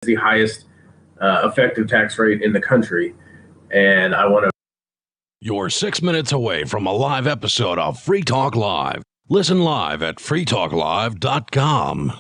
the highest effective tax rate in the country, and I want to. You're 6 minutes away from a live episode of Free Talk Live. Listen live at freetalklive.com.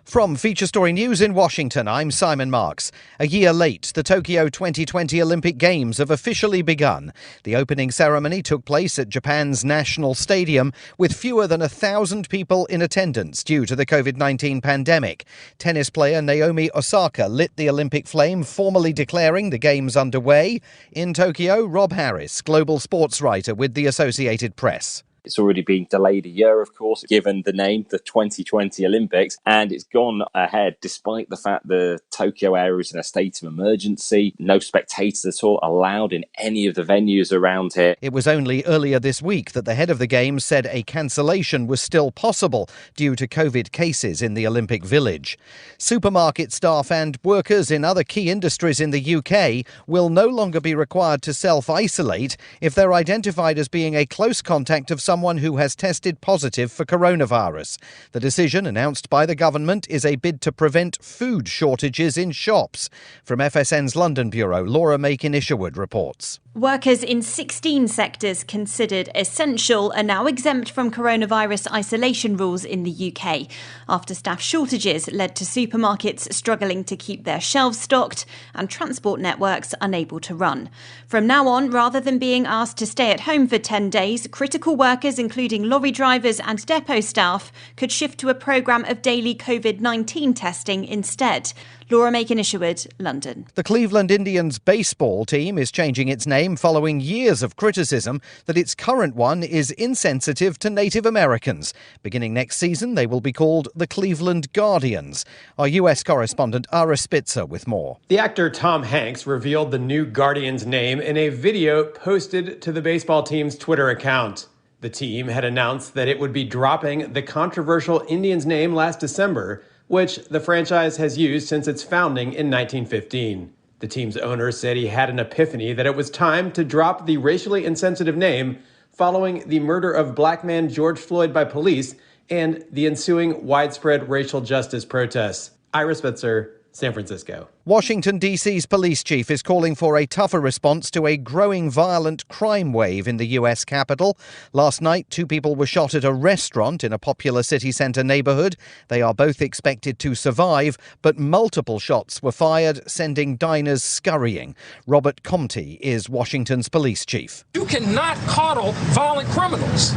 From Feature Story News in Washington, I'm Simon Marks. A year late, the Tokyo 2020 Olympic Games have officially begun. The opening ceremony took place at Japan's National Stadium with fewer than 1,000 people in attendance due to the COVID-19 pandemic. Tennis player Naomi Osaka lit the Olympic flame, formally declaring the Games underway. In Tokyo, Rob Harris, global sports writer with the Associated Press. It's already been delayed a year, of course, given the name, the 2020 Olympics, and it's gone ahead despite the fact the Tokyo area is in a state of emergency. No spectators at all allowed in any of the venues around here. It was only earlier this week that the head of the Games said a cancellation was still possible due to COVID cases in the Olympic Village. Supermarket staff and workers in other key industries in the UK will no longer be required to self-isolate if they're identified as being a close contact of someone who has tested positive for coronavirus. The decision, announced by the government, is a bid to prevent food shortages in shops. From FSN's London bureau, Laura Makin-Isherwood reports. Workers in 16 sectors considered essential are now exempt from coronavirus isolation rules in the UK, after staff shortages led to supermarkets struggling to keep their shelves stocked and transport networks unable to run. From now on, rather than being asked to stay at home for 10 days, critical workers, including lorry drivers and depot staff, could shift to a programme of daily COVID-19 testing instead. Laura Makin-Isherwood, London. The Cleveland Indians baseball team is changing its name following years of criticism that its current one is insensitive to Native Americans. Beginning next season, they will be called the Cleveland Guardians. Our US correspondent Ara Spitzer with more. The actor Tom Hanks revealed the new Guardians name in a video posted to the baseball team's Twitter account. The team had announced that it would be dropping the controversial Indians name last December, which the franchise has used since its founding in 1915. The team's owner said he had an epiphany that it was time to drop the racially insensitive name following the murder of black man George Floyd by police and the ensuing widespread racial justice protests. Ira Spitzer, San Francisco. Washington, D.C.'s police chief is calling for a tougher response to a growing violent crime wave in the U.S. capital. Last night, 2 people were shot at a restaurant in a popular city centre neighbourhood. They are both expected to survive, but multiple shots were fired, sending diners scurrying. Robert Comte is Washington's police chief. You cannot coddle violent criminals.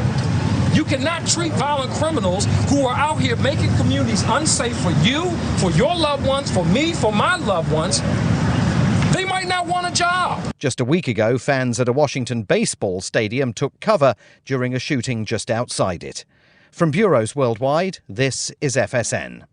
You cannot treat violent criminals who are out here making communities unsafe for you, for your loved ones, for me, for my loved ones. They might not want a job. Just a week ago, fans at a Washington baseball stadium took cover during a shooting just outside it. From bureaus worldwide, this is FSN.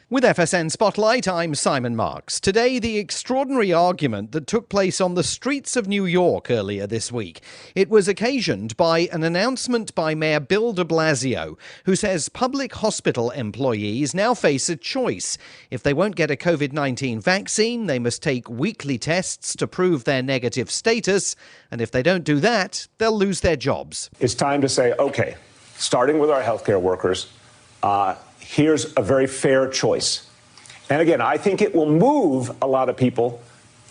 With FSN Spotlight, I'm Simon Marks. Today, the extraordinary argument that took place on the streets of New York earlier this week. It was occasioned by an announcement by Mayor Bill de Blasio, who says public hospital employees now face a choice. If they won't get a COVID-19 vaccine, they must take weekly tests to prove their negative status. And if they don't do that, they'll lose their jobs. It's time to say, okay, starting with our healthcare workers, here's a very fair choice. And again, I think it will move a lot of people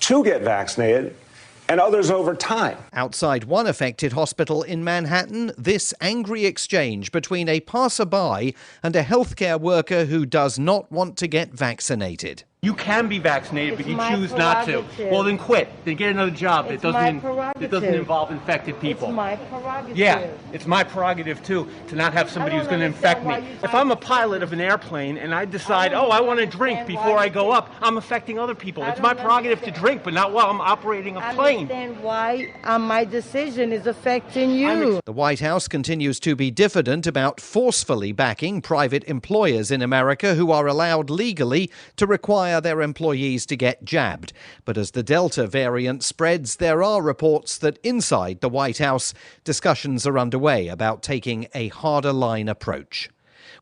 to get vaccinated and others over time. Outside one affected hospital in Manhattan, this angry exchange between a passerby and a healthcare worker who does not want to get vaccinated. You can be vaccinated, but you choose not to. Well, then quit. Then get another job that doesn't involve infected people. It's my prerogative. Yeah, it's my prerogative, too, to not have somebody who's going to infect me. If I'm a pilot of an airplane and I decide, I want to drink before I go up, I'm affecting other people. It's my prerogative to drink, but not while I'm operating a plane. I understand why my decision is affecting you. The White House continues to be diffident about forcefully backing private employers in America who are allowed legally to require their employees to get jabbed. But as the Delta variant spreads, there are reports that inside the White House, discussions are underway about taking a harder line approach.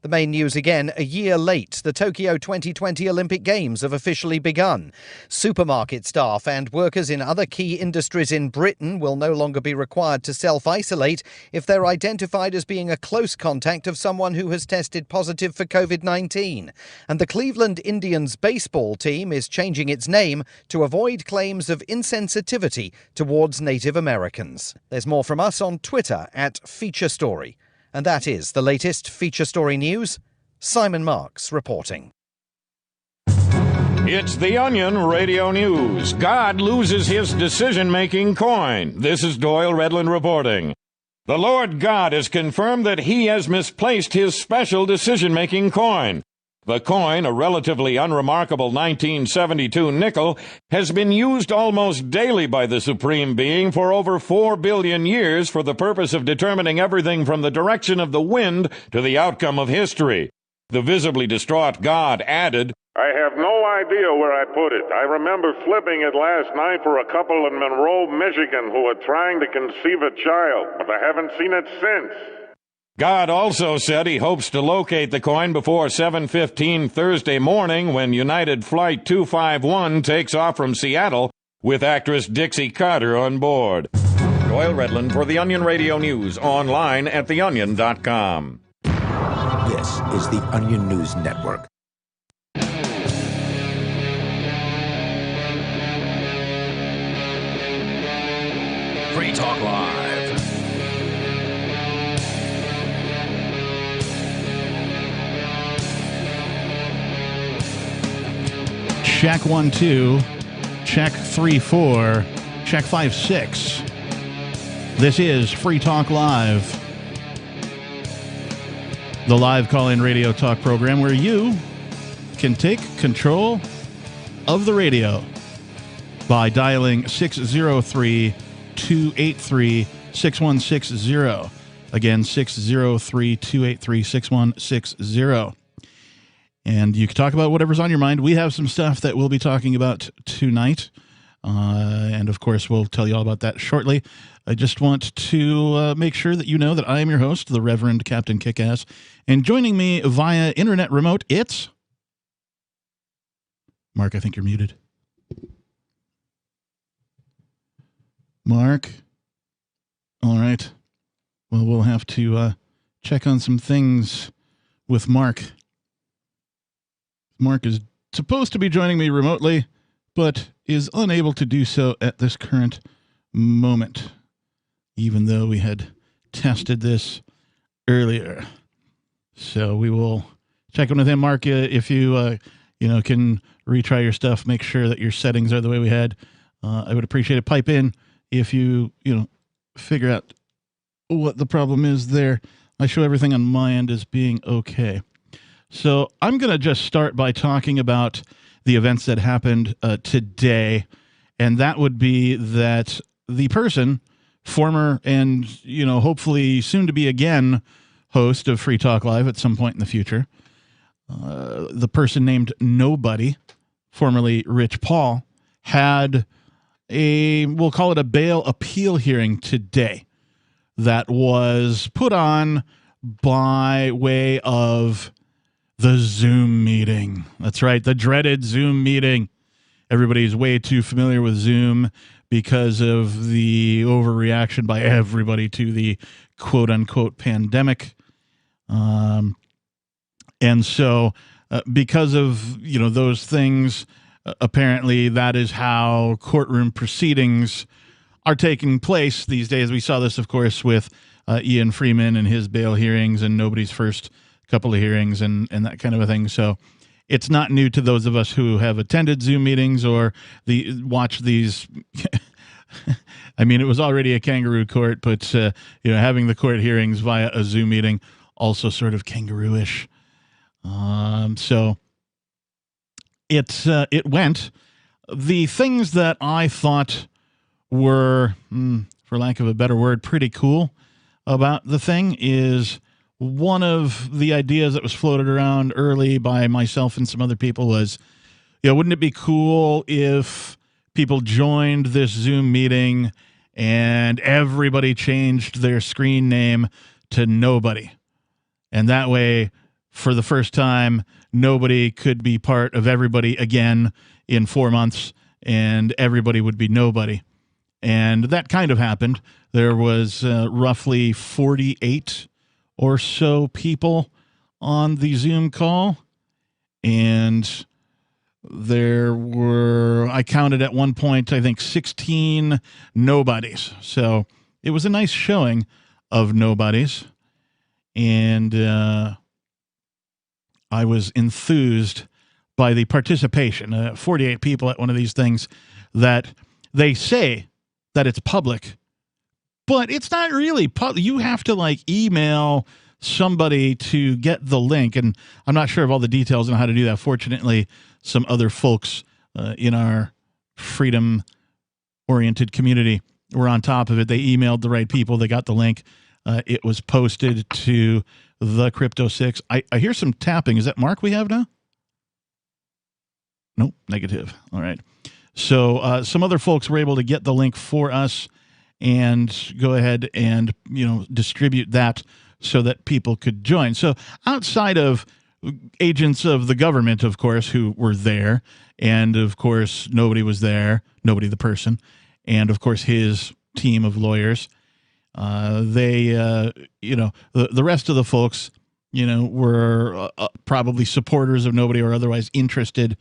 The main news again, a year late. The Tokyo 2020 Olympic Games have officially begun. Supermarket staff and workers in other key industries in Britain will no longer be required to self-isolate if they're identified as being a close contact of someone who has tested positive for COVID-19. And the Cleveland Indians baseball team is changing its name to avoid claims of insensitivity towards Native Americans. There's more from us on Twitter @FeatureStory. And that is the latest Feature Story news. Simon Marks reporting. It's The Onion Radio News. God loses his decision-making coin. This is Doyle Redland reporting. The Lord God has confirmed that he has misplaced his special decision-making coin. The coin, a relatively unremarkable 1972 nickel, has been used almost daily by the Supreme Being for over 4 billion years for the purpose of determining everything from the direction of the wind to the outcome of history. The visibly distraught God added, I have no idea where I put it. I remember flipping it last night for a couple in Monroe, Michigan, who were trying to conceive a child, but I haven't seen it since. God also said he hopes to locate the coin before 7:15 Thursday morning when United Flight 251 takes off from Seattle with actress Dixie Carter on board. Doyle Redland for The Onion Radio News, online at theonion.com. This is The Onion News Network. Free Talk Live. Check 1 2, check 3 4, check 5 6. This is Free Talk Live, the live call-in radio talk program where you can take control of the radio by dialing 603-283-6160. Again, 603-283-6160. And you can talk about whatever's on your mind. We have some stuff that we'll be talking about tonight. And, of course, we'll tell you all about that shortly. I just want to make sure that you know that I am your host, the Reverend Captain Kickass. And joining me via internet remote, it's... Mark, I think you're muted. Mark? All right. Well, we'll have to check on some things with Mark. Mark is supposed to be joining me remotely, but is unable to do so at this current moment, even though we had tested this earlier. So we will check in with him. Mark, if you can retry your stuff, make sure that your settings are the way we had. I would appreciate it. Pipe in if you figure out what the problem is there. I show everything on my end as being okay. So I'm going to just start by talking about the events that happened today, and that would be that the person, former and, hopefully soon to be again host of Free Talk Live at some point in the future, the person named Nobody, formerly Rich Paul, had we'll call it a bail appeal hearing today that was put on by way of the Zoom meeting. That's right, the dreaded Zoom meeting. Everybody's way too familiar with Zoom because of the overreaction by everybody to the quote-unquote pandemic. And so because of, those things, apparently that is how courtroom proceedings are taking place these days. We saw this, of course, with Ian Freeman and his bail hearings and Nobody's first couple of hearings and that kind of a thing. So it's not new to those of us who have attended Zoom meetings or watch these. I mean, it was already a kangaroo court, but having the court hearings via a Zoom meeting also sort of kangaroo-ish. So it went. The things that I thought were, for lack of a better word, pretty cool about the thing is one of the ideas that was floated around early by myself and some other people was, wouldn't it be cool if people joined this Zoom meeting and everybody changed their screen name to Nobody? And that way for the first time, nobody could be part of everybody again in 4 months, and everybody would be nobody. And that kind of happened. There was roughly 48 or so people on the Zoom call, and there were, I counted at one point, I think 16 nobodies. So it was a nice showing of nobodies. And I was enthused by the participation. 48 people at one of these things that they say that it's public, but it's not really public. You have to like email somebody to get the link, and I'm not sure of all the details on how to do that. Fortunately, some other folks in our freedom-oriented community were on top of it. They emailed the right people. They got the link. It was posted to the Crypto 6. I hear some tapping. Is that Mark we have now? Nope, negative. All right. So some other folks were able to get the link for us and go ahead and, distribute that so that people could join. So outside of agents of the government, of course, who were there, and of course, nobody was there, nobody the person, and of course, his team of lawyers, the rest of the folks, were probably supporters of nobody or otherwise interested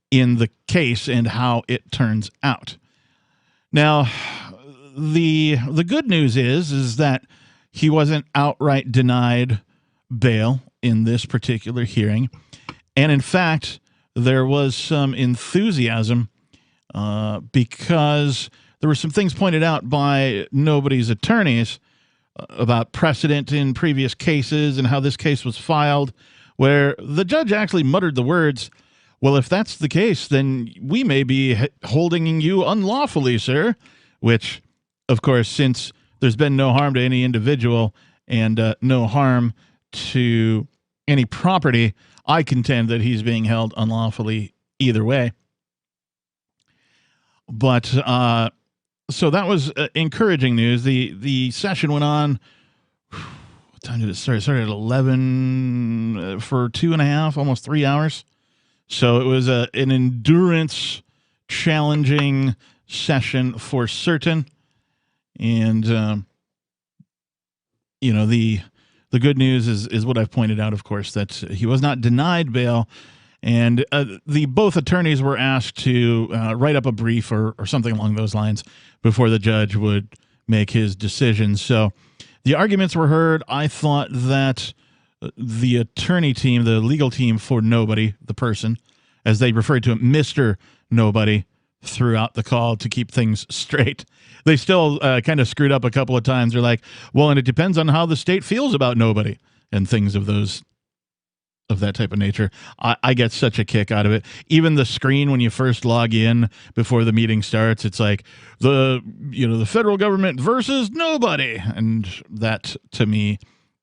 in the case and how it turns out. Now, the good news is that he wasn't outright denied bail in this particular hearing. And in fact, there was some enthusiasm because there were some things pointed out by nobody's attorneys about precedent in previous cases and how this case was filed, where the judge actually muttered the words, "Well, if that's the case, then we may be holding you unlawfully, sir," which, of course, since there's been no harm to any individual and no harm to any property, I contend that he's being held unlawfully either way. But so that was encouraging news. The session went on. What time did it start? It started at 11 for 2.5, almost 3 hours. So it was an endurance challenging session for certain. And, the good news is what I've pointed out, of course, that he was not denied bail. And both attorneys were asked to write up a brief or something along those lines before the judge would make his decision. So the arguments were heard. I thought that the attorney team, the legal team for nobody, the person, as they referred to him, Mr. Nobody, throughout the call to keep things straight. They still kind of screwed up a couple of times. They're like, well, and it depends on how the state feels about nobody and things of that type of nature. I get such a kick out of it. Even the screen when you first log in before the meeting starts, it's like the federal government versus nobody. And that to me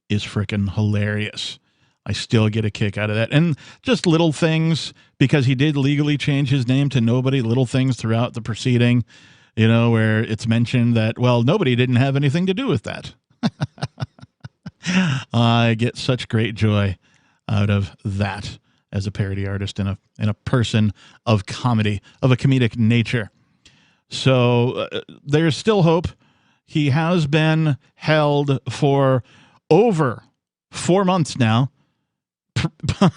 is freaking hilarious. I still get a kick out of that. And just little things, because he did legally change his name to Nobody, little things throughout the proceeding, where it's mentioned that, well, nobody didn't have anything to do with that. I get such great joy out of that as a parody artist and a person of comedy, of a comedic nature. So there's still hope. He has been held for over 4 months now,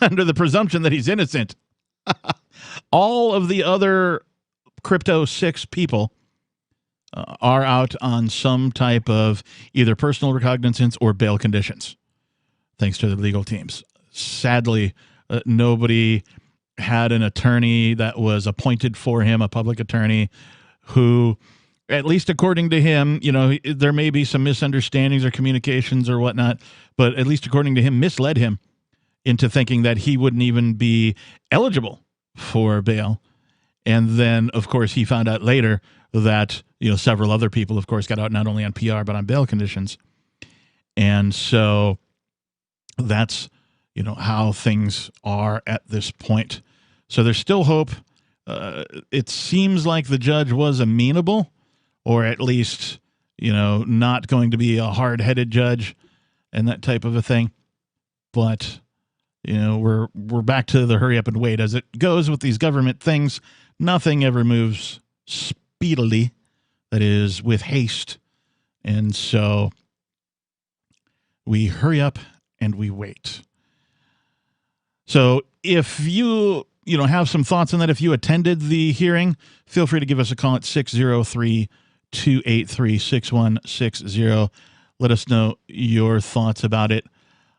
under the presumption that he's innocent. All of the other Crypto 6 people are out on some type of either personal recognizance or bail conditions, thanks to the legal teams. Sadly, nobody had an attorney that was appointed for him, a public attorney, who, at least according to him, there may be some misunderstandings or communications or whatnot, but at least according to him, misled him into thinking that he wouldn't even be eligible for bail. And then, of course, he found out later that, several other people, of course, got out not only on PR, but on bail conditions. And so that's, how things are at this point. So there's still hope. It seems like the judge was amenable, or at least, not going to be a hard-headed judge and that type of a thing. But we're back to the hurry up and wait. As it goes with these government things, nothing ever moves speedily, that is, with haste. And so we hurry up and we wait. So if you have some thoughts on that, if you attended the hearing, feel free to give us a call at 603-283-6160. Let us know your thoughts about it.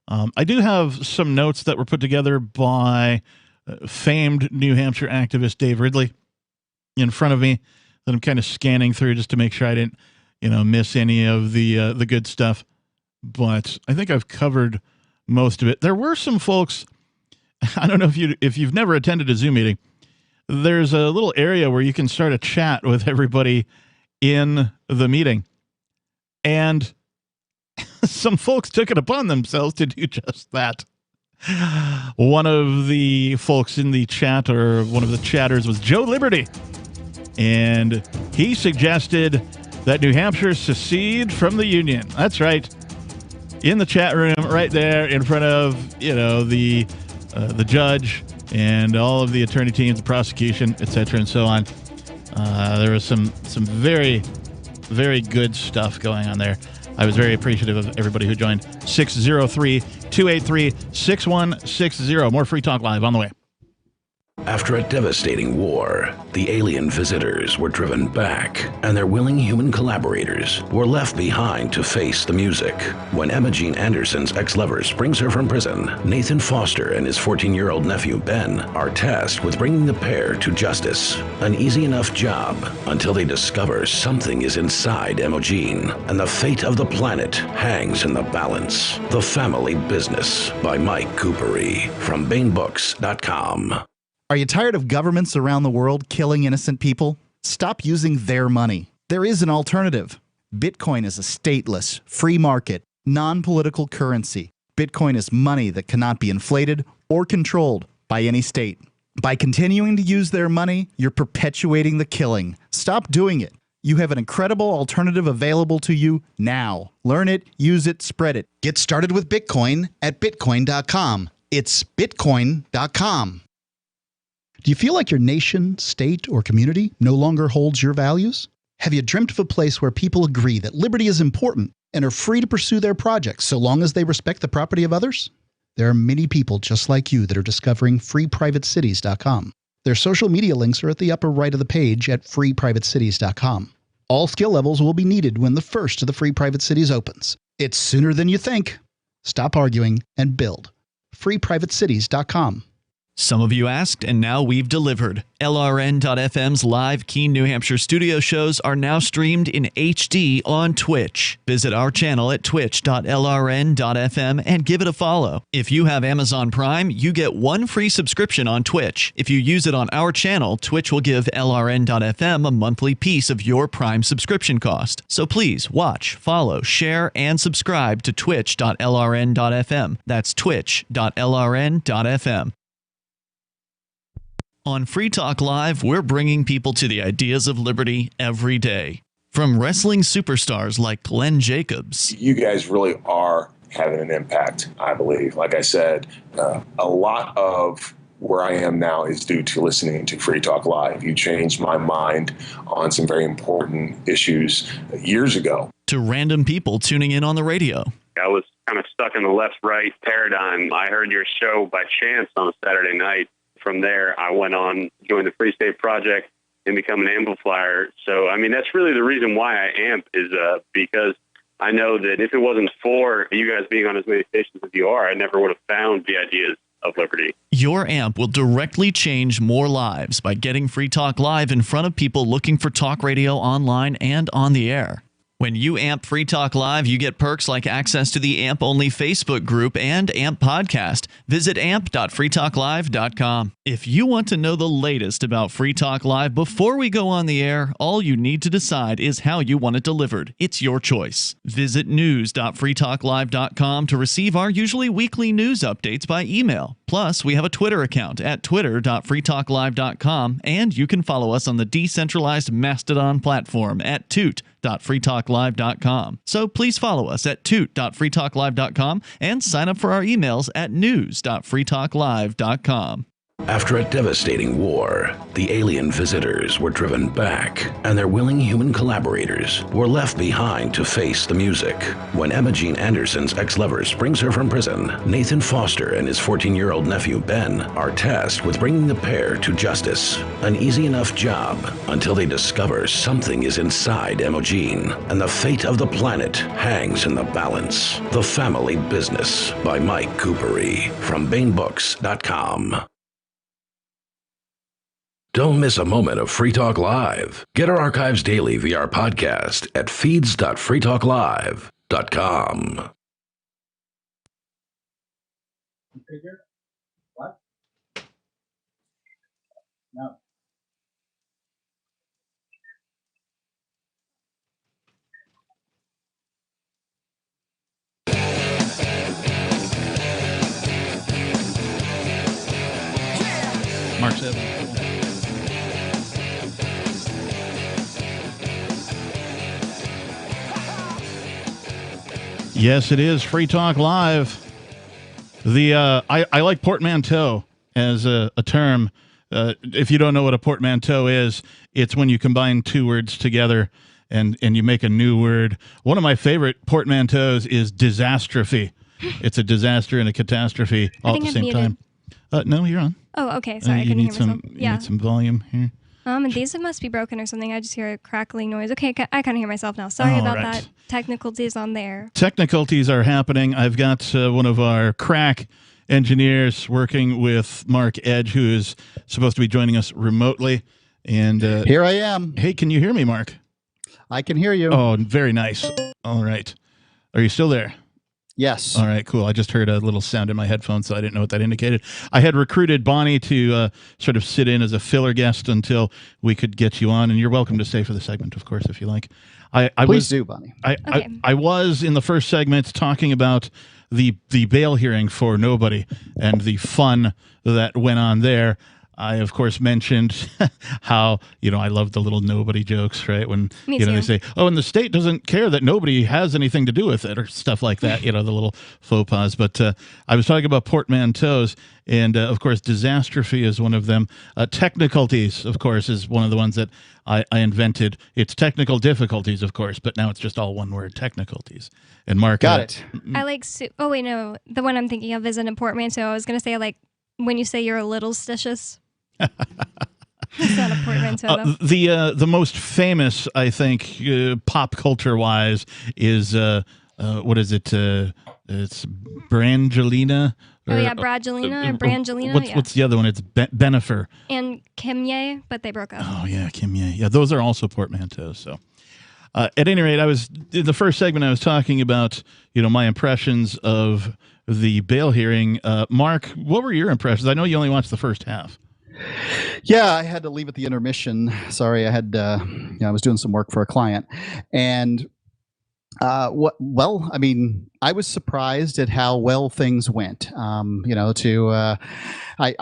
I do have some notes that were put together by famed New Hampshire activist Dave Ridley in front of me that I'm kind of scanning through just to make sure I didn't, miss any of the good stuff. But I think I've covered most of it. There were some folks. I don't know if you've never attended a Zoom meeting. There's a little area where you can start a chat with everybody in the meeting, and some folks took it upon themselves to do just that. One of the folks in the chat, or one of the chatters, was Joe Liberty, and he suggested that New Hampshire secede from the Union. That's right. In the chat room, right there in front of the judge and all of the attorney teams, the prosecution, etc., and so on. There was some very, very good stuff going on there. I was very appreciative of everybody who joined. 603-283-6160. More Free Talk Live on the way. After a devastating war, the alien visitors were driven back, and their willing human collaborators were left behind to face the music. When Emma Jean Anderson's ex-lover springs her from prison, Nathan Foster and his 14-year-old nephew Ben are tasked with bringing the pair to justice. An easy enough job until they discover something is inside Emma Jean, and the fate of the planet hangs in the balance. The Family Business by Mike Coopery from BaneBooks.com. Are you tired of governments around the world killing innocent people? Stop using their money. There is an alternative. Bitcoin is a stateless, free market, non-political currency. Bitcoin is money that cannot be inflated or controlled by any state. By continuing to use their money, you're perpetuating the killing. Stop doing it. You have an incredible alternative available to you now. Learn it, use it, spread it. Get started with Bitcoin at Bitcoin.com. It's Bitcoin.com. Do you feel like your nation, state, or community no longer holds your values? Have you dreamt of a place where people agree that liberty is important and are free to pursue their projects so long as they respect the property of others? There are many people just like you that are discovering freeprivatecities.com. Their social media links are at the upper right of the page at freeprivatecities.com. All skill levels will be needed when the first of the Free Private Cities opens. It's sooner than you think. Stop arguing and build. freeprivatecities.com. Some of you asked, and now we've delivered. LRN.FM's live Keene, New Hampshire studio shows are now streamed in HD on Twitch. Visit our channel at twitch.lrn.fm and give it a follow. If you have Amazon Prime, you get one free subscription on Twitch. If you use it on our channel, Twitch will give LRN.FM a monthly piece of your Prime subscription cost. So please watch, follow, share, and subscribe to twitch.lrn.fm. That's twitch.lrn.fm. On Free Talk Live, we're bringing people to the ideas of liberty every day. From wrestling superstars like Glenn Jacobs. You guys really are having an impact, I believe. Like I said, a lot of where I am now is due to listening to Free Talk Live. You changed my mind on some very important issues years ago. To random people tuning in on the radio. I was kind of stuck in the left-right paradigm. I heard your show by chance on a Saturday night. From there, I went on, joined the Free State Project, and become an amplifier. So, I mean, that's really the reason why I amp is because I know that if it wasn't for you guys being on as many stations as you are, I never would have found the ideas of liberty. Your amp will directly change more lives by getting Free Talk Live in front of people looking for talk radio online and on the air. When you amp Free Talk Live, you get perks like access to the AMP-only Facebook group and AMP podcast. Visit amp.freetalklive.com. If you want to know the latest about Free Talk Live before we go on the air, all you need to decide is how you want it delivered. It's your choice. Visit news.freetalklive.com to receive our usually weekly news updates by email. Plus, we have a Twitter account at twitter.freetalklive.com, and you can follow us on the decentralized Mastodon platform at toot.freetalklive.com. toot.freetalklive.com. So please follow us at toot.freetalklive.com and sign up for our emails at news.freetalklive.com. After a devastating war, the alien visitors were driven back, and their willing human collaborators were left behind to face the music. When Emma Jean Anderson's ex-lover brings her from prison, Nathan Foster and his 14-year-old nephew Ben are tasked with bringing the pair to justice. An easy enough job until they discover something is inside Emma Jean, and the fate of the planet hangs in the balance. The Family Business by Mike Coopery from BaneBooks.com. Don't miss a moment of Free Talk Live. Get our archives daily via our podcast at feeds.freetalklive.com. What? No. Mark 7. Yes, it is Free Talk Live. I like portmanteau as a term. If you don't know what a portmanteau is, it's when you combine two words together and you make a new word. One of my favorite portmanteaus is disastrophe. It's a disaster and a catastrophe all at the same time. No, you're on. Oh, okay. Sorry, I couldn't hear myself. You need some volume here. And these must be broken or something. I just hear a crackling noise. Okay, I kind of hear myself now. Sorry about that. Technicalities on there. Technicalities are happening. I've got one of our crack engineers working with Mark Edge, who is supposed to be joining us remotely. And here I am. Hey, can you hear me, Mark? I can hear you. Oh, very nice. All right. Are you still there? Yes. All right, cool. I just heard a little sound in my headphones, so I didn't know what that indicated. I had recruited Bonnie to sort of sit in as a filler guest until we could get you on, and you're welcome to stay for the segment, of course, if you like. Please do, Bonnie. I was in the first segment talking about the bail hearing for Nobody and the fun that went on there. I, of course, mentioned how, I love the little Nobody jokes, right? When, they say, oh, and the state doesn't care that nobody has anything to do with it or stuff like that, the little faux pas. But I was talking about portmanteaus, and, of course, disastrophe is one of them. Technicalities, of course, is one of the ones that I invented. It's technical difficulties, of course, but now it's just all one word, technicalities. And Mark... Got it. I like... Oh, wait, no. The one I'm thinking of is an portmanteau. I was going to say, when you say you're a little stitious. It's not a portmanteau, though. The most famous, I think, pop culture wise, is what is it? It's Brangelina. Bradgelina or Brangelina. What's the other one? It's Benifer. And Kimye, but they broke up. Oh yeah, Kimye. Yeah, those are also portmanteaus. So, at any rate, I was in the first segment. I was talking about my impressions of the bail hearing. Mark, what were your impressions? I know you only watched the first half. Yeah, I had to leave at the intermission. Sorry, I had I was doing some work for a client, and I was surprised at how well things went. I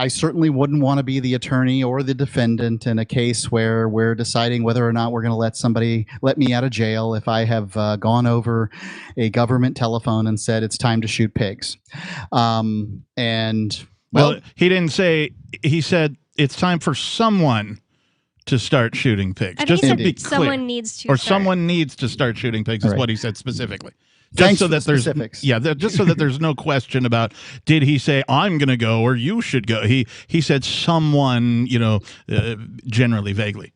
certainly wouldn't want to be the attorney or the defendant in a case where we're deciding whether or not we're going to let me out of jail if I have gone over a government telephone and said it's time to shoot pigs. Well, he didn't say. He said it's time for someone to start shooting pigs. Just to be clear. Someone needs to. Or someone needs to start shooting pigs is what he said specifically. Thanks for the specifics. Just so that there's no question about did he say I'm going to go or you should go. He said someone, generally vaguely.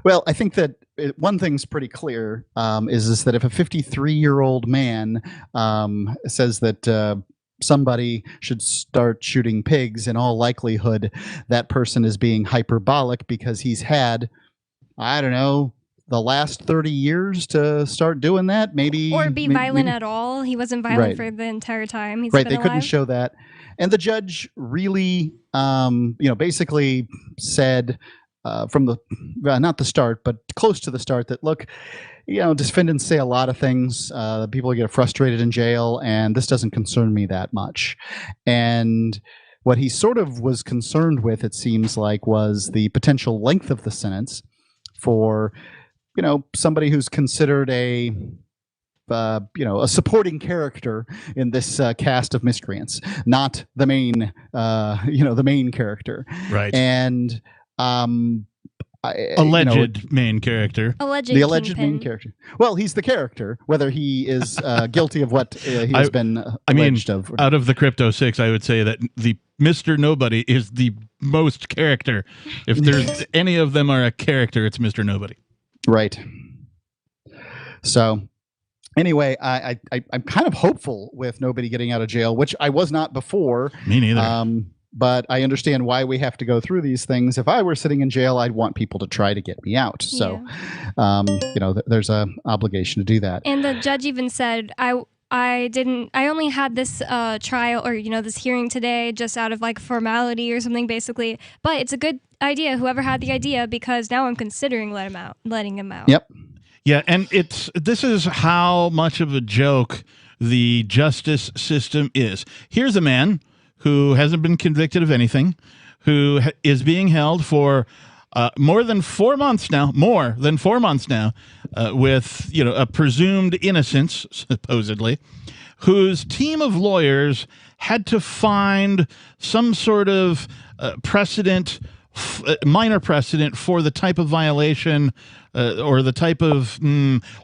Well, I think that one thing's pretty clear is that if a 53-year-old man says that somebody should start shooting pigs, in all likelihood, that person is being hyperbolic because he's had, I don't know, the last 30 years to start doing that, or be violent at all. He wasn't violent for the entire time he's been they couldn't show that. And the judge really, basically said from the, not the start, but close to the start that, look, defendants say a lot of things. People get frustrated in jail, and this doesn't concern me that much. And what he sort of was concerned with, it seems like, was the potential length of the sentence for somebody who's considered a supporting character in this cast of miscreants, not the main, the main character. Right. And alleged main character. The alleged main character. Well, he's the character, whether he is guilty of what he has been alleged of. Out of the Crypto Six, I would say that the Mr. Nobody is the most character. If there's any of them are a character, it's Mr. Nobody. Right. So anyway, I'm kind of hopeful with nobody getting out of jail, which I was not before. Me neither. But I understand why we have to go through these things. If I were sitting in jail, I'd want people to try to get me out. So, there's a obligation to do that. And the judge even said, I only had this trial or, this hearing today just out of like formality or something basically. But it's a good idea, whoever had the idea, because now I'm considering letting him out. Yep. Yeah, and this is how much of a joke the justice system is. Here's a man who hasn't been convicted of anything, who is being held for more than 4 months now, with a presumed innocence, supposedly, whose team of lawyers had to find some sort of minor precedent for the type of violation or the type of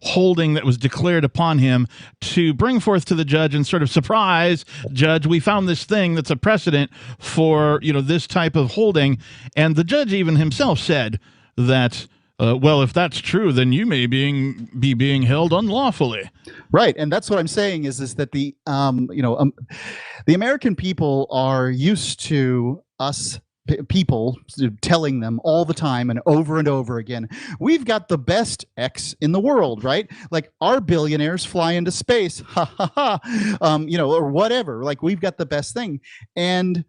holding that was declared upon him to bring forth to the judge and sort of surprise, judge, we found this thing that's a precedent for, this type of holding. And the judge even himself said that, well, if that's true, then you may be being held unlawfully. Right. And that's what I'm saying is that the American people are used to us people telling them all the time and over again, we've got the best X in the world, right? Like our billionaires fly into space, ha ha ha, or whatever. Like we've got the best thing. And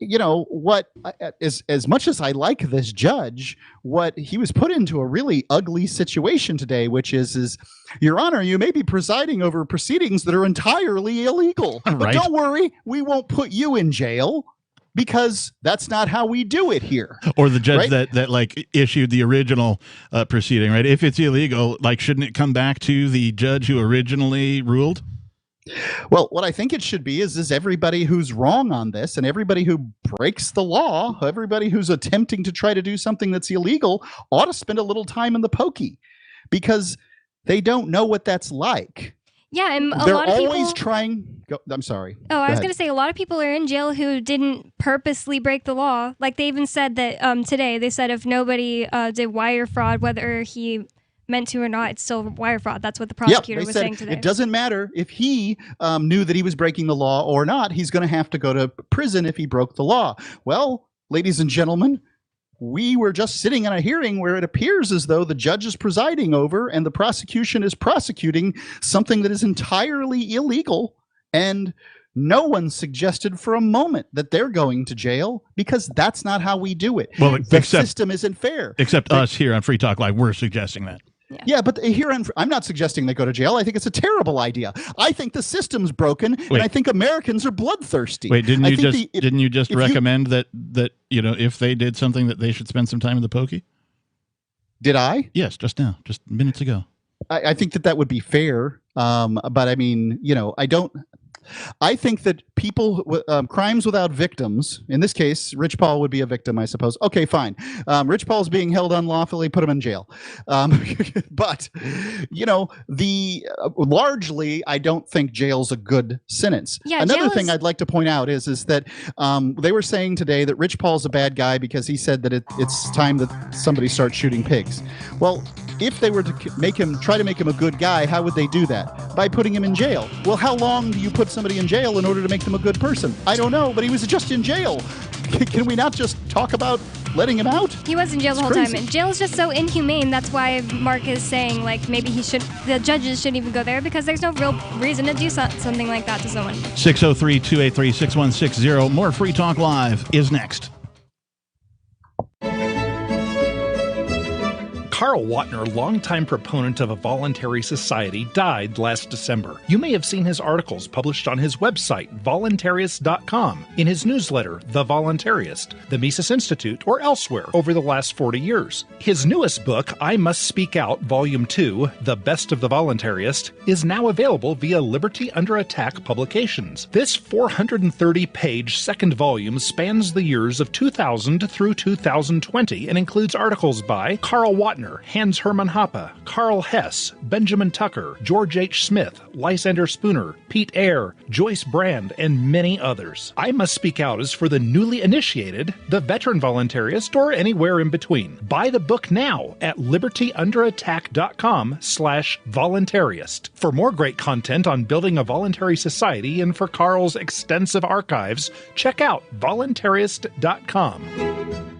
what is, as much as I like this judge, what he was put into a really ugly situation today, which is Your Honor, you may be presiding over proceedings that are entirely illegal, right. But don't worry, we won't put you in jail. Because that's not how we do it here. Or the judge right? that like issued the original proceeding, right? If it's illegal, like, shouldn't it come back to the judge who originally ruled? Well, what I think it should be is everybody who's wrong on this and everybody who breaks the law, everybody who's attempting to try to do something that's illegal ought to spend a little time in the pokey because they don't know what that's like. Yeah, and they're lot of always people trying. I'm sorry. Oh, I was going to say a lot of people are in jail who didn't purposely break the law. Like they even said that today. They said if nobody did wire fraud, whether he meant to or not, it's still wire fraud. That's what the prosecutor was saying today. It doesn't matter if he knew that he was breaking the law or not. He's going to have to go to prison if he broke the law. Well, ladies and gentlemen, we were just sitting in a hearing where it appears as though the judge is presiding over and the prosecution is prosecuting something that is entirely illegal. And no one suggested for a moment that they're going to jail because that's not how we do it. Well, the system isn't fair. Except us here on Free Talk Live, we're suggesting that. Yeah, but here I'm not suggesting they go to jail. I think it's a terrible idea. I think the system's broken, and I think Americans are bloodthirsty. Wait, didn't you just recommend that if they did something that they should spend some time in the pokey? Did I? Yes, just now, just minutes ago. I think that would be fair, but I mean, I don't. I think that people, crimes without victims, in this case, Rich Paul would be a victim, I suppose. Okay, fine. Rich Paul's being held unlawfully, put him in jail. But, largely, I don't think jail's a good sentence. Yeah, another thing I'd like to point out is that they were saying today that Rich Paul's a bad guy because he said that it's time that somebody starts shooting pigs. Well, if they were to try to make him a good guy, how would they do that? By putting him in jail. Well, how long do you put somebody in jail in order to make them a good person? I don't know, but he was just in jail. Can we not just talk about letting him out? He was in jail the whole time. And jail is just so inhumane. That's why Mark is saying, like, maybe the judges shouldn't even go there because there's no real reason to do something like that to someone. 603-283-6160. More Free Talk Live is next. Karl Wattner, longtime proponent of a voluntary society, died last December. You may have seen his articles published on his website, voluntarist.com, in his newsletter, The Voluntarist, the Mises Institute, or elsewhere over the last 40 years. His newest book, I Must Speak Out, Volume 2, The Best of the Voluntarist, is now available via Liberty Under Attack Publications. This 430-page second volume spans the years of 2000 through 2020 and includes articles by Karl Wattner, Hans Hermann Hoppe, Karl Hess, Benjamin Tucker, George H. Smith, Lysander Spooner, Pete Eyre, Joyce Brand, and many others. I Must Speak Out is for the newly initiated, the veteran voluntarist, or anywhere in between. Buy the book now at libertyunderattack.com/voluntarist. For more great content on building a voluntary society and for Karl's extensive archives, check out voluntarist.com.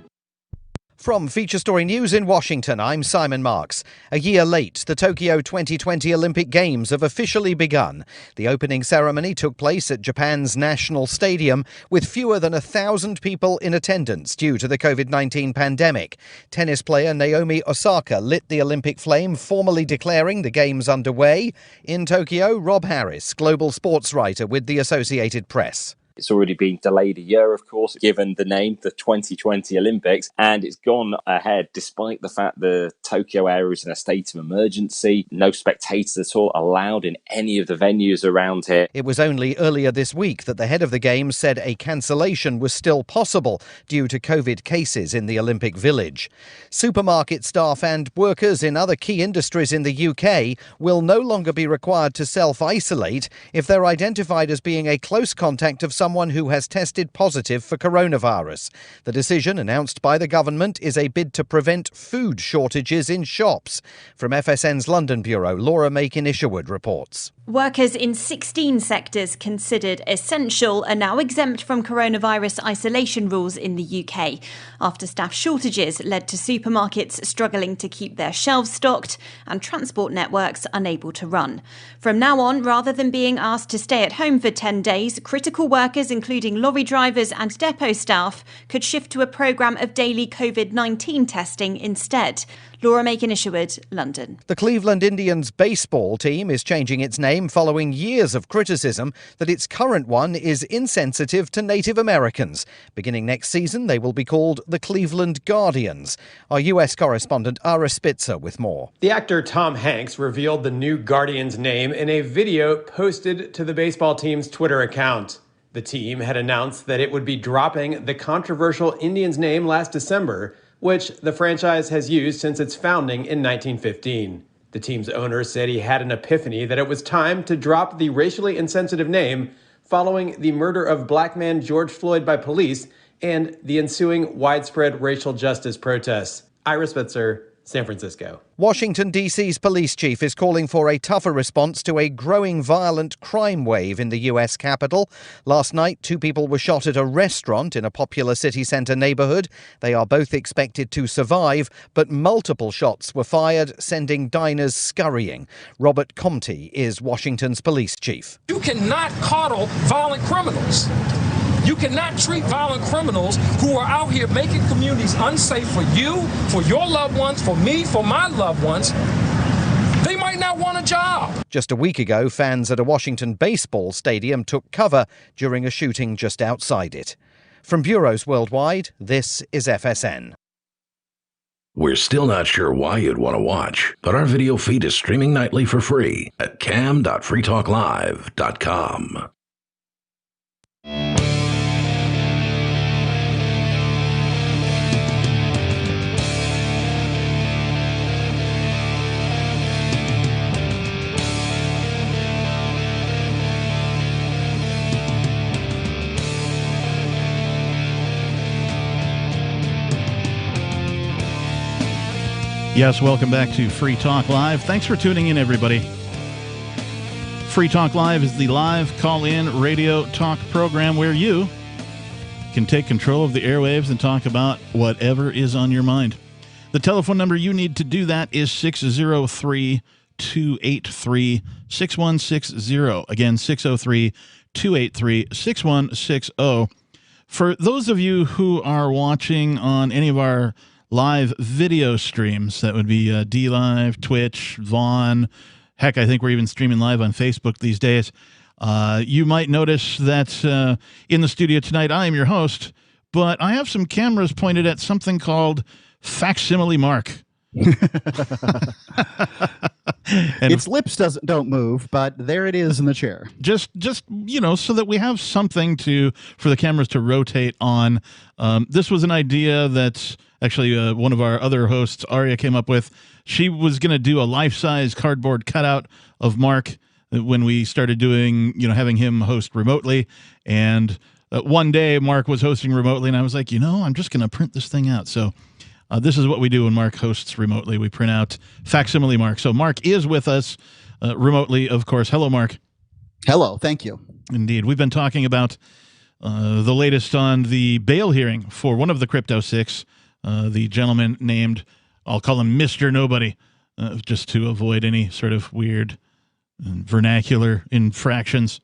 From Feature Story News in Washington, I'm Simon Marks. A year late, the Tokyo 2020 Olympic Games have officially begun. The opening ceremony took place at Japan's National Stadium, with fewer than 1,000 people in attendance due to the COVID-19 pandemic. Tennis player Naomi Osaka lit the Olympic flame, formally declaring the Games underway. In Tokyo, Rob Harris, global sports writer with the Associated Press. It's already been delayed a year, of course, given the name, the 2020 Olympics, and it's gone ahead despite the fact the Tokyo area is in a state of emergency. No spectators at all allowed in any of the venues around here. It was only earlier this week that the head of the Games said a cancellation was still possible due to COVID cases in the Olympic Village. Supermarket staff and workers in other key industries in the UK will no longer be required to self-isolate if they're identified as being a close contact of someone who has tested positive for coronavirus. The decision, announced by the government, is a bid to prevent food shortages in shops. From FSN's London bureau, Laura Makin-Isherwood reports. Workers in 16 sectors considered essential are now exempt from coronavirus isolation rules in the UK, after staff shortages led to supermarkets struggling to keep their shelves stocked and transport networks unable to run. From now on, rather than being asked to stay at home for 10 days, critical workers, including lorry drivers and depot staff, could shift to a programme of daily COVID-19 testing instead. Laura Makin-Isherwood, London. The Cleveland Indians baseball team is changing its name following years of criticism that its current one is insensitive to Native Americans. Beginning next season, they will be called the Cleveland Guardians. Our US correspondent Ara Spitzer with more. The actor Tom Hanks revealed the new Guardians name in a video posted to the baseball team's Twitter account. The team had announced that it would be dropping the controversial Indians name last December, which the franchise has used since its founding in 1915. The team's owner said he had an epiphany that it was time to drop the racially insensitive name following the murder of black man George Floyd by police and the ensuing widespread racial justice protests. Ira Spitzer, San Francisco. Washington, D.C.'s police chief is calling for a tougher response to a growing violent crime wave in the U.S. capital. Last night, 2 people were shot at a restaurant in a popular city centre neighbourhood. They are both expected to survive, but multiple shots were fired, sending diners scurrying. Robert Comte is Washington's police chief. You cannot coddle violent criminals. You cannot treat violent criminals who are out here making communities unsafe for you, for your loved ones, for me, for my loved ones. They might not want a job. Just a week ago, fans at a Washington baseball stadium took cover during a shooting just outside it. From bureaus worldwide, this is FSN. We're still not sure why you'd want to watch, but our video feed is streaming nightly for free at cam.freetalklive.com. Yes, welcome back to Free Talk Live. Thanks for tuning in, everybody. Free Talk Live is the live call-in radio talk program where you can take control of the airwaves and talk about whatever is on your mind. The telephone number you need to do that is 603-283-6160. Again, 603-283-6160. For those of you who are watching on any of our live video streams. That would be DLive, Twitch, Vaughn. Heck, I think we're even streaming live on Facebook these days. You might notice that in the studio tonight, I am your host, but I have some cameras pointed at something called Facsimile Mark. And its lips don't move, but there it is in the chair. Just so that we have something for the cameras to rotate on. This was an idea that actually one of our other hosts, Aria, came up with. She was going to do a life-size cardboard cutout of Mark when we started doing, having him host remotely. And one day Mark was hosting remotely, and I was like, I'm just going to print this thing out. So this is what we do when Mark hosts remotely. We print out Facsimile Mark. So Mark is with us remotely, of course. Hello, Mark. Hello. Thank you. Indeed. We've been talking about the latest on the bail hearing for one of the Crypto Six, the gentleman named, I'll call him Mr. Nobody, just to avoid any sort of weird vernacular infractions.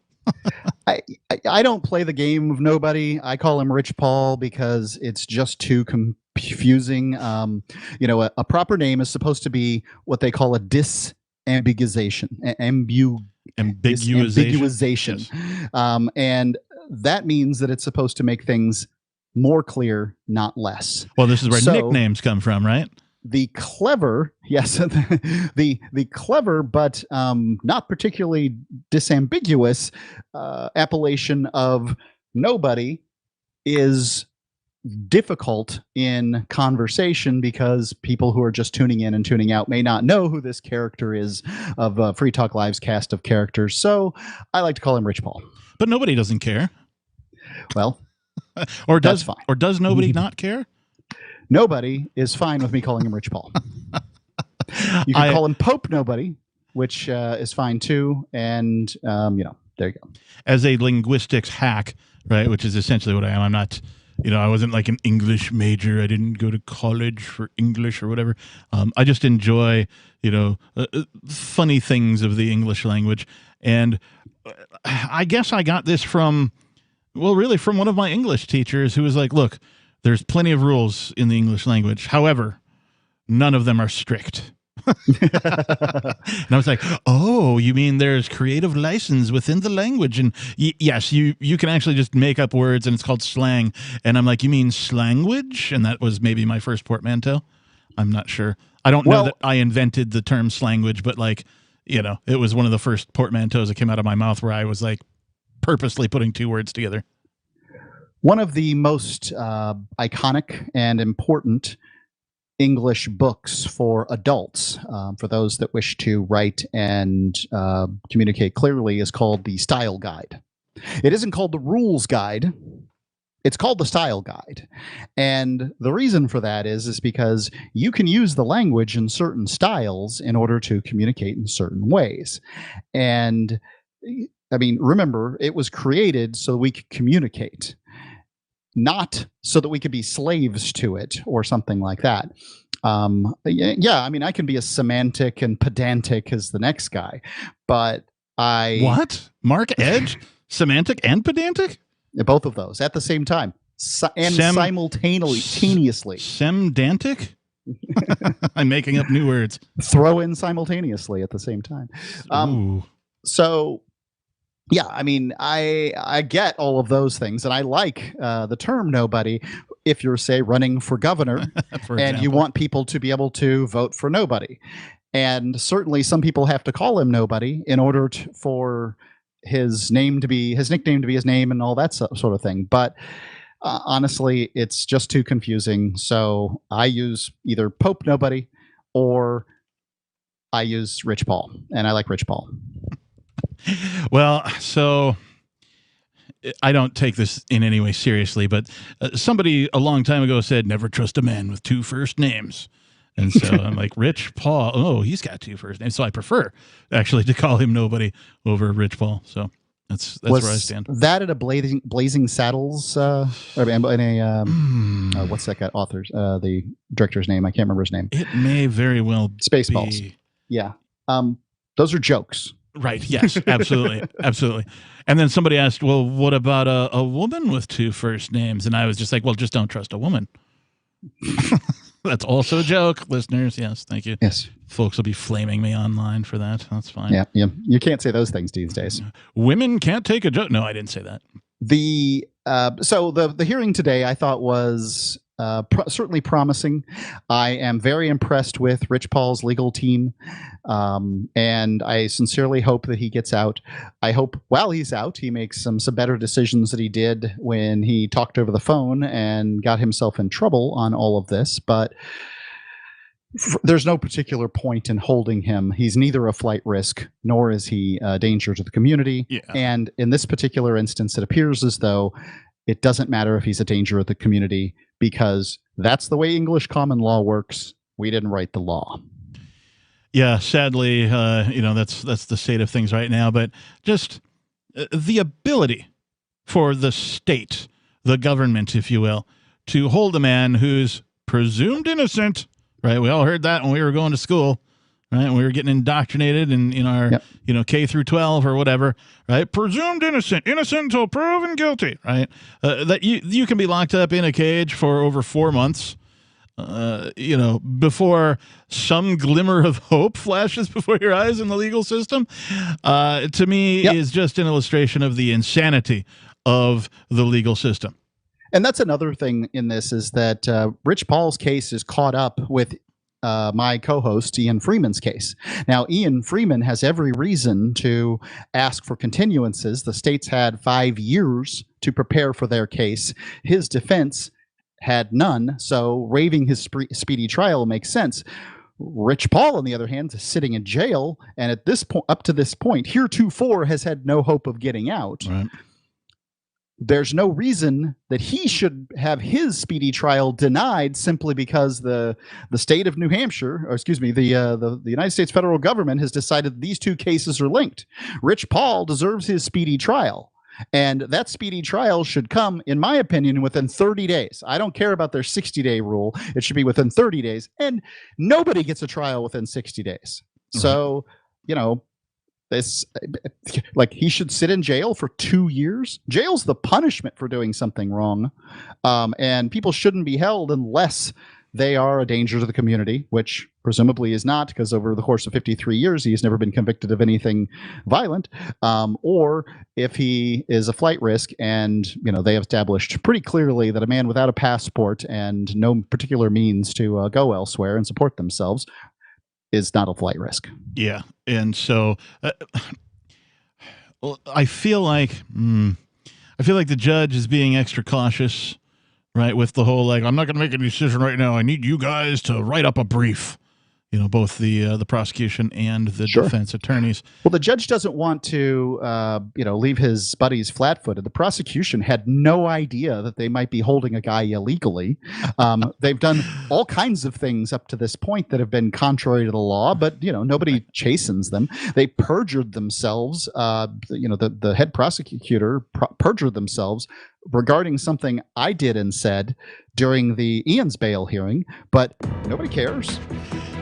I don't play the game of nobody. I call him Rich Paul because it's just too confusing. A proper name is supposed to be what they call a disambiguation. Ambiguization. Yes. And that means that it's supposed to make things more clear, not less. Well, this is where nicknames come from, right? The clever, yes, the clever but not particularly disambiguous appellation of nobody is difficult in conversation because people who are just tuning in and tuning out may not know who this character is of Free Talk Live's cast of characters. So I like to call him Rich Paul. But nobody doesn't care. Well, does fine. Or does nobody not care? Nobody is fine with me calling him Rich Paul. You can call him Pope Nobody, which is fine too. And, there you go. As a linguistics hack, right, which is essentially what I am. I'm not, I wasn't like an English major. I didn't go to college for English or whatever. I just enjoy, funny things of the English language. And I guess I got this from one of my English teachers who was like, look, there's plenty of rules in the English language. However, none of them are strict. And I was like, oh, you mean there's creative license within the language? And yes, you can actually just make up words and it's called slang. And I'm like, you mean slangwage? And that was maybe my first portmanteau. I'm not sure. I don't know that I invented the term slangwage, but it was one of the first portmanteaus that came out of my mouth where I was like purposely putting two words together. One of the most iconic and important English books for adults, for those that wish to write and communicate clearly, is called the Style Guide. It isn't called the Rules Guide. It's called the Style Guide. And the reason for that is because you can use the language in certain styles in order to communicate in certain ways. And I mean, remember, it was created so we could communicate, not so that we could be slaves to it or something like that. I mean, I can be as semantic and pedantic as the next guy, but What? Mark Edge? Semantic and pedantic? Both of those at the same time. Simultaneously. Semdantic? I'm making up new words. Throw in simultaneously at the same time. So... yeah, I mean, I get all of those things, and I like the term nobody if you're, say, running for governor and you want people to be able to vote for nobody. And certainly some people have to call him nobody in order for his nickname to be his name and all that sort of thing. But honestly, it's just too confusing. So I use either Pope Nobody or I use Rich Paul, and I like Rich Paul. Well, so I don't take this in any way seriously, but somebody a long time ago said, never trust a man with two first names. And so I'm like, Rich Paul, oh, he's got two first names. So I prefer actually to call him Nobody over Rich Paul. So that's where I stand. That at a Blazing Saddles, what's that guy, author's, the director's name? I can't remember his name. It may very well Spaceballs. be. Yeah. Those are jokes. Right. Yes, absolutely. Absolutely. And then somebody asked, well, what about a woman with two first names? And I was just like, well, just don't trust a woman. That's also a joke, listeners. Yes, thank you. Yes. Folks will be flaming me online for that. That's fine. Yeah. You can't say those things these days. Women can't take a joke. No, I didn't say that. So the hearing today I thought was certainly promising. I am very impressed with Rich Paul's legal team, and I sincerely hope that he gets out. I hope while he's out, he makes some better decisions that he did when he talked over the phone and got himself in trouble on all of this. But there's no particular point in holding him. He's neither a flight risk nor is he a danger to the community. Yeah. And in this particular instance, it appears as though it doesn't matter if he's a danger to the community because that's the way English common law works. We didn't write the law. Yeah, sadly, that's the state of things right now. But just the ability for the state, the government, if you will, to hold a man who's presumed innocent. Right, we all heard that when we were going to school, right? When we were getting indoctrinated in our, K through 12 or whatever, right? Presumed innocent until proven guilty, right? That you can be locked up in a cage for over 4 months, before some glimmer of hope flashes before your eyes in the legal system. To me, is just an illustration of the insanity of the legal system. And that's another thing in this is that Rich Paul's case is caught up with my co-host Ian Freeman's case. Now, Ian Freeman has every reason to ask for continuances. The states had 5 years to prepare for their case. His defense had none, so waiving his speedy trial makes sense. Rich Paul, on the other hand, is sitting in jail, and at this point, up to this point, heretofore has had no hope of getting out. Right. There's no reason that he should have his speedy trial denied simply because the state of New Hampshire, or excuse me, the United States federal government has decided these two cases are linked. Rich Paul deserves his speedy trial, and that speedy trial should come, in my opinion, within 30 days. I don't care about their 60-day rule. It should be within 30 days, and nobody gets a trial within 60 days. So, this, he should sit in jail for 2 years. Jail's the punishment for doing something wrong. And people shouldn't be held unless they are a danger to the community, which presumably is not, because over the course of 53 years, he's never been convicted of anything violent. Or if he is a flight risk and, they have established pretty clearly that a man without a passport and no particular means to go elsewhere and support themselves is not a flight risk. Yeah. And so I feel like the judge is being extra cautious, right? With the whole, I'm not going to make a decision right now. I need you guys to write up a brief, both the prosecution and the defense attorneys. Well, the judge doesn't want to, leave his buddies flat-footed. The prosecution had no idea that they might be holding a guy illegally. They've done all kinds of things up to this point that have been contrary to the law, but, nobody chastens them. They perjured themselves. The head prosecutor perjured themselves regarding something I did and said during the Ian's bail hearing, but nobody cares.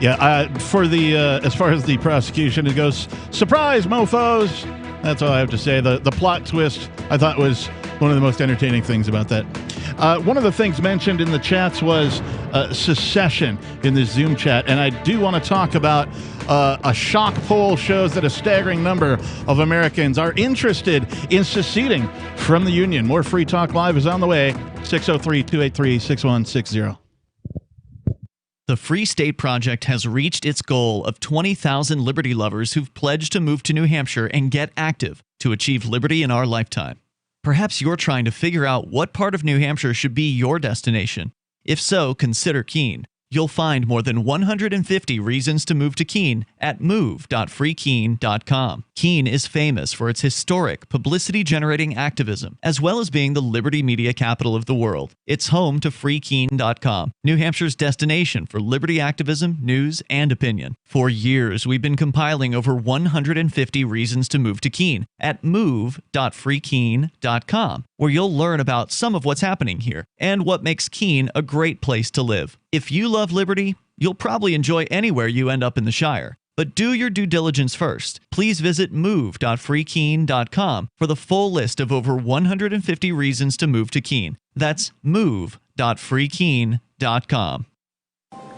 Yeah, for the as far as the prosecution, it goes, surprise, mofos. That's all I have to say. The plot twist, I thought, was one of the most entertaining things about that. One of the things mentioned in the chats was secession in the Zoom chat, and I do want to talk about a shock poll shows that a staggering number of Americans are interested in seceding from the Union. More Free Talk Live is on the way. 603-283-6160. The Free State Project has reached its goal of 20,000 liberty lovers who've pledged to move to New Hampshire and get active to achieve liberty in our lifetime. Perhaps you're trying to figure out what part of New Hampshire should be your destination. If so, consider Keene. You'll find more than 150 reasons to move to Keene at move.freekeene.com. Keene is famous for its historic, publicity-generating activism, as well as being the liberty media capital of the world. It's home to freekeene.com, New Hampshire's destination for liberty activism, news, and opinion. For years, we've been compiling over 150 reasons to move to Keene at move.freekeene.com, where you'll learn about some of what's happening here and what makes Keene a great place to live. If you love liberty, you'll probably enjoy anywhere you end up in the Shire. But do your due diligence first. Please visit move.freekeene.com for the full list of over 150 reasons to move to Keene. That's move.freekeene.com.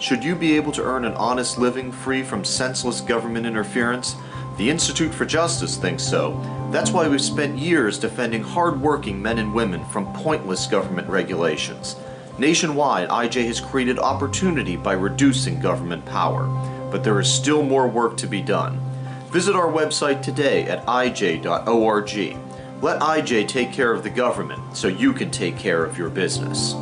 Should you be able to earn an honest living free from senseless government interference? The Institute for Justice thinks so. That's why we've spent years defending hard-working men and women from pointless government regulations. Nationwide, IJ has created opportunity by reducing government power, but there is still more work to be done. Visit our website today at ij.org. Let IJ take care of the government so you can take care of your business.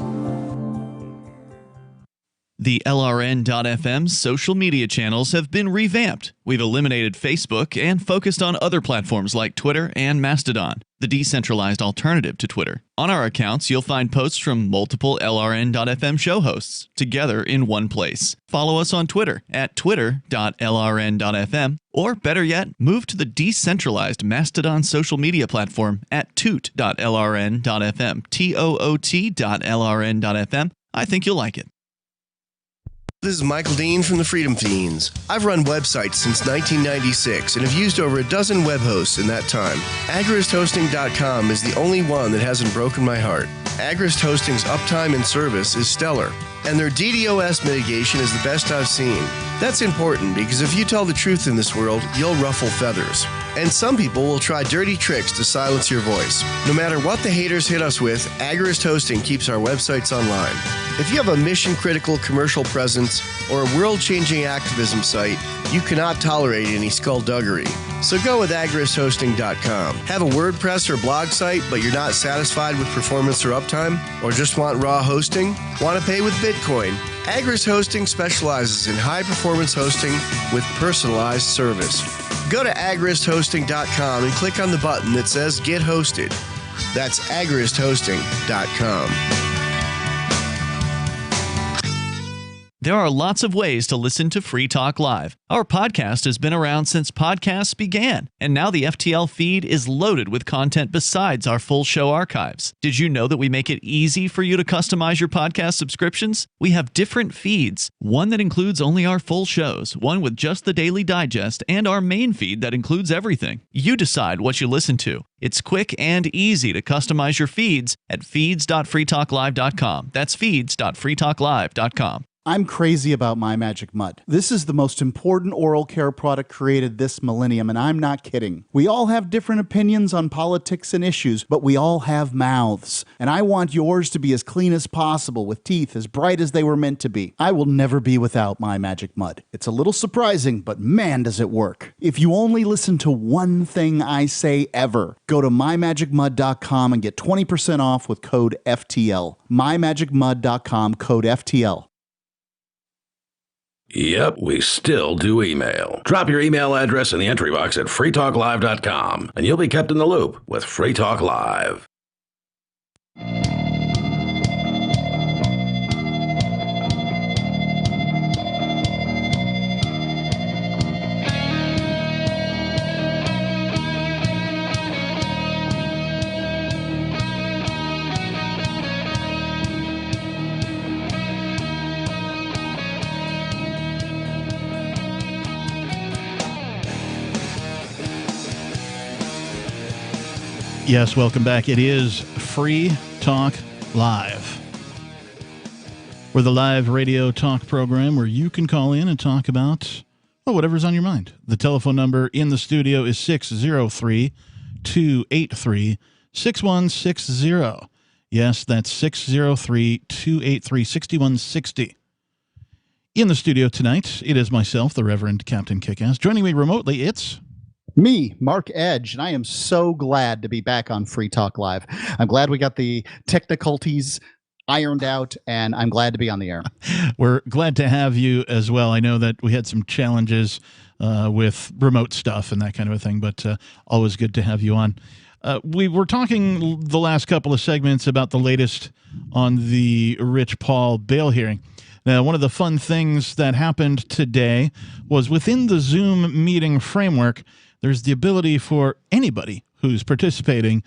The LRN.FM social media channels have been revamped. We've eliminated Facebook and focused on other platforms like Twitter and Mastodon, the decentralized alternative to Twitter. On our accounts, you'll find posts from multiple LRN.FM show hosts together in one place. Follow us on Twitter at twitter.lrn.fm, or better yet, move to the decentralized Mastodon social media platform at toot.lrn.fm, toot.lrn.fm. I think you'll like it. This is Michael Dean from the Freedom Fiends. I've run websites since 1996 and have used over a dozen web hosts in that time. AgristHosting.com is the only one that hasn't broken my heart. Agrist Hosting's uptime and service is stellar, and their DDoS mitigation is the best I've seen. That's important because if you tell the truth in this world, you'll ruffle feathers. And some people will try dirty tricks to silence your voice. No matter what the haters hit us with, Agrist Hosting keeps our websites online. If you have a mission-critical commercial presence or a world-changing activism site, you cannot tolerate any skullduggery. So go with AgristHosting.com. Have a WordPress or blog site, but you're not satisfied with performance or uptime? Or just want raw hosting? Want to pay with Bitcoin? Agrist Hosting specializes in high-performance hosting with personalized service. Go to AgristHosting.com and click on the button that says Get Hosted. That's AgristHosting.com. There are lots of ways to listen to Free Talk Live. Our podcast has been around since podcasts began, and now the FTL feed is loaded with content besides our full show archives. Did you know that we make it easy for you to customize your podcast subscriptions? We have different feeds, one that includes only our full shows, one with just the Daily Digest, and our main feed that includes everything. You decide what you listen to. It's quick and easy to customize your feeds at feeds.freetalklive.com. That's feeds.freetalklive.com. I'm crazy about My Magic Mud. This is the most important oral care product created this millennium, and I'm not kidding. We all have different opinions on politics and issues, but we all have mouths. And I want yours to be as clean as possible, with teeth as bright as they were meant to be. I will never be without My Magic Mud. It's a little surprising, but man, does it work. If you only listen to one thing I say ever, go to mymagicmud.com and get 20% off with code FTL. mymagicmud.com, code FTL. Yep, we still do email. Drop your email address in the entry box at freetalklive.com, and you'll be kept in the loop with Free Talk Live. Yes, welcome back. It is Free Talk Live. We're the live radio talk program where you can call in and talk about whatever's on your mind. The telephone number in the studio is 603-283-6160. Yes, that's 603-283-6160. In the studio tonight, it is myself, the Reverend Captain Kickass. Joining me remotely, it's... me, Mark Edge, and I am so glad to be back on Free Talk Live. I'm glad we got the technicalities ironed out, and I'm glad to be on the air. We're glad to have you as well. I know that we had some challenges with remote stuff and that kind of a thing, but always good to have you on. We were talking the last couple of segments about the latest on the Rich Paul bail hearing. Now, one of the fun things that happened today was within the Zoom meeting framework, there's the ability for anybody who's participating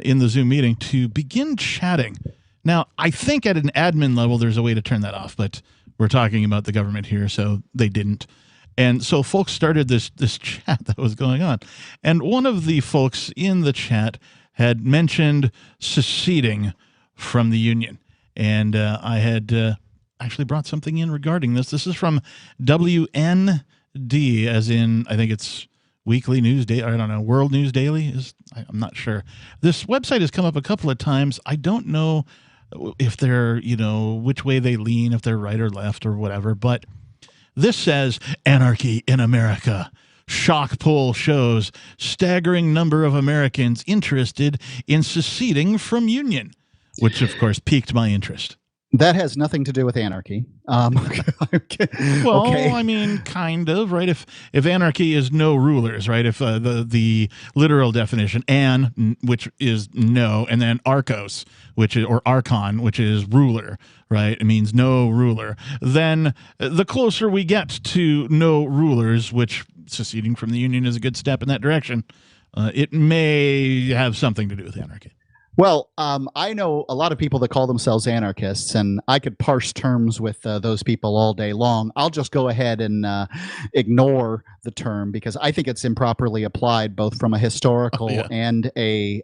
in the Zoom meeting to begin chatting. Now, I think at an admin level, there's a way to turn that off, but we're talking about the government here, so they didn't. And so folks started this chat that was going on. And one of the folks in the chat had mentioned seceding from the Union. And I had actually brought something in regarding this. This is from WND, as in, I think it's Weekly News Day. I don't know. World News Daily I'm not sure. This website has come up a couple of times. I don't know if they're, which way they lean, if they're right or left or whatever. But this says anarchy in America. Shock poll shows staggering number of Americans interested in seceding from Union, which of course piqued my interest. That has nothing to do with anarchy. Well, okay. I mean, kind of, right? If anarchy is no rulers, right? If the literal definition, which is no, and then archos, or archon, which is ruler, right? It means no ruler. Then the closer we get to no rulers, which seceding from the Union is a good step in that direction, it may have something to do with anarchy. Well, I know a lot of people that call themselves anarchists, and I could parse terms with those people all day long. I'll just go ahead and ignore the term because I think it's improperly applied, both from a historical and an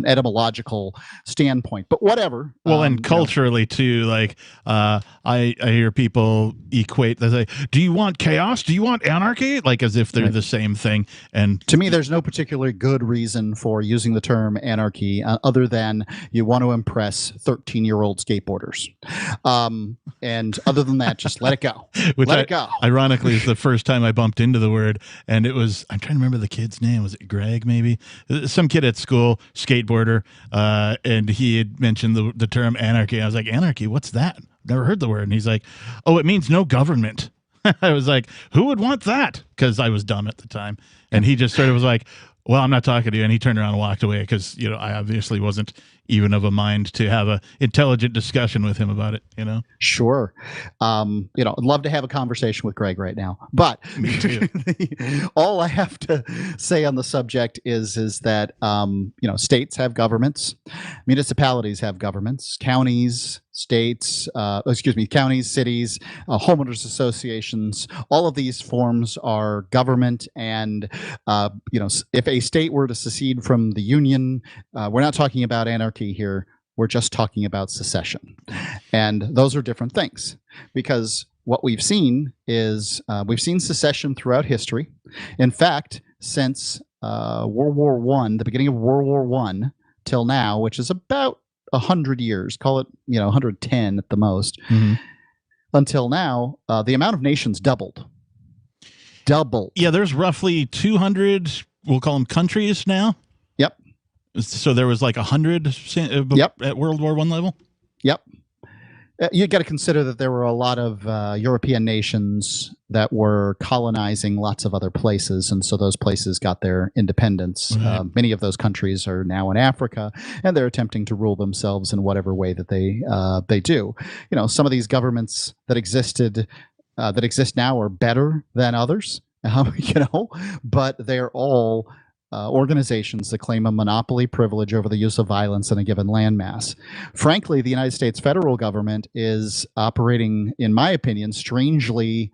etymological standpoint. But whatever. Well, and culturally too, like I hear people equate. They say, "Do you want chaos? Do you want anarchy?" Like as if they're the same thing. And to me, there's no particularly good reason for using the term anarchy. Other than you want to impress 13-year-old skateboarders. And other than that, just let it go. Let it go. Ironically, it's the first time I bumped into the word, and it was, I'm trying to remember the kid's name. Was it Greg, maybe? Some kid at school, skateboarder, and he had mentioned the term anarchy. I was like, anarchy? What's that? Never heard the word. And he's like, oh, it means no government. I was like, who would want that? Because I was dumb at the time. And he just sort of was like, well, I'm not talking to you. And he turned around and walked away because, I obviously wasn't even of a mind to have a intelligent discussion with him about it, Sure. I'd love to have a conversation with Greg right now. But all I have to say on the subject is that, states have governments, municipalities have governments, counties, counties, cities, homeowners associations, all of these forms are government. And, if a state were to secede from the Union, we're not talking about anarchy here. We're just talking about secession. And those are different things because what we've seen is we've seen secession throughout history. In fact, since World War I, the beginning of World War I till now, which is about 100 years, call it 110 at the most, until now, the amount of nations doubled. Yeah, there's roughly 200, we'll call them countries now. Yep. So there was like 100 at World War I level? Yep. You got to consider that there were a lot of European nations that were colonizing lots of other places, and so those places got their independence. Right. Many of those countries are now in Africa, and they're attempting to rule themselves in whatever way that they do. Some of these governments that exist now are better than others, but they're all organizations that claim a monopoly privilege over the use of violence in a given landmass. Frankly, the United States federal government is operating, in my opinion, strangely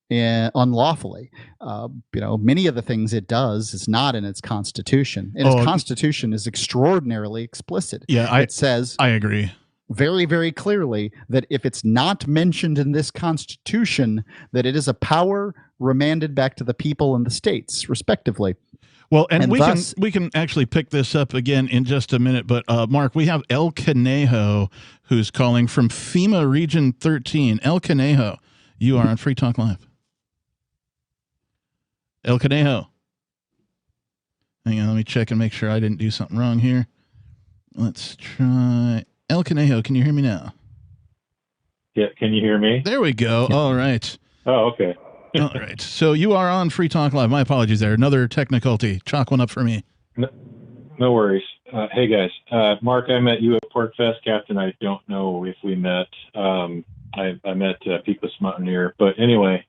unlawfully. Many of the things it does is not in its constitution. And its constitution is extraordinarily explicit. Yeah, it says, I agree very, very clearly that if it's not mentioned in this constitution, that it is a power remanded back to the people and the states, respectively. Well, and we can actually pick this up again in just a minute. But, Mark, we have El Conejo who's calling from FEMA Region 13. El Conejo, you are on Free Talk Live. El Conejo. Hang on, let me check and make sure I didn't do something wrong here. Let's try. El Conejo, can you hear me now? Yeah, can you hear me? There we go. Yeah. All right. Oh, okay. All right. So you are on Free Talk Live. My apologies there. Another techniculty. Chalk one up for me. No worries. Hey, guys. Mark, I met you at PorcFest. Captain, I don't know if we met. I met Peakless Mountaineer. But anyway,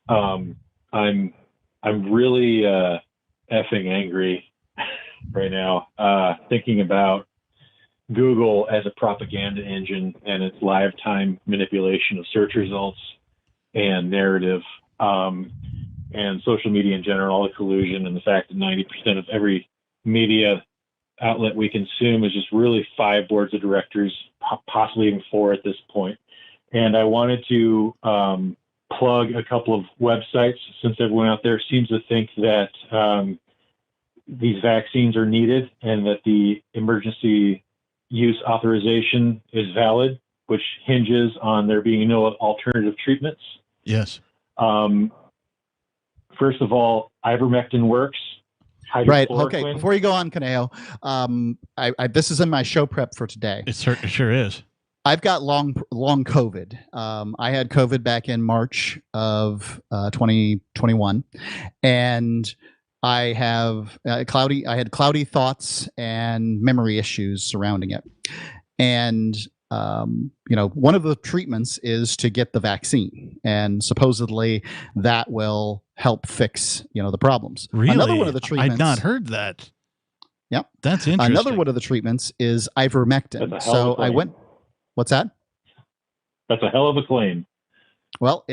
I'm really effing angry right now thinking about Google as a propaganda engine and its live time manipulation of search results and narrative. And social media in general, all the collusion, and the fact that 90% of every media outlet we consume is just really 5 boards of directors, possibly even 4 at this point, And I wanted to plug a couple of websites, since everyone out there seems to think that these vaccines are needed and that the emergency use authorization is valid, which hinges on there being no alternative treatments. Yes. First of all, ivermectin works. Right. Okay. Before you go on, Kaneo, this is in my show prep for today. It sure is. I've got long COVID. I had COVID back in March of 2021, and I have I had cloudy thoughts and memory issues surrounding it. And one of the treatments is to get the vaccine, and supposedly that will help fix the problems. Really? Another one of the treatments. I'd not heard that. Yep. That's interesting. Another one of the treatments is ivermectin. So I went. What's that? That's a hell of a claim. Well,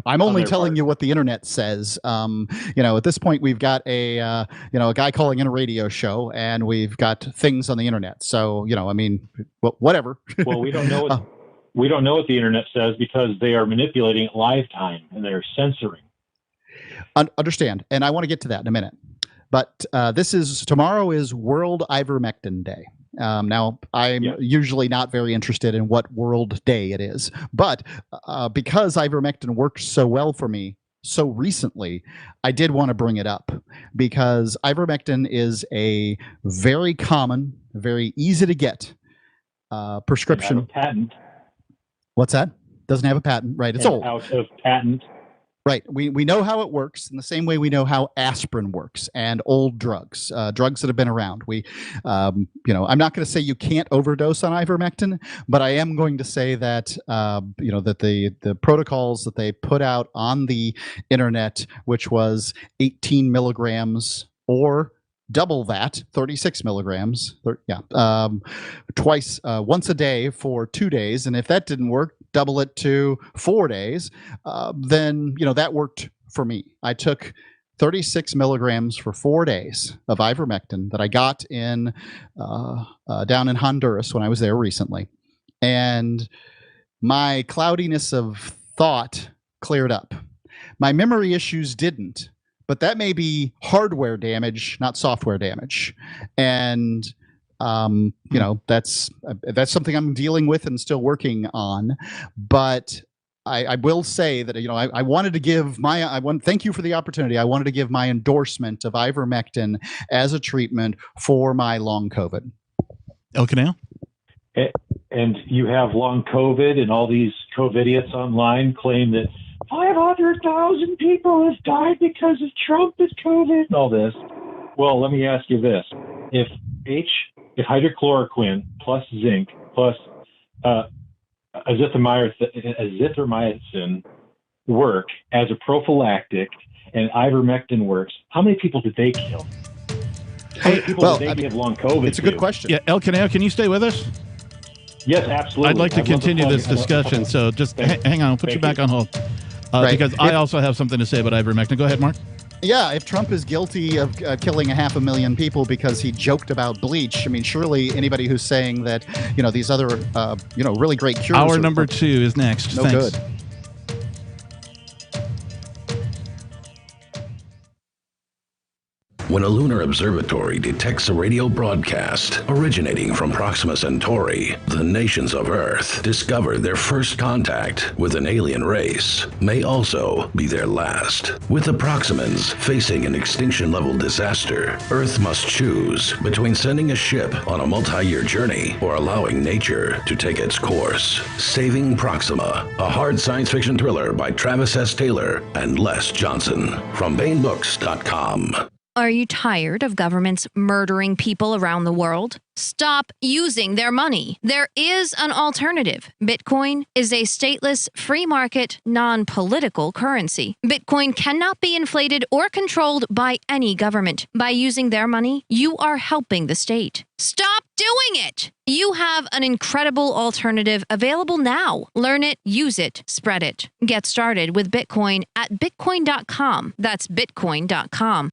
I'm only telling you what the internet says. At this point, we've got a guy calling in a radio show, and we've got things on the internet. So, whatever. Well, we don't know what the internet says because they are manipulating it live time and they're censoring. Understand, and I want to get to that in a minute. But tomorrow is World Ivermectin Day. Now, I'm usually not very interested in what World Day it is, but because ivermectin worked so well for me so recently, I did want to bring it up because ivermectin is a very common, very easy to get prescription. Doesn't have a patent. What's that? Doesn't have a patent, right? It's old. Out of patent. Right. We know how it works in the same way we know how aspirin works and old drugs that have been around. I'm not going to say you can't overdose on ivermectin, but I am going to say that, that the protocols that they put out on the internet, which was 18 milligrams or double that, 36 milligrams, once a day for 2 days. And if that didn't work, double it to 4 days, then that worked for me. I took 36 milligrams for 4 days of ivermectin that I got in down in Honduras when I was there recently, and my cloudiness of thought cleared up. My memory issues didn't, but that may be hardware damage, not software damage, and that's something I'm dealing with and still working on. But I will say that I wanted to give thank you for the opportunity. I wanted to give my endorsement of ivermectin as a treatment for my long COVID. El Canal? And you have long COVID, and all these COVIDiots online claim that 500,000 people have died because of Trump and COVID and all this. Well, let me ask you this. If hydrochloroquine plus zinc plus azithromycin work as a prophylactic and ivermectin works, how many people did they kill? How many people did they give long COVID It's a good question. Yeah, El Canal, can you stay with us? Yes, absolutely. I'd like to continue this discussion, so just hang on. I'll put you back on hold. Because I also have something to say about ivermectin. Go ahead, Mark. Yeah, if Trump is guilty of killing 500,000 people because he joked about bleach, I mean, surely anybody who's saying that, these other, really great cures. Hour number 2 is next. No Thanks. good. When a lunar observatory detects a radio broadcast originating from Proxima Centauri, the nations of Earth discover their first contact with an alien race may also be their last. With the Proximans facing an extinction-level disaster, Earth must choose between sending a ship on a multi-year journey or allowing nature to take its course. Saving Proxima, a hard science fiction thriller by Travis S. Taylor and Les Johnson from BaneBooks.com. Are you tired of governments murdering people around the world? Stop using their money. There is an alternative. Bitcoin is a stateless, free market, non-political currency. Bitcoin cannot be inflated or controlled by any government. By using their money, you are helping the state. Stop doing it! You have an incredible alternative available now. Learn it, use it, spread it. Get started with Bitcoin at Bitcoin.com. That's Bitcoin.com.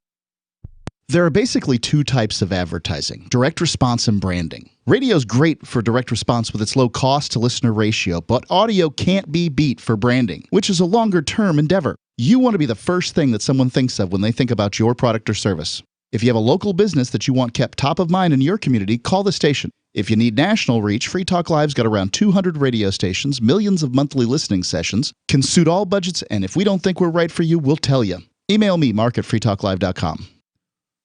There are basically two types of advertising: direct response and branding. Radio's great for direct response with its low cost to listener ratio, but audio can't be beat for branding, which is a longer term endeavor. You want to be the first thing that someone thinks of when they think about your product or service. If you have a local business that you want kept top of mind in your community, call the station. If you need national reach, Free Talk Live's got around 200 radio stations, millions of monthly listening sessions, can suit all budgets, and if we don't think we're right for you, we'll tell you. Email me, mark@freetalklive.com.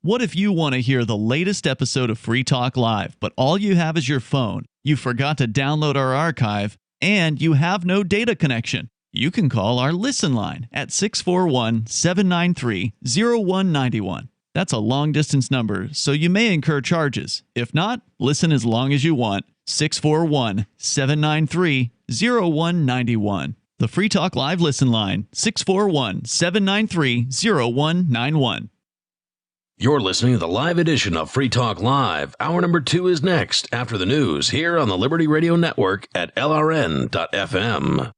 What if you want to hear the latest episode of Free Talk Live, but all you have is your phone, you forgot to download our archive, and you have no data connection? You can call our Listen line at 641-793-0191. That's a long-distance number, so you may incur charges. If not, listen as long as you want. 641-793-0191. The Free Talk Live Listen line, 641-793-0191. You're listening to the live edition of Free Talk Live. Hour number 2 is next, after the news, here on the Liberty Radio Network at LRN.FM.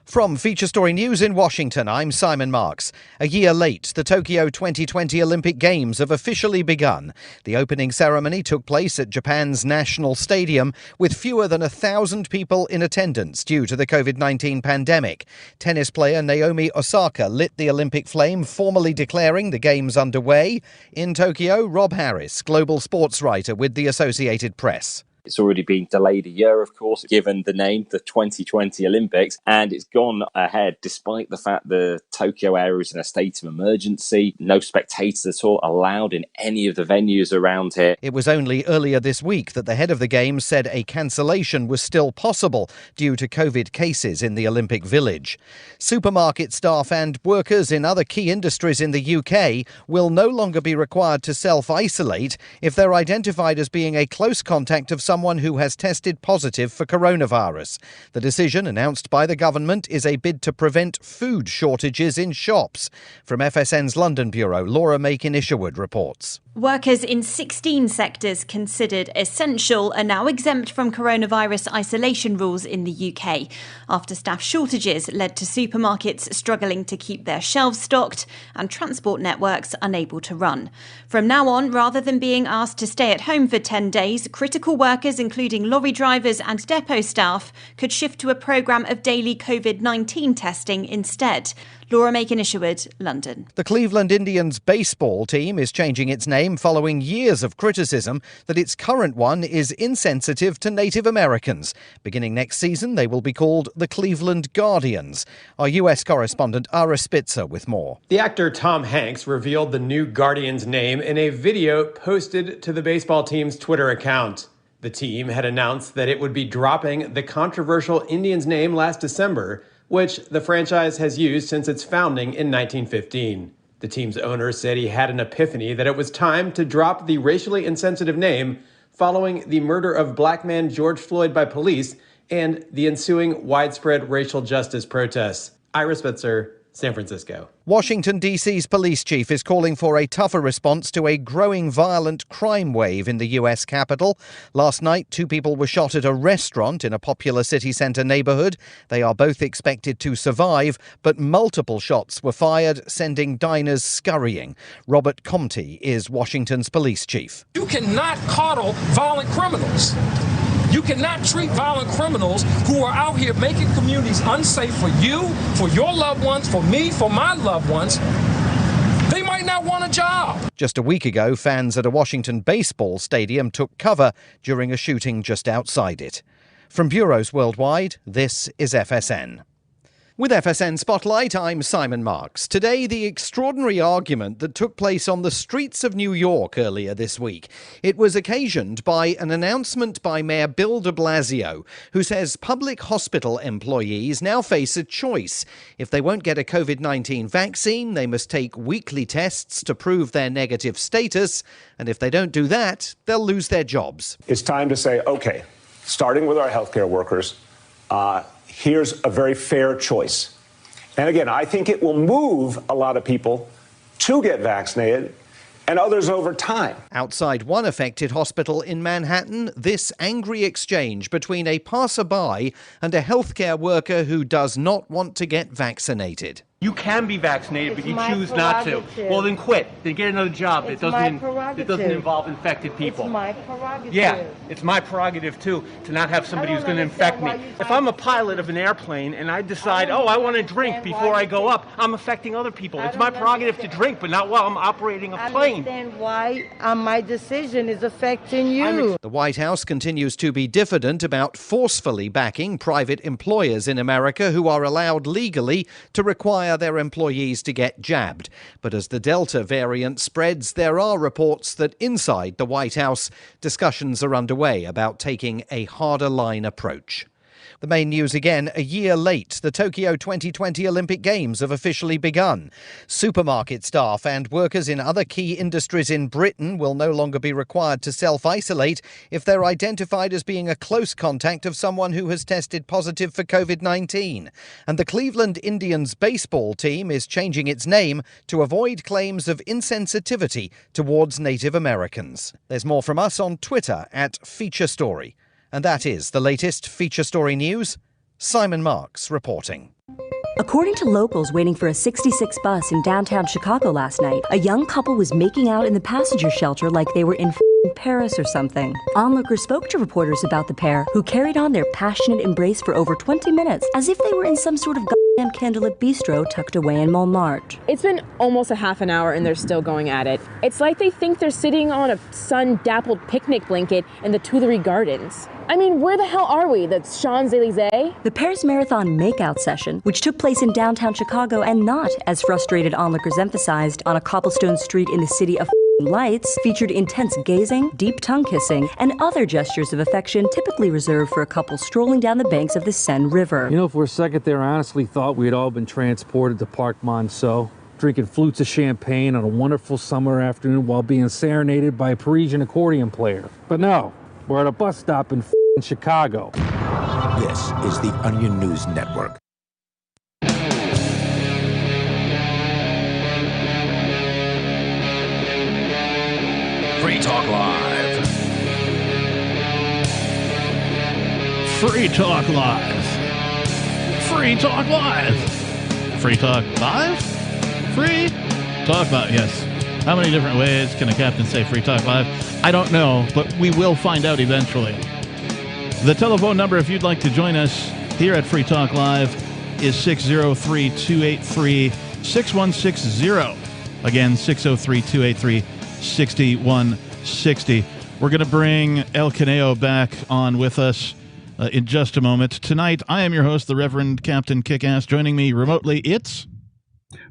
From Feature Story News in Washington, I'm Simon Marks. A year late, the Tokyo 2020 Olympic Games have officially begun. The opening ceremony took place at Japan's National Stadium, with fewer than 1,000 people in attendance due to the COVID-19 pandemic. Tennis player Naomi Osaka lit the Olympic flame, formally declaring the Games underway. In Tokyo, Rob Harris, global sports writer with the Associated Press. It's already been delayed a year, of course, given the name, the 2020 Olympics, and it's gone ahead despite the fact the Tokyo area is in a state of emergency. No spectators at all allowed in any of the venues around here. It was only earlier this week that the head of the Games said a cancellation was still possible due to COVID cases in the Olympic Village. Supermarket staff and workers in other key industries in the UK will no longer be required to self-isolate if they're identified as being a close contact of someone who has tested positive for coronavirus. The decision, announced by the government, is a bid to prevent food shortages in shops. From FSN's London bureau, Laura Makin-Isherwood reports. Workers in 16 sectors considered essential are now exempt from coronavirus isolation rules in the UK, after staff shortages led to supermarkets struggling to keep their shelves stocked and transport networks unable to run. From now on, rather than being asked to stay at home for 10 days, critical workers, including lorry drivers and depot staff, could shift to a programme of daily COVID-19 testing instead. Laura Makin-Isherwood, London. The Cleveland Indians baseball team is changing its name following years of criticism that its current one is insensitive to Native Americans. Beginning next season, they will be called the Cleveland Guardians. Our US correspondent Ara Spitzer with more. The actor Tom Hanks revealed the new Guardians name in a video posted to the baseball team's Twitter account. The team had announced that it would be dropping the controversial Indians name last December, which the franchise has used since its founding in 1915. The team's owner said he had an epiphany that it was time to drop the racially insensitive name following the murder of black man George Floyd by police and the ensuing widespread racial justice protests. Ira Spitzer, San Francisco. Washington, D.C.'s police chief is calling for a tougher response to a growing violent crime wave in the U.S. capital. Last night, 2 people were shot at a restaurant in a popular city centre neighbourhood. They are both expected to survive, but multiple shots were fired, sending diners scurrying. Robert Comte is Washington's police chief. You cannot coddle violent criminals. You cannot treat violent criminals who are out here making communities unsafe for you, for your loved ones, for me, for my loved ones. They might not want a job. Just a week ago, fans at a Washington baseball stadium took cover during a shooting just outside it. From bureaus worldwide, this is FSN. With FSN Spotlight, I'm Simon Marks. Today, the extraordinary argument that took place on the streets of New York earlier this week. It was occasioned by an announcement by Mayor Bill de Blasio, who says public hospital employees now face a choice. If they won't get a COVID-19 vaccine, they must take weekly tests to prove their negative status. And if they don't do that, they'll lose their jobs. It's time to say, okay, starting with our healthcare workers, here's a very fair choice. And again, I think it will move a lot of people to get vaccinated and others over time. Outside one affected hospital in Manhattan, this angry exchange between a passerby and a healthcare worker who does not want to get vaccinated. You can be vaccinated, but you my choose not to. prerogative. Well, then quit. Then get another job It's that my doesn't prerogative. involve infected people. It's my prerogative. Yeah, it's my prerogative too to not have somebody who's going to infect me. If I'm a pilot of an airplane and I decide, I want to drink before I go up, I'm affecting other people. It's my prerogative to drink, but not while I'm operating a plane. I understand why my decision is affecting you. The White House continues to be diffident about forcefully backing private employers in America who are allowed legally to require their employees to get jabbed. But as the Delta variant spreads, there are reports that inside the White House, discussions are underway about taking a harder line approach. The main news again, a year late, the Tokyo 2020 Olympic Games have officially begun. Supermarket staff and workers in other key industries in Britain will no longer be required to self-isolate if they're identified as being a close contact of someone who has tested positive for COVID-19. And the Cleveland Indians baseball team is changing its name to avoid claims of insensitivity towards Native Americans. There's more from us on Twitter @FeatureStory. And that is the latest Feature Story news. Simon Marks reporting. According to locals waiting for a 66 bus in downtown Chicago last night, a young couple was making out in the passenger shelter like they were in Paris or something. Onlookers spoke to reporters about the pair, who carried on their passionate embrace for over 20 minutes, as if they were in some sort of goddamn candlelit bistro tucked away in Montmartre. It's been almost a half an hour and they're still going at it. It's like they think they're sitting on a sun-dappled picnic blanket in the Tuileries Gardens. I mean, where the hell are we? The Champs-Élysées? The pair's marathon makeout session, which took place in downtown Chicago and not, as frustrated onlookers emphasized, on a cobblestone street in the city of lights, featured intense gazing, deep tongue kissing, and other gestures of affection typically reserved for a couple strolling down the banks of the Seine River. You know, for a second there, I honestly thought we had all been transported to Parc Monceau, drinking flutes of champagne on a wonderful summer afternoon while being serenaded by a Parisian accordion player. But no, we're at a bus stop in Chicago. This is the Onion News Network. Free Talk Live. Free Talk Live. Free Talk Live. Free Talk Live? Free Talk Live, yes. How many different ways can a captain say Free Talk Live? I don't know, but we will find out eventually. The telephone number, if you'd like to join us here at Free Talk Live, is 603-283-6160. Again, 603-283-6160. We're going to bring El Caneo back on with us in just a moment. Tonight, I am your host, the Reverend Captain Kickass. Joining me remotely, it's...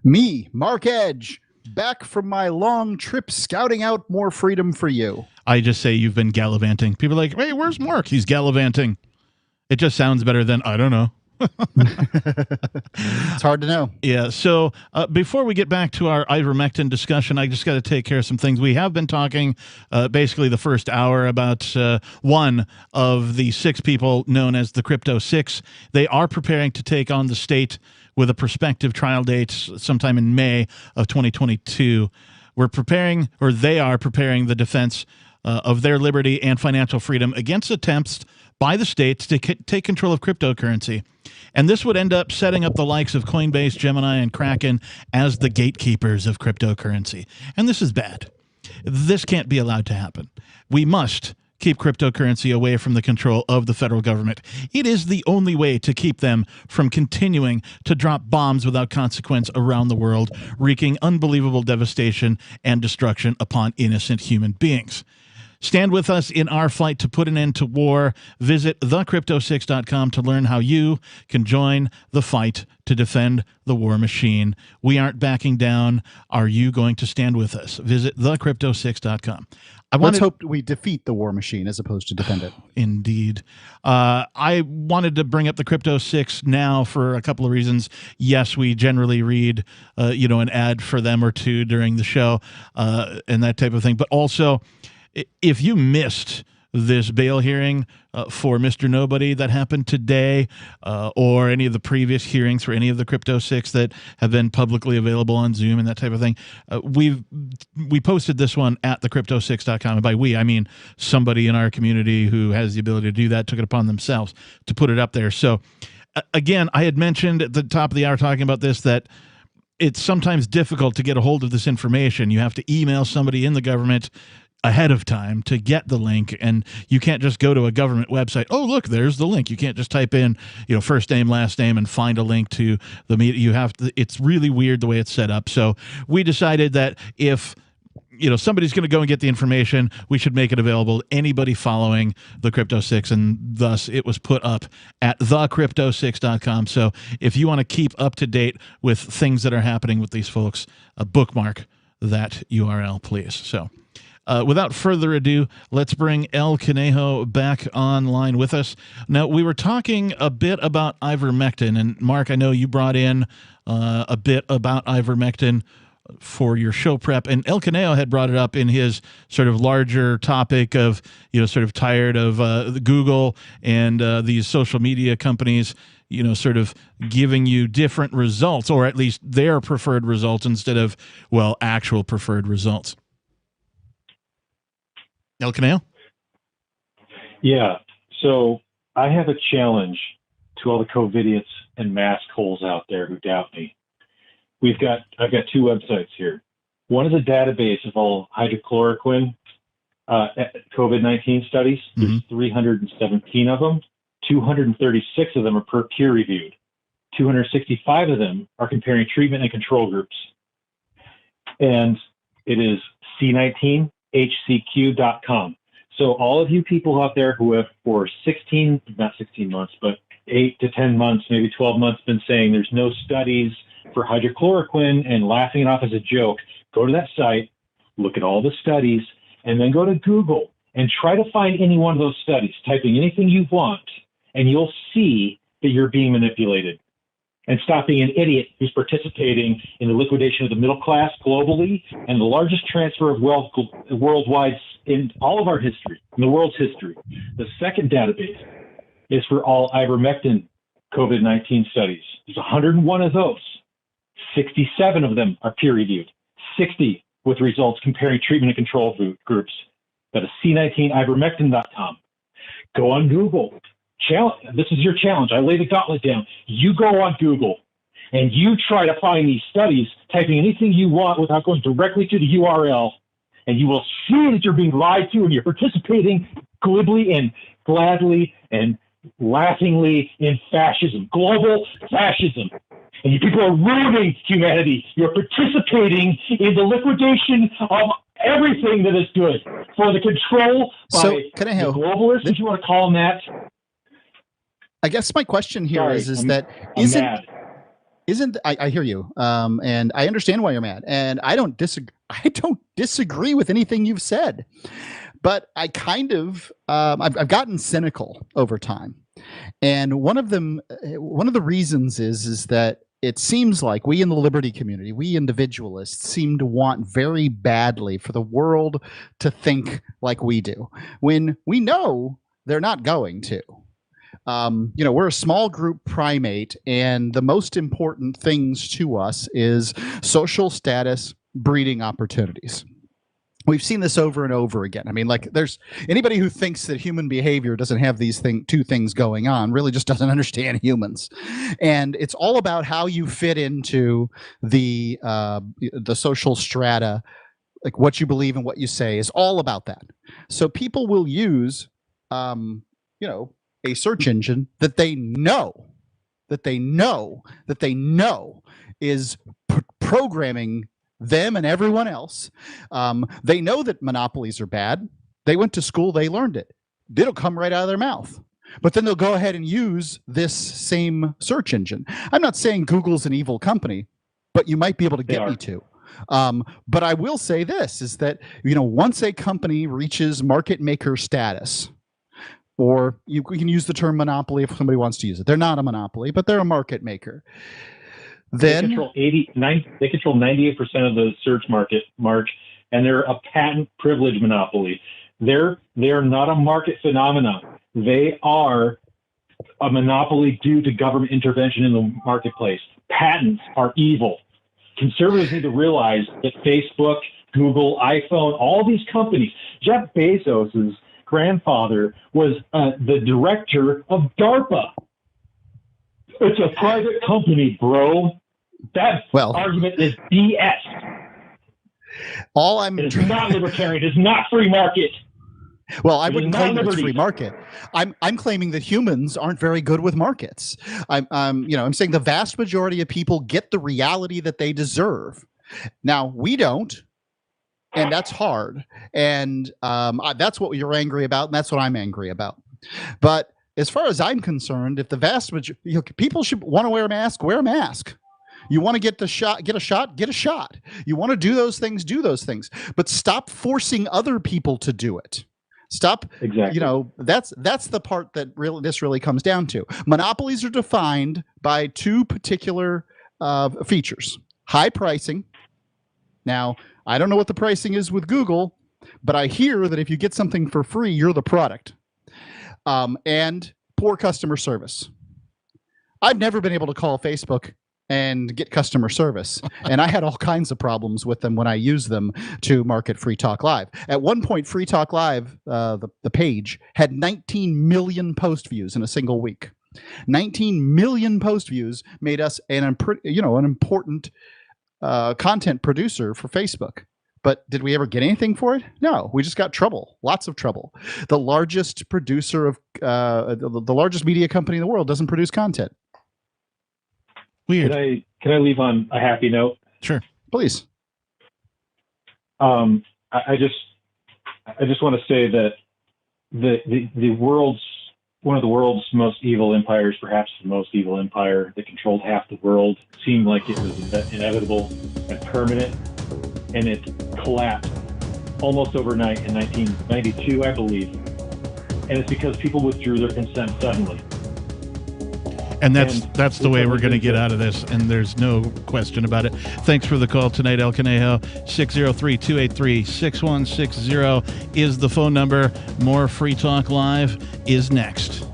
me, Mark Edge, back from my long trip scouting out more freedom for you. I just say you've been gallivanting. People are like, hey, where's Mark? He's gallivanting. It just sounds better than, I don't know. It's hard to know. Yeah. So before we get back to our ivermectin discussion, I just got to take care of some things. We have been talking basically the first hour about one of the 6 people known as the Crypto 6. They are preparing to take on the state with a prospective trial date sometime in May of 2022. We're preparing, or they are preparing, the defense of their liberty and financial freedom against attempts by the states to take control of cryptocurrency. And this would end up setting up the likes of Coinbase, Gemini, and Kraken as the gatekeepers of cryptocurrency. And this is bad. This can't be allowed to happen. We must keep cryptocurrency away from the control of the federal government. It is the only way to keep them from continuing to drop bombs without consequence around the world, wreaking unbelievable devastation and destruction upon innocent human beings. Stand with us in our fight to put an end to war. Visit thecrypto6.com to learn how you can join the fight to defend the war machine. We aren't backing down. Are you going to stand with us? Visit thecrypto6.com. Let's hope we defeat the war machine as opposed to defend it. Indeed. I wanted to bring up the Crypto 6 now for a couple of reasons. Yes, we generally read, an ad for them or two during the show and that type of thing. But also, if you missed this bail hearing for Mr. Nobody that happened today, or any of the previous hearings for any of the Crypto 6 that have been publicly available on Zoom and that type of thing, we posted this one at thecrypto6.com. And by we, I mean somebody in our community who has the ability to do that took it upon themselves to put it up there. So again, I had mentioned at the top of the hour talking about this, that it's sometimes difficult to get a hold of this information. You have to email somebody in the government ahead of time to get the link, and you can't just go to a government website. Oh, look, there's the link. You can't just type in, first name, last name, and find a link to the media. You have to. It's really weird the way it's set up. So we decided that if somebody's going to go and get the information, we should make it available to anybody following the Crypto 6, and thus it was put up at thecrypto6.com. So if you want to keep up to date with things that are happening with these folks, bookmark that URL, please. So without further ado, let's bring El Conejo back online with us. Now, we were talking a bit about ivermectin, and Mark, I know you brought in a bit about ivermectin for your show prep, and El Conejo had brought it up in his sort of larger topic of, sort of tired of Google and these social media companies, sort of giving you different results, or at least their preferred results instead of, actual preferred results. El Conejo? Yeah. So I have a challenge to all the COVIDiots and mask holes out there who doubt me. I've got two websites here. One is a database of all hydrochloroquine COVID-19 studies. There's 317 of them. 236 of them are peer reviewed. 265 of them are comparing treatment and control groups. And it is C19HCQ.com. So all of you people out there who have for 8 to 10 months, maybe 12 months, been saying there's no studies for hydrochloroquine and laughing it off as a joke, go to that site, look at all the studies, and then go to Google and try to find any one of those studies, typing anything you want, and you'll see that you're being manipulated. And stop being an idiot who's participating in the liquidation of the middle class globally and the largest transfer of wealth worldwide in all of our history, in the world's history. The second database is for all ivermectin COVID-19 studies. There's 101 of those. 67 of them are peer-reviewed. 60 with results comparing treatment and control groups. That is C19ivermectin.com. Go on Google. This is your challenge. I lay the gauntlet down. You go on Google and you try to find these studies, typing anything you want without going directly to the URL, and you will see that you're being lied to and you're participating glibly and gladly and laughingly in fascism, global fascism. And you people are ruining humanity. You're participating in the liquidation of everything that is good for the control by the globalists, if you want to call them that. I guess my question here I hear you, and I understand why you're mad, and I don't disagree with anything you've said, but I kind of I've gotten cynical over time, and one of the reasons is that it seems like we in the liberty community, we individualists, seem to want very badly for the world to think like we do, when we know they're not going to. We're a small group primate, and the most important things to us is social status, breeding opportunities. We've seen this over and over again. I mean, there's anybody who thinks that human behavior doesn't have these two things going on really just doesn't understand humans. And it's all about how you fit into the social strata, like what you believe and what you say is all about that. So people will use, a search engine that they know is programming them and everyone else. They know that monopolies are bad. They went to school, they learned it. It'll come right out of their mouth. But then they'll go ahead and use this same search engine. I'm not saying Google's an evil company, but you might be able to get me to. But I will say this, is that, once a company reaches market maker status, or we can use the term monopoly if somebody wants to use it. They're not a monopoly, but they're a market maker. Then they control 98% of the search market, Mark, and they're a patent privilege monopoly. They're not a market phenomenon. They are a monopoly due to government intervention in the marketplace. Patents are evil. Conservatives need to realize that Facebook, Google, iPhone, all these companies, Jeff Bezos's grandfather was the director of DARPA. It's a private company, bro. That argument is BS. It is not libertarian. It is not free market. Well, I wouldn't claim that it's free market. I'm claiming that humans aren't very good with markets. I'm saying the vast majority of people get the reality that they deserve. Now, we don't, and that's hard. And that's what you're angry about, and that's what I'm angry about. But as far as I'm concerned, if the vast majority people should want to wear a mask, wear a mask. You want to get a shot, get a shot. You want to do those things. But stop forcing other people to do it. Stop. Exactly. That's the part that this really comes down to. Monopolies are defined by two particular features: high pricing. Now, I don't know what the pricing is with Google, but I hear that if you get something for free, you're the product. And poor customer service. I've never been able to call Facebook and get customer service. And I had all kinds of problems with them when I used them to market Free Talk Live. At one point, Free Talk Live, the page, had 19 million post views in a single week. 19 million post views made us an important content producer for Facebook. But did we ever get anything for it? No, we just got trouble, lots of trouble. The largest producer of the largest media company in the world doesn't produce content. Weird. Can I leave on a happy note? Sure, please. I just want to say that the world's one of the world's most evil empires, perhaps the most evil empire that controlled half the world, seemed like it was inevitable and permanent, and it collapsed almost overnight in 1992, I believe. And it's because people withdrew their consent suddenly. And that's the way we're going to get out of this, and there's no question about it. Thanks for the call tonight, El Conejo. 603-283-6160 is the phone number. More Free Talk Live is next.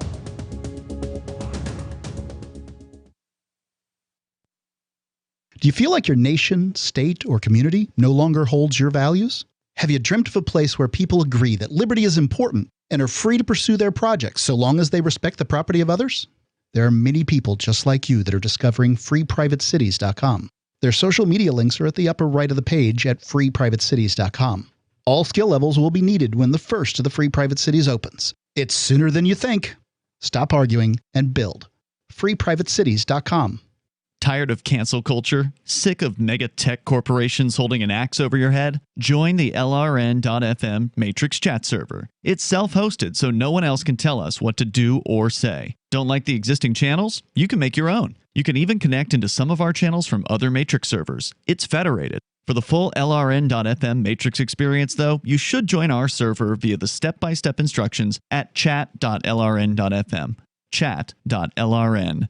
Do you feel like your nation, state, or community no longer holds your values? Have you dreamt of a place where people agree that liberty is important and are free to pursue their projects so long as they respect the property of others? There are many people just like you that are discovering freeprivatecities.com. Their social media links are at the upper right of the page at freeprivatecities.com. All skill levels will be needed when the first of the Free Private Cities opens. It's sooner than you think. Stop arguing and build. freeprivatecities.com. Tired of cancel culture? Sick of mega tech corporations holding an axe over your head? Join the LRN.FM Matrix chat server. It's self-hosted, so no one else can tell us what to do or say. Don't like the existing channels? You can make your own. You can even connect into some of our channels from other Matrix servers. It's federated. For the full LRN.FM Matrix experience, though, you should join our server via the step-by-step instructions at chat.lrn.fm. chat.lrn.fm.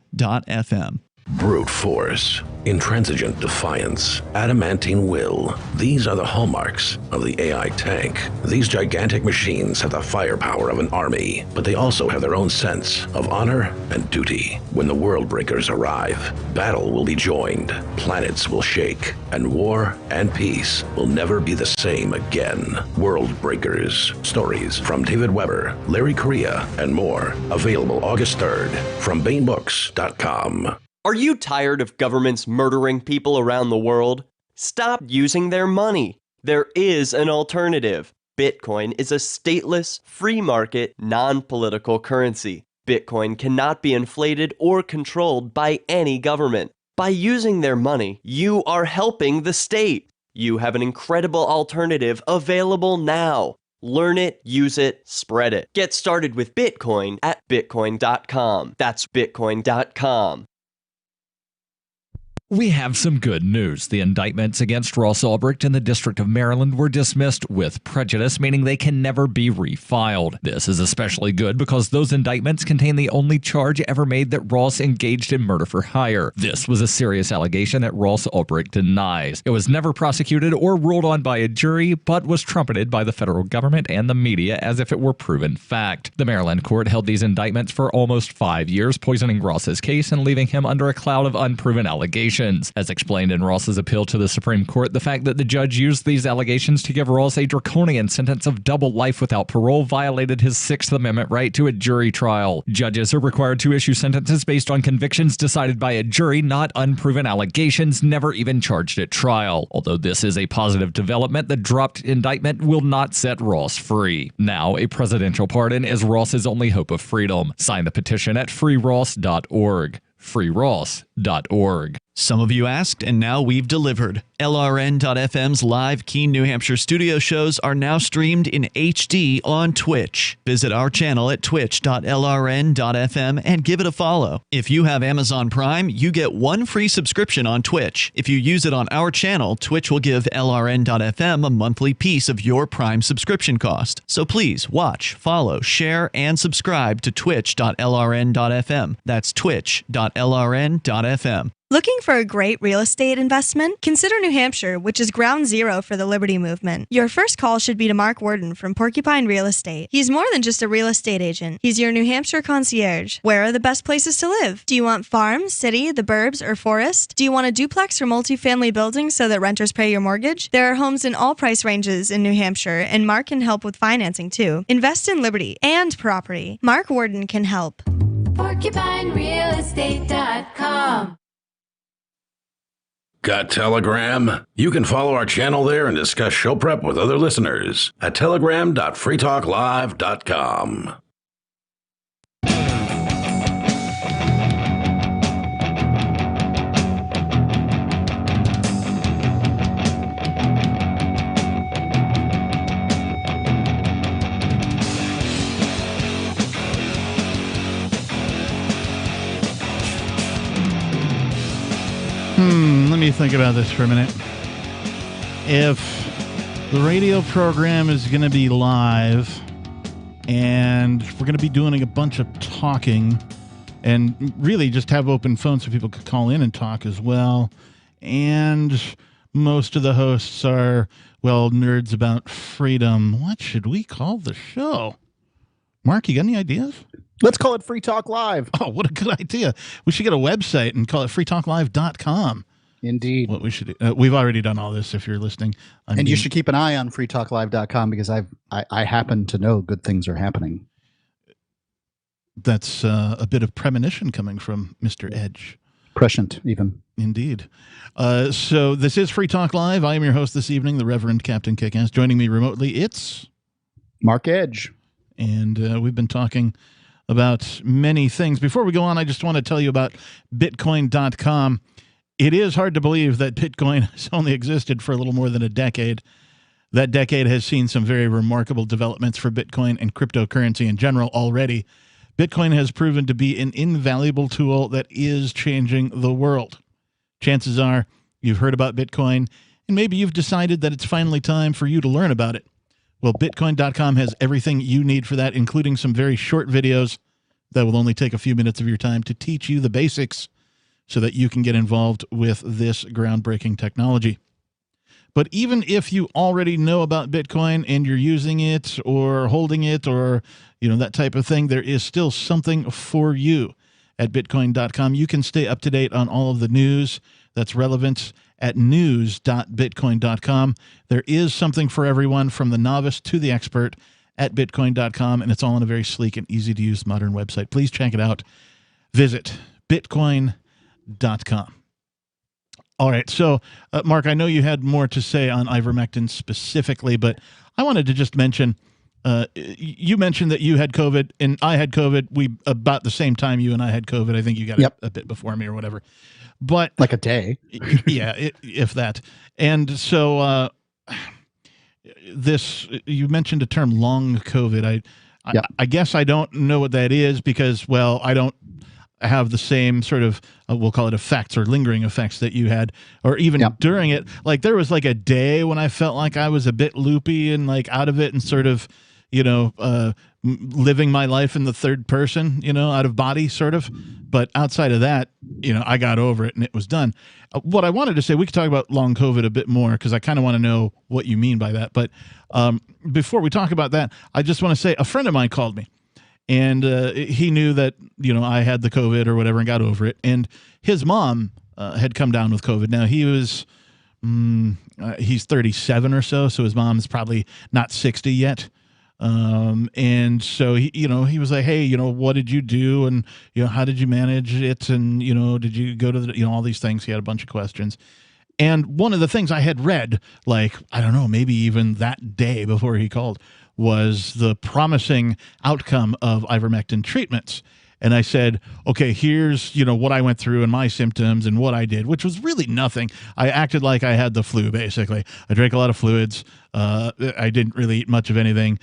Brute force, intransigent defiance, adamantine will. These are the hallmarks of the AI tank. These gigantic machines have the firepower of an army, but they also have their own sense of honor and duty. When the world breakers arrive, battle will be joined, planets will shake, and war and peace will never be the same again. World Breakers. Stories from David Weber, Larry Correia, and more. Available August 3rd from BaneBooks.com. Are you tired of governments murdering people around the world? Stop using their money. There is an alternative. Bitcoin is a stateless, free market, non-political currency. Bitcoin cannot be inflated or controlled by any government. By using their money, you are helping the state. You have an incredible alternative available now. Learn it, use it, spread it. Get started with Bitcoin at Bitcoin.com. That's Bitcoin.com. We have some good news. The indictments against Ross Ulbricht in the District of Maryland were dismissed with prejudice, meaning they can never be refiled. This is especially good because those indictments contain the only charge ever made that Ross engaged in murder for hire. This was a serious allegation that Ross Ulbricht denies. It was never prosecuted or ruled on by a jury, but was trumpeted by the federal government and the media as if it were proven fact. The Maryland court held these indictments for almost 5 years, poisoning Ross's case and leaving him under a cloud of unproven allegations. allegations. As explained in Ross's appeal to the Supreme Court, the fact that the judge used these allegations to give Ross a draconian sentence of double life without parole violated his Sixth Amendment right to a jury trial. Judges are required to issue sentences based on convictions decided by a jury, not unproven allegations never even charged at trial. Although this is a positive development, the dropped indictment will not set Ross free. Now, a presidential pardon is Ross's only hope of freedom. Sign the petition at freeross.org. freeross.org. Some of you asked, and now we've delivered. LRN.FM's live Keene, New Hampshire studio shows are now streamed in HD on Twitch. Visit our channel at twitch.lrn.fm and give it a follow. If you have Amazon Prime, you get one free subscription on Twitch. If you use it on our channel, Twitch will give LRN.FM a monthly piece of your Prime subscription cost. So please watch, follow, share, and subscribe to twitch.lrn.fm. That's twitch.lrn.fm. Looking for a great real estate investment? Consider New Hampshire, which is ground zero for the Liberty Movement. Your first call should be to Mark Worden from Porcupine Real Estate. He's more than just a real estate agent. He's your New Hampshire concierge. Where are the best places to live? Do you want farm, city, the burbs, or forest? Do you want a duplex or multifamily building so that renters pay your mortgage? There are homes in all price ranges in New Hampshire, and Mark can help with financing too. Invest in Liberty and property. Mark Worden can help. PorcupineRealEstate.com. Got Telegram? You can follow our channel there and discuss show prep with other listeners at telegram.freetalklive.com. Let me think about this for a minute. If the radio program is going to be live and we're going to be doing a bunch of talking and really just have open phones so people could call in and talk as well, and most of the hosts are, well, nerds about freedom, what should we call the show? Mark, you got any ideas? Let's call it Free Talk Live. Oh, what a good idea. We should get a website and call it freetalklive.com. Indeed. What we should do. We've already done all this if you're listening. You should keep an eye on freetalklive.com because I happen to know good things are happening. That's a bit of premonition coming from Mr. Edge. Prescient, even. Indeed. So this is Free Talk Live. I am your host this evening, the Reverend Captain Kickass. Joining me remotely, it's Mark Edge. And we've been talking about many things. Before we go on, I just want to tell you about Bitcoin.com. It is hard to believe that Bitcoin has only existed for a little more than a decade. That decade has seen some very remarkable developments for Bitcoin and cryptocurrency in general already. Bitcoin has proven to be an invaluable tool that is changing the world. Chances are you've heard about Bitcoin, and maybe you've decided that it's finally time for you to learn about it. Well, Bitcoin.com has everything you need for that, including some very short videos that will only take a few minutes of your time to teach you the basics so that you can get involved with this groundbreaking technology. But even if you already know about Bitcoin and you're using it or holding it or, that type of thing, there is still something for you at Bitcoin.com. You can stay up to date on all of the news that's relevant at news.bitcoin.com. There is something for everyone from the novice to the expert at Bitcoin.com, and it's all on a very sleek and easy-to-use modern website. Please check it out. Visit Bitcoin.com. All right, so, Mark, I know you had more to say on ivermectin specifically, but I wanted to just mention, you mentioned that you had COVID and I had COVID. We about the same time you and I had COVID. I think you got it a bit before me or whatever. But like a day. Yeah, if that. And so you mentioned a term, long COVID. I guess I don't know what that is because, well, I don't have the same sort of, we'll call it effects or lingering effects that you had, or even during it. Like there was like a day when I felt like I was a bit loopy and like out of it and sort of, living my life in the third person, out of body sort of. But outside of that, I got over it and it was done. What I wanted to say, we could talk about long COVID a bit more because I kind of want to know what you mean by that. But before we talk about that, I just want to say a friend of mine called me and he knew that, I had the COVID or whatever and got over it. And his mom had come down with COVID. Now he was, he's 37 or so his mom's probably not 60 yet. And so he was like, hey, what did you do? And, how did you manage it? And, did you go to all these things? He had a bunch of questions. And one of the things I had read, like, I don't know, maybe even that day before he called, was the promising outcome of ivermectin treatments. And I said, okay, here's, what I went through and my symptoms and what I did, which was really nothing. I acted like I had the flu, basically. I drank a lot of fluids. I didn't really eat much of anything,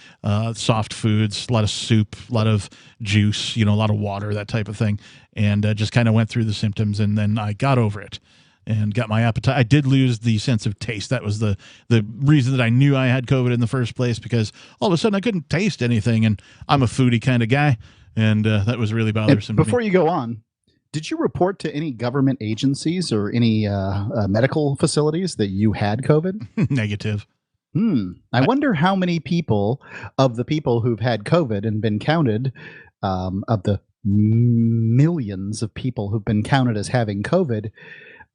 soft foods, a lot of soup, a lot of juice, a lot of water, that type of thing. And just kind of went through the symptoms, and then I got over it and got my appetite. I did lose the sense of taste. That was the reason that I knew I had COVID in the first place, because all of a sudden I couldn't taste anything, and I'm a foodie kind of guy. And that was really bothersome. Before you go on, did you report to any government agencies or any medical facilities that you had COVID? Negative. I wonder how many people of the people who've had COVID and been counted, of the millions of people who've been counted as having COVID,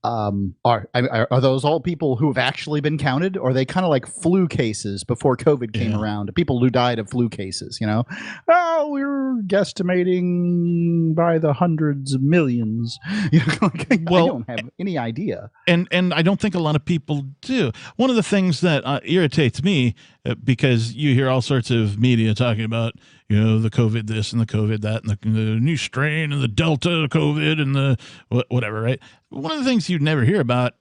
are those all people who have actually been counted, or are they kind of like flu cases before COVID came around? People who died of flu cases, we're guesstimating by the hundreds of millions. I don't have any idea. And I don't think a lot of people do. One of the things that irritates me, because you hear all sorts of media talking about, the COVID this and the COVID that, and the new strain and the Delta COVID and the whatever, right? One of the things you'd never hear about,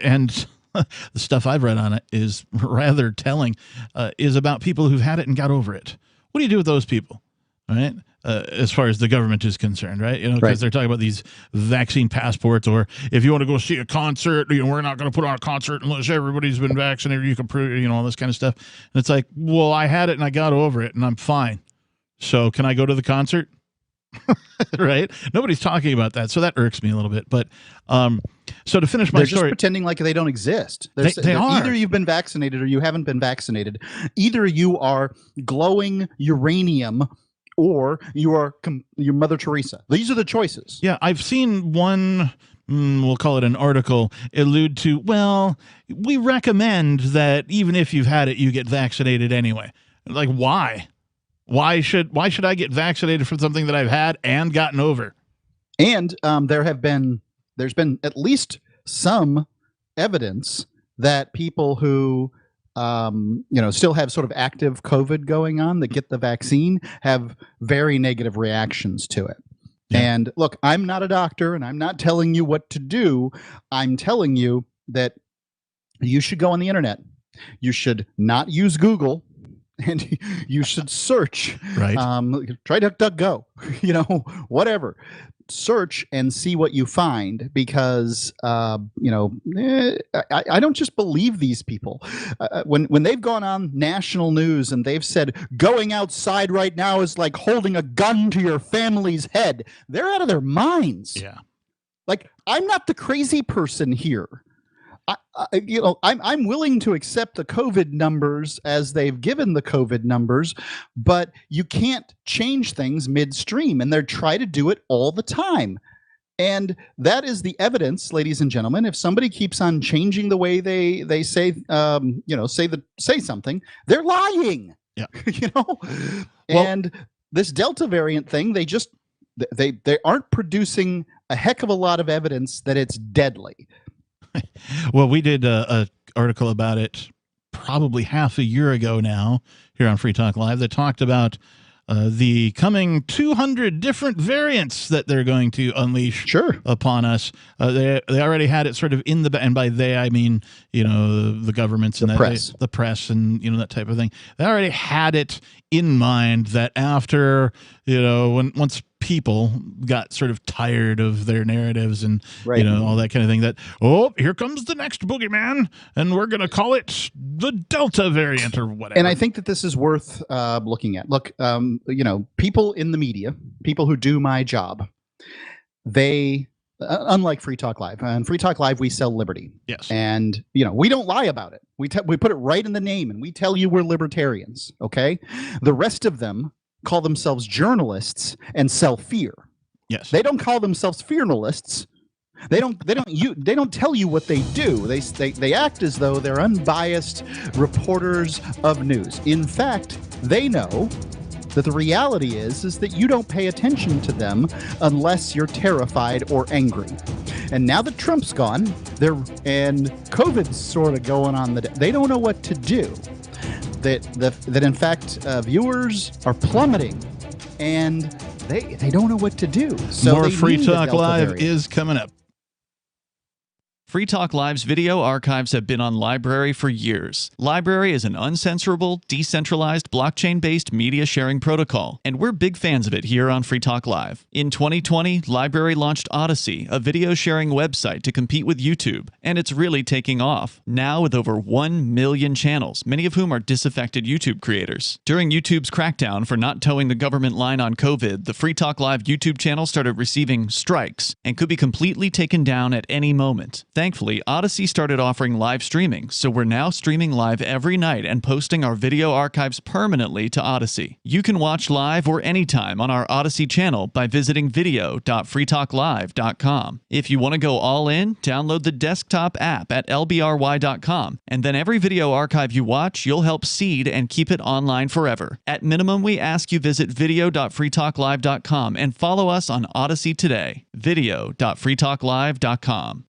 and the stuff I've read on it is rather telling, is about people who've had it and got over it. What do you do with those people, right? As far as the government is concerned, right? Because they're talking about these vaccine passports, or if you want to go see a concert, we're not going to put on a concert unless everybody's been vaccinated. You can prove, all this kind of stuff. And it's like, well, I had it and I got over it and I'm fine. So can I go to the concert? Right? Nobody's talking about that. So that irks me a little bit. But so to finish my story. They're just pretending like they don't exist. They are. Either you've been vaccinated or you haven't been vaccinated. Either you are glowing uranium or you are your Mother Teresa. These are the choices. Yeah, I've seen one, we'll call it an article, allude to, well, we recommend that even if you've had it, you get vaccinated anyway. Like, why? Why should I get vaccinated for something that I've had and gotten over? And there's been at least some evidence that people who still have sort of active COVID going on that get the vaccine have very negative reactions to it. Yeah. And look, I'm not a doctor and I'm not telling you what to do. I'm telling you that you should go on the internet. You should not use Google. And you should search, right? Try DuckDuckGo, whatever. Search and see what you find, because I don't just believe these people. When they've gone on national news and they've said going outside right now is like holding a gun to your family's head, they're out of their minds. Yeah, like, I'm not the crazy person here. I'm willing to accept the COVID numbers as they've given the COVID numbers, but you can't change things midstream, and they try to do it all the time. And that is the evidence, ladies and gentlemen. If somebody keeps on changing the way they say, say something, they're lying. Yeah, And this Delta variant thing, they aren't producing a heck of a lot of evidence that it's deadly. Well, we did a article about it probably half a year ago now here on Free Talk Live that talked about the coming 200 different variants that they're going to unleash upon us. They already had it sort of in the, and by they I mean the governments and the press and that type of thing. They already had it in mind that after once people got sort of tired of their narratives and all that kind of thing, that here comes the next boogeyman and we're going to call it the Delta variant or whatever. And I think that this is worth looking at. Look, people in the media, people who do my job, they unlike Free Talk Live. On Free Talk Live, we sell liberty. Yes. And, we don't lie about it. We put it right in the name, and we tell you we're libertarians, okay? The rest of them call themselves journalists and sell fear. Yes. They don't call themselves fearnalists. They don't tell you what they do. They act as though they're unbiased reporters of news. In fact, they know that the reality is that you don't pay attention to them unless you're terrified or angry. And now that Trump's gone, and COVID's sort of going on they don't know what to do. That in fact viewers are plummeting, and they don't know what to do. So more Free Talk Live is coming up. Free Talk Live's video archives have been on LBRY for years. LBRY is an uncensorable, decentralized, blockchain-based media sharing protocol, and we're big fans of it here on Free Talk Live. In 2020, LBRY launched Odysee, a video sharing website to compete with YouTube, and it's really taking off, now with over 1 million channels, many of whom are disaffected YouTube creators. During YouTube's crackdown for not towing the government line on COVID, the Free Talk Live YouTube channel started receiving strikes and could be completely taken down at any moment. Thankfully, Odysee started offering live streaming, so we're now streaming live every night and posting our video archives permanently to Odysee. You can watch live or anytime on our Odysee channel by visiting video.freetalklive.com. If you want to go all in, download the desktop app at lbry.com, and then every video archive you watch, you'll help seed and keep it online forever. At minimum, we ask you visit video.freetalklive.com and follow us on Odysee today. video.freetalklive.com.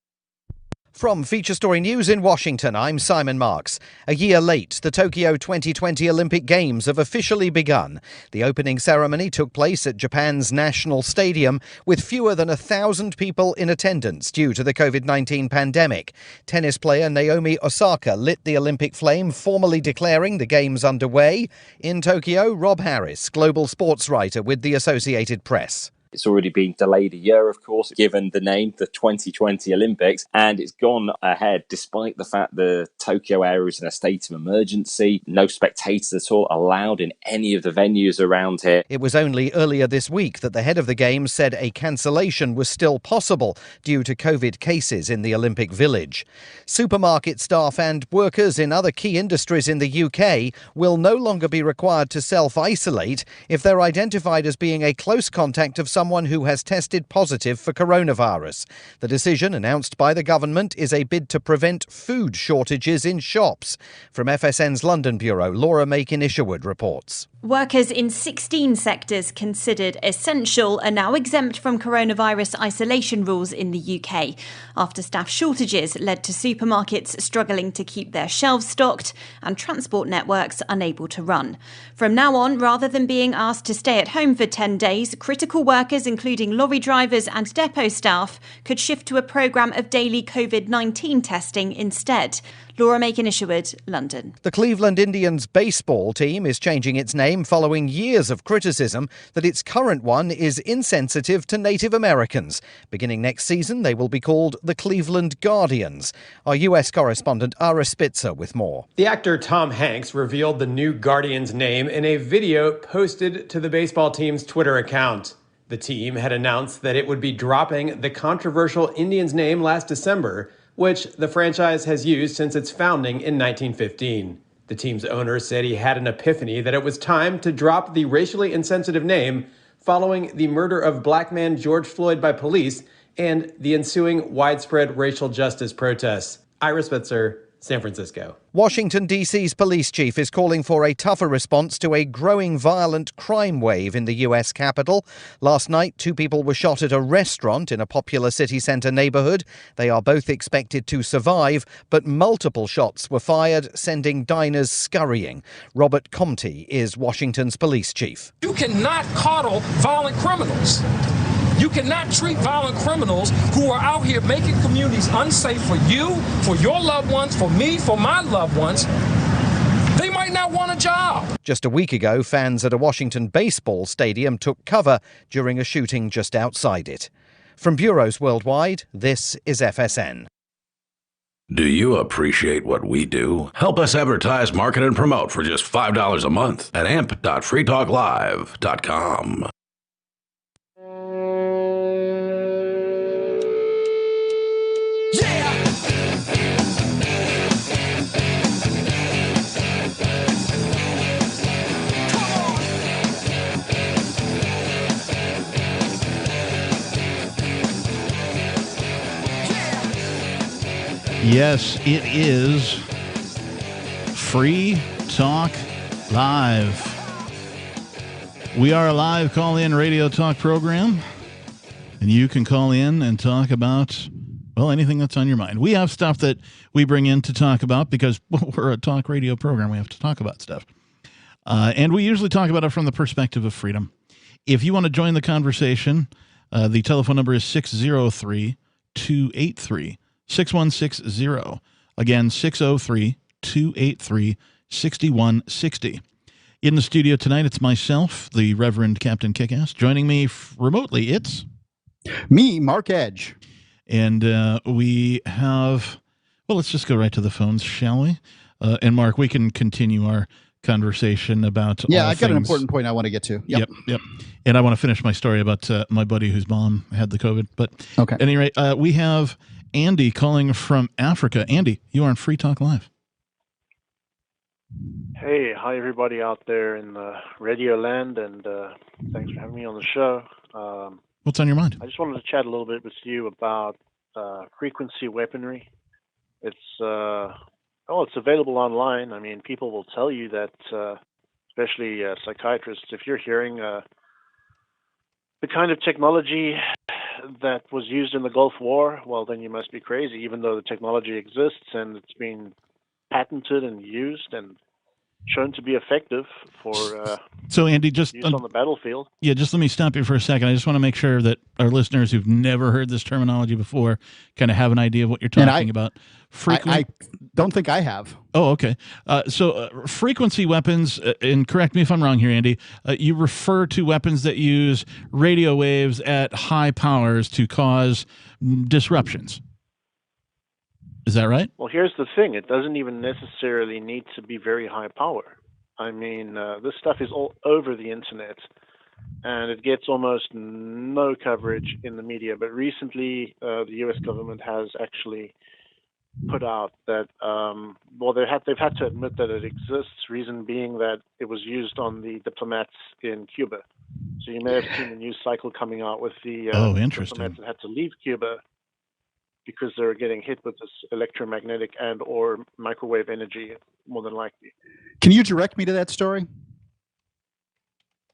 From Feature Story News in Washington, I'm Simon Marks. A year late, the Tokyo 2020 Olympic Games have officially begun. The opening ceremony took place at Japan's National Stadium with fewer than 1,000 people in attendance due to the COVID-19 pandemic. Tennis player Naomi Osaka lit the Olympic flame, formally declaring the Games underway. In Tokyo, Rob Harris, global sports writer with the Associated Press. It's already been delayed a year, of course, given the name, the 2020 Olympics, and it's gone ahead despite the fact the Tokyo area is in a state of emergency. No spectators at all allowed in any of the venues around here. It was only earlier this week that the head of the Games said a cancellation was still possible due to COVID cases in the Olympic Village. Supermarket staff and workers in other key industries in the UK will no longer be required to self-isolate if they're identified as being a close contact of someone who has tested positive for coronavirus. The decision, announced by the government, is a bid to prevent food shortages in shops. From FSN's London bureau, Laura Makin-Isherwood reports. Workers in 16 sectors considered essential are now exempt from coronavirus isolation rules in the UK, after staff shortages led to supermarkets struggling to keep their shelves stocked and transport networks unable to run. From now on, rather than being asked to stay at home for 10 days, critical workers, including lorry drivers and depot staff, could shift to a programme of daily COVID-19 testing instead. Laura Makin-Isherwood, London. The Cleveland Indians baseball team is changing its name following years of criticism that its current one is insensitive to Native Americans. Beginning next season, they will be called the Cleveland Guardians. Our US correspondent Ara Spitzer with more. The actor Tom Hanks revealed the new Guardians name in a video posted to the baseball team's Twitter account. The team had announced that it would be dropping the controversial Indians name last December, which the franchise has used since its founding in 1915. The team's owner said he had an epiphany that it was time to drop the racially insensitive name following the murder of black man George Floyd by police and the ensuing widespread racial justice protests. Ira Spitzer, San Francisco. Washington, D.C.'s police chief is calling for a tougher response to a growing violent crime wave in the U.S. capital. Last night, 2 people were shot at a restaurant in a popular city centre neighbourhood. They are both expected to survive, but multiple shots were fired, sending diners scurrying. Robert Comte is Washington's police chief. You cannot coddle violent criminals. You cannot treat violent criminals who are out here making communities unsafe for you, for your loved ones, for me, for my loved ones. They might not want a job. Just a week ago, fans at a Washington baseball stadium took cover during a shooting just outside it. From bureaus worldwide, this is FSN. Do you appreciate what we do? Help us advertise, market, and promote for just $5 a month at amp.freetalklive.com. Yes, it is Free Talk Live. We are a live call-in radio talk program, and you can call in and talk about, well, anything that's on your mind. We have stuff that we bring in to talk about because we're a talk radio program. We have to talk about stuff. And we usually talk about it from the perspective of freedom. If you want to join the conversation, the telephone number is 603-283-6160. Again, 603-283-6160. In the studio tonight, it's myself, the Reverend Captain Kickass. Joining me remotely, it's... me, Mark Edge. And we have... Well, let's just go right to the phones, shall we? And Mark, we can continue our conversation about all I've got an things. important point I want to get to. Yep. And I want to finish my story about my buddy whose mom had the COVID. But okay. At any rate, we have Andy calling from Africa. Andy, you are on Free Talk Live. Hey, hi everybody out there in Radio Land, and thanks for having me on the show. What's on your mind? I just wanted to chat a little bit with you about frequency weaponry. It's available online. I mean, people will tell you that, especially psychiatrists, if you're hearing the kind of technology that was used in the Gulf War, well, then you must be crazy, even though the technology exists and it's been patented and used and shown to be effective for so Andy, just use on the battlefield. Yeah, just let me stop you for a second. I just want to make sure that our listeners who've never heard this terminology before kind of have an idea of what you're talking about. I don't think I have. Oh, okay. So frequency weapons, and correct me if I'm wrong here, Andy, you refer to weapons that use radio waves at high powers to cause disruptions. Is that right? Well, here's the thing. It doesn't even necessarily need to be very high power. I mean, this stuff is all over the internet, and it gets almost no coverage in the media. But recently, the U.S. government has actually put out that, they've had to admit that it exists, reason being that it was used on the diplomats in Cuba. So you may have seen the news cycle coming out with the diplomats that had to leave Cuba because they're getting hit with this electromagnetic and or microwave energy, more than likely. Can you direct me to that story?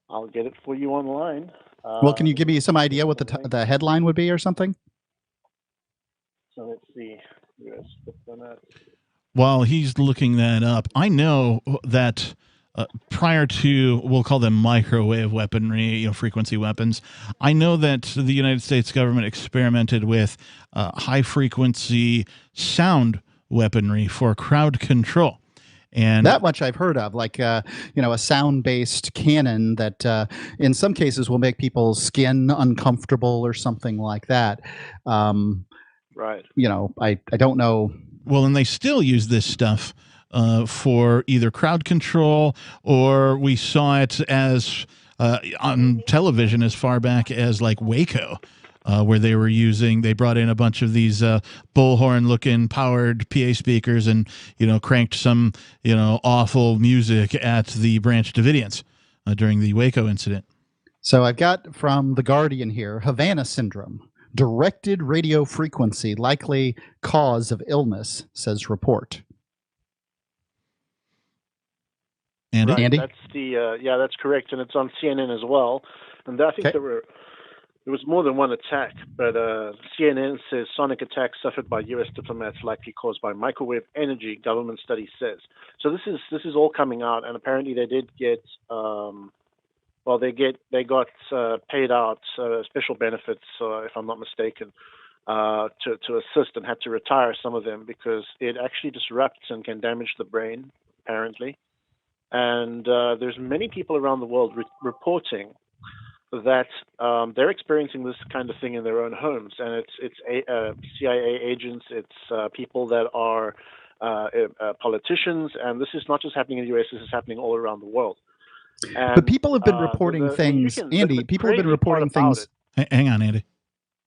I'll get it for you online. Well, can you give me some idea what the headline would be or something? So let's see. US diplomat. While he's looking that up, I know that prior to, we'll call them microwave weaponry, frequency weapons, I know that the United States government experimented with high-frequency sound weaponry for crowd control. And that much I've heard of, like a sound-based cannon that in some cases will make people's skin uncomfortable or something like that. Right. I don't know. Well, and they still use this stuff for either crowd control, or we saw it as on television as far back as like Waco, where they brought in a bunch of these bullhorn-looking powered PA speakers and, cranked some, awful music at the Branch Davidians during the Waco incident. So I've got from The Guardian here, Havana syndrome, directed radio frequency, likely cause of illness, says report. Andy? Right, Andy? that's that's correct, and it's on CNN as well. And I think there was more than one attack, but CNN says sonic attacks suffered by U.S. diplomats likely caused by microwave energy. Government study says. So this is all coming out, and apparently they did get they got paid out special benefits, if I'm not mistaken, to assist, and had to retire some of them because it actually disrupts and can damage the brain, apparently. And there's many people around the world reporting that they're experiencing this kind of thing in their own homes, and it's CIA agents, it's people that are politicians, and this is not just happening in the U.S. This is happening all around the world. And, but people have been reporting things, Andy. People have been reporting things. Hang on, Andy.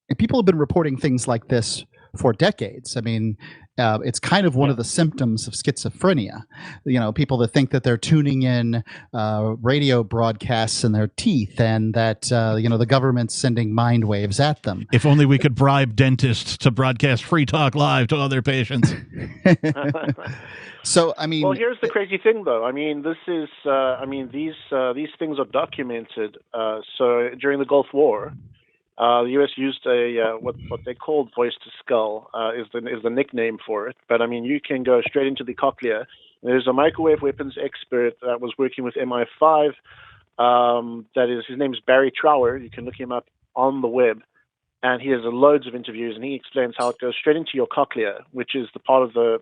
And people have been reporting things like this for decades. I mean, it's kind of one of the symptoms of schizophrenia. People that think that they're tuning in radio broadcasts in their teeth, and that the government's sending mind waves at them. If only we could bribe dentists to broadcast Free Talk Live to other patients. So, I mean, well, here's the crazy thing, though. I mean, this is, these things are documented. So during the Gulf War, the U.S. used what they called voice to skull is the nickname for it. But I mean, you can go straight into the cochlea. There's a microwave weapons expert that was working with MI5. His name is Barry Trower. You can look him up on the web, and he has loads of interviews, and he explains how it goes straight into your cochlea, which is the part of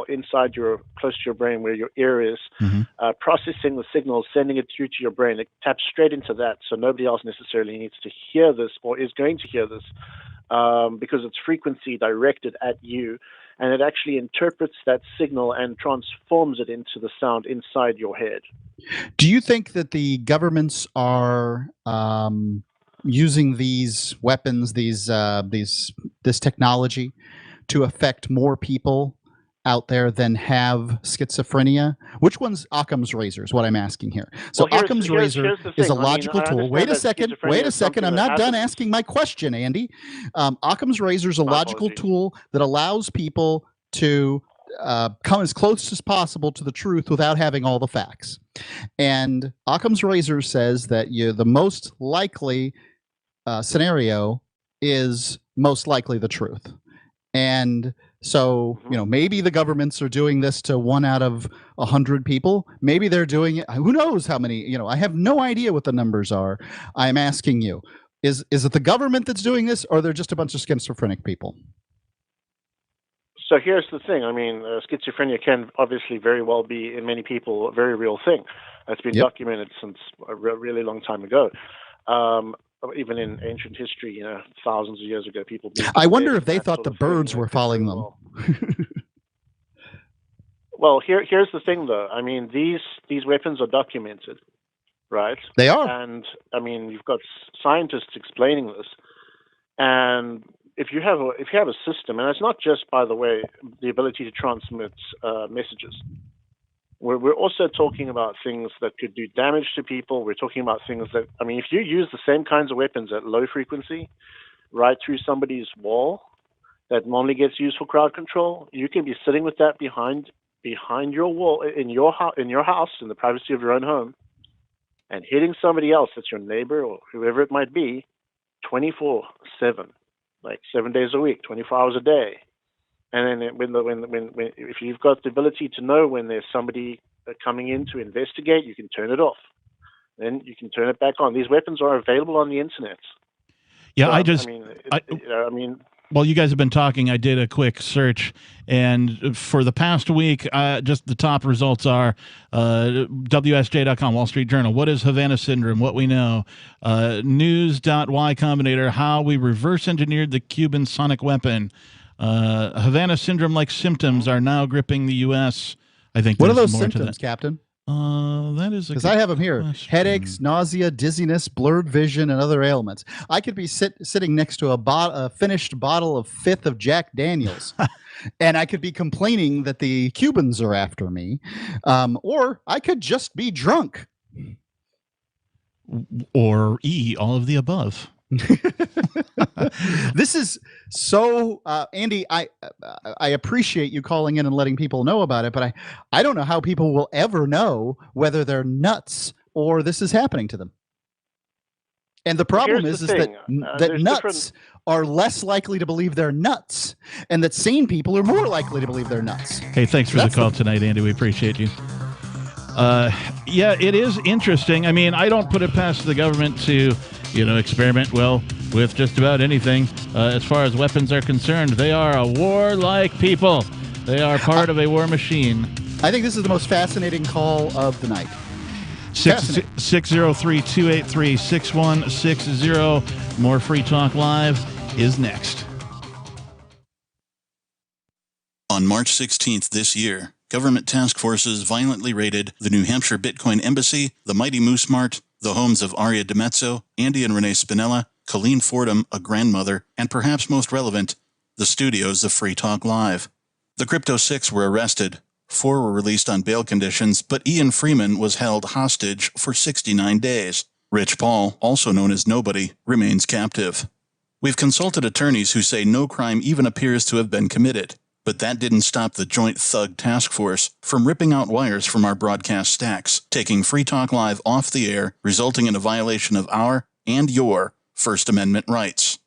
inside close to your brain where your ear is, processing the signals, sending it through to your brain. It taps straight into that, so nobody else necessarily needs to hear this or is going to hear this because it's frequency directed at you, and it actually interprets that signal and transforms it into the sound inside your head. Do you think that the governments are using these weapons, this technology, to affect more people out there than have schizophrenia? Which one's Occam's razor is what I'm asking here. So Occam's razor is a logical tool. Wait a second. I'm not done asking my question, Andy. Occam's razor is a logical tool that allows people to come as close as possible to the truth without having all the facts. And Occam's razor says that the most likely scenario is most likely the truth. And so, maybe the governments are doing this to 1 out of 100 people. Maybe they're doing it. Who knows how many? I have no idea what the numbers are. I'm asking you, is it the government that's doing this, or they're just a bunch of schizophrenic people? So here's the thing. I mean, schizophrenia can obviously very well be, in many people, a very real thing. It's been documented since a really long time ago. Even in ancient history, thousands of years ago, people. I wonder if they thought the birds were following them. Well, here's the thing, though. I mean, these weapons are documented, right? They are. And I mean, you've got scientists explaining this. And if you have a system, and it's not just, by the way, the ability to transmit messages. We're also talking about things that could do damage to people. We're talking about things that, I mean, if you use the same kinds of weapons at low frequency right through somebody's wall that normally gets used for crowd control, you can be sitting with that behind your wall in your house, in the privacy of your own home, and hitting somebody else, that's your neighbor or whoever it might be, 24/7, like 7 days a week, 24 hours a day. And then if you've got the ability to know when there's somebody coming in to investigate, you can turn it off. Then you can turn it back on. These weapons are available on the internet. Yeah, so, well, you guys have been talking. I did a quick search, and for the past week, just the top results are WSJ.com, Wall Street Journal. What is Havana Syndrome? What we know. News.Y Combinator, how we reverse engineered the Cuban sonic weapon. Havana Syndrome-like symptoms are now gripping the U.S. I think. What are those symptoms, Captain? That is because I have them here: headaches, nausea, dizziness, blurred vision, and other ailments. I could be sitting next to a finished bottle of Fifth of Jack Daniels, and I could be complaining that the Cubans are after me, or I could just be drunk, or all of the above. This is so Andy, I appreciate you calling in and letting people know about it, but I don't know how people will ever know whether they're nuts or this is happening to them. And the problem is that nuts are less likely to believe they're nuts, and that sane people are more likely to believe they're nuts. Hey, thanks for the call tonight, Andy. We appreciate you. Yeah, it is interesting. I mean, I don't put it past the government to, experiment with just about anything. As far as weapons are concerned, they are a warlike people. They are part of a war machine. I think this is the most fascinating call of the night. 603-283-6160. More Free Talk Live is next. On March 16th this year, government task forces violently raided the New Hampshire Bitcoin Embassy, the Mighty Moose Mart, the homes of Aria DiMezzo, Andy and Renee Spinella, Colleen Fordham, a grandmother, and perhaps most relevant, the studios of Free Talk Live. The Crypto Six were arrested. 4 were released on bail conditions, but Ian Freeman was held hostage for 69 days. Rich Paul, also known as Nobody, remains captive. We've consulted attorneys who say no crime even appears to have been committed, but that didn't stop the Joint Thug Task Force from ripping out wires from our broadcast stacks, taking Free Talk Live off the air, resulting in a violation of our and your First Amendment rights.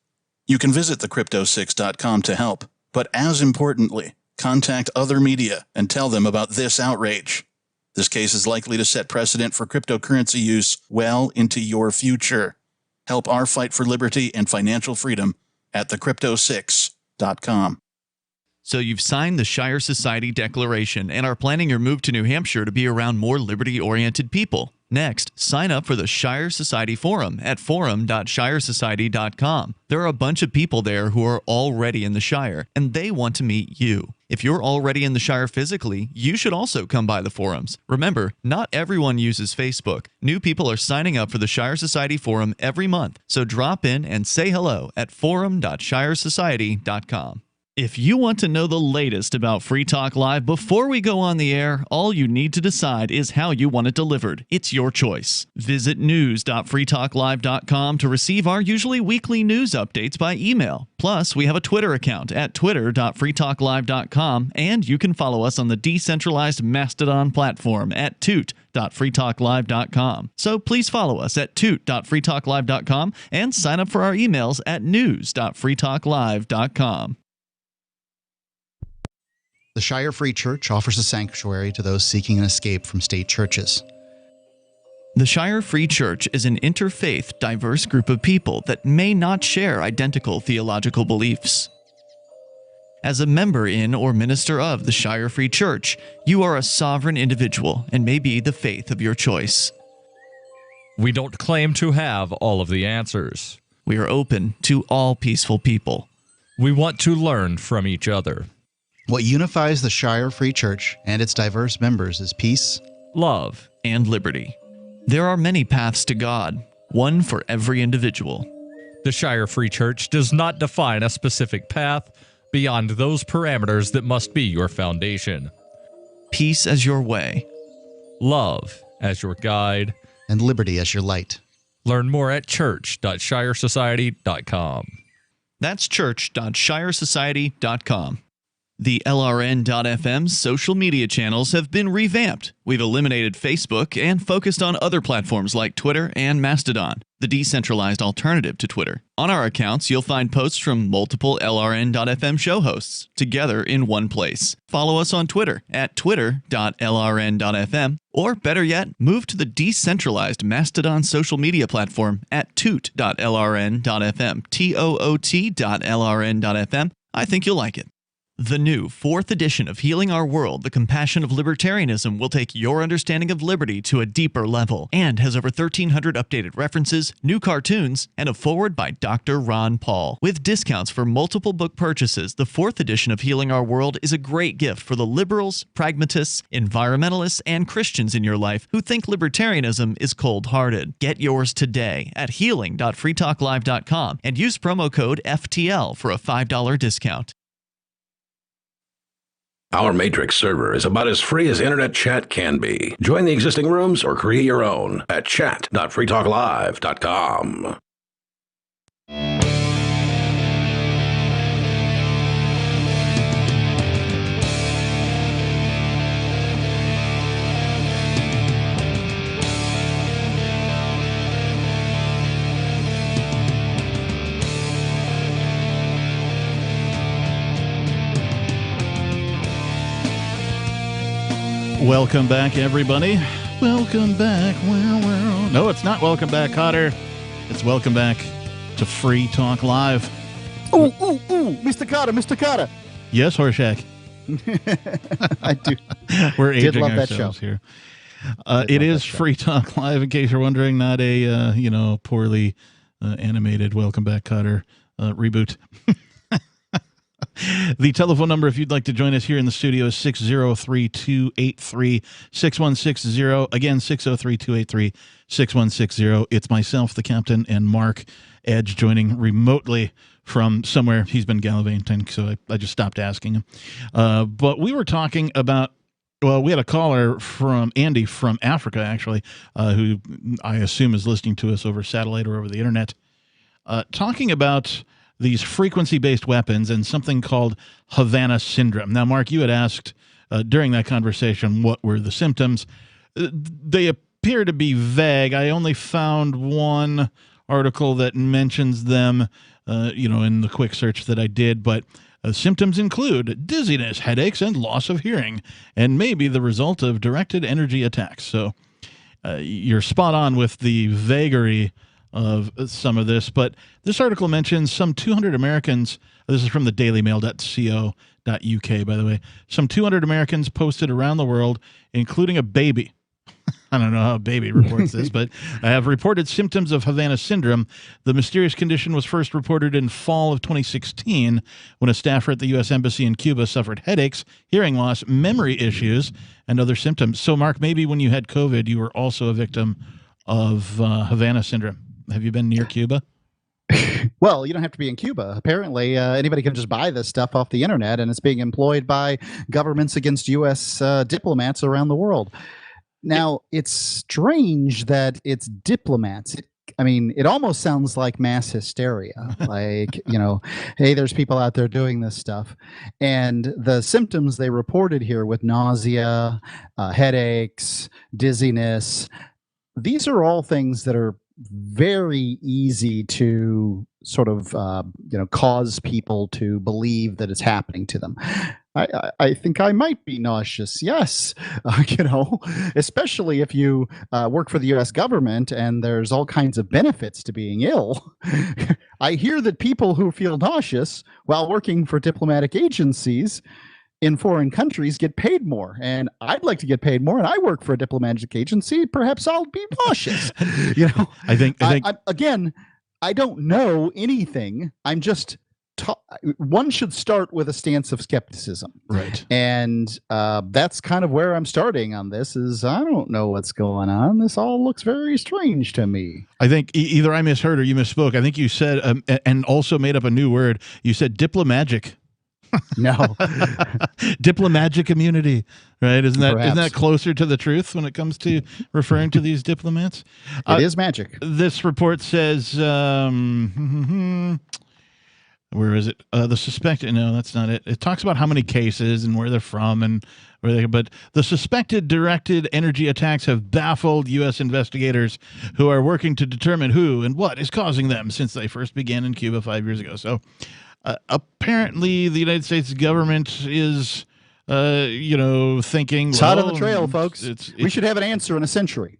You can visit thecrypto6.com to help, but as importantly, contact other media and tell them about this outrage. This case is likely to set precedent for cryptocurrency use well into your future. Help our fight for liberty and financial freedom at thecrypto6.com. So you've signed the Shire Society Declaration and are planning your move to New Hampshire to be around more liberty-oriented people. Next, sign up for the Shire Society Forum at forum.shiresociety.com. There are a bunch of people there who are already in the Shire, and they want to meet you. If you're already in the Shire physically, you should also come by the forums. Remember, not everyone uses Facebook. New people are signing up for the Shire Society Forum every month, so drop in and say hello at forum.shiresociety.com. If you want to know the latest about Free Talk Live before we go on the air, all you need to decide is how you want it delivered. It's your choice. Visit news.freetalklive.com to receive our usually weekly news updates by email. Plus, we have a Twitter account at twitter.freetalklive.com, and you can follow us on the decentralized Mastodon platform at toot.freetalklive.com. So please follow us at toot.freetalklive.com and sign up for our emails at news.freetalklive.com. The Shire Free Church offers a sanctuary to those seeking an escape from state churches. The Shire Free Church is an interfaith, diverse group of people that may not share identical theological beliefs. As a member in or minister of the Shire Free Church, you are a sovereign individual and may be the faith of your choice. We don't claim to have all of the answers. We are open to all peaceful people. We want to learn from each other. What unifies the Shire Free Church and its diverse members is peace, love, and liberty. There are many paths to God, one for every individual. The Shire Free Church does not define a specific path beyond those parameters that must be your foundation. Peace as your way, love as your guide, and liberty as your light. Learn more at church.shiresociety.com. That's church.shiresociety.com. The LRN.FM social media channels have been revamped. We've eliminated Facebook and focused on other platforms like Twitter and Mastodon, the decentralized alternative to Twitter. On our accounts, you'll find posts from multiple LRN.FM show hosts together in one place. Follow us on Twitter at twitter.lrn.fm, or better yet, move to the decentralized Mastodon social media platform at toot.lrn.fm, toot.lrn.fm. I think you'll like it. The new 4th edition of Healing Our World, The Compassion of Libertarianism, will take your understanding of liberty to a deeper level and has over 1,300 updated references, new cartoons, and a foreword by Dr. Ron Paul. With discounts for multiple book purchases, the 4th edition of Healing Our World is a great gift for the liberals, pragmatists, environmentalists, and Christians in your life who think libertarianism is cold-hearted. Get yours today at healing.freetalklive.com and use promo code FTL for a $5 discount. Our Matrix server is about as free as internet chat can be. Join the existing rooms or create your own at chat.freetalklive.com. Welcome back, everybody. Welcome back. Well. No, it's not welcome back, Cotter. It's welcome back to Free Talk Live. Ooh, Mr. Cotter. Yes, Horshack. I do. We're aging did love that ourselves show. here. It is Free Talk Live, in case you're wondering, not a poorly animated Welcome Back, Cotter reboot. The telephone number, if you'd like to join us here in the studio, is 603-283-6160. Again, 603-283-6160. It's myself, the captain, and Mark Edge joining remotely from somewhere. He's been gallivanting, so I just stopped asking him. But we were talking about, well, we had a caller from Andy from Africa, actually, who I assume is listening to us over satellite or over the internet, talking about these frequency-based weapons and something called Havana syndrome. Now, Mark, you had asked during that conversation what were the symptoms. They appear to be vague. I only found one article that mentions them, in the quick search that I did, but symptoms include dizziness, headaches, and loss of hearing, and may be the result of directed energy attacks. So you're spot on with the vagary of some of this, but this article mentions some 200 Americans, this is from the dailymail.co.uk, by the way, some 200 Americans posted around the world, including a baby. I don't know how a baby reports this, but I have reported symptoms of Havana syndrome. The mysterious condition was first reported in fall of 2016 when a staffer at the U.S. Embassy in Cuba suffered headaches, hearing loss, memory issues, and other symptoms. So, Mark, maybe when you had COVID, you were also a victim of Havana syndrome. Have you been near Cuba? Well, you don't have to be in Cuba. Apparently, anybody can just buy this stuff off the internet, and it's being employed by governments against U.S. Diplomats around the world. Now, it's strange that it's diplomats. It almost sounds like mass hysteria. Like, hey, there's people out there doing this stuff. And the symptoms they reported here with nausea, headaches, dizziness, these are all things that are very easy to sort of cause people to believe that it's happening to them. I think I might be nauseous, yes, especially if you work for the U.S. government and there's all kinds of benefits to being ill. I hear that people who feel nauseous while working for diplomatic agencies in foreign countries get paid more, and I'd like to get paid more, and I work for a diplomatic agency. Perhaps I'll be nauseous. I think again, I don't know anything. I'm just one should start with a stance of skepticism, right? And that's kind of where I'm starting on this. Is I don't know what's going on. This all looks very strange to me. I think either I misheard or you misspoke. I think you said and also made up a new word. You said diplomagic. No. Diplomatic immunity, right? Isn't Perhaps. that closer to the truth when it comes to referring to these diplomats? It is magic. This report says, where is it? The suspected, no, that's not it. It talks about how many cases and where they're from and but the suspected directed energy attacks have baffled U.S. investigators who are working to determine who and what is causing them since they first began in Cuba 5 years ago. So apparently the United States government is, thinking, it's hot on the trail, folks. We should have an answer in a century.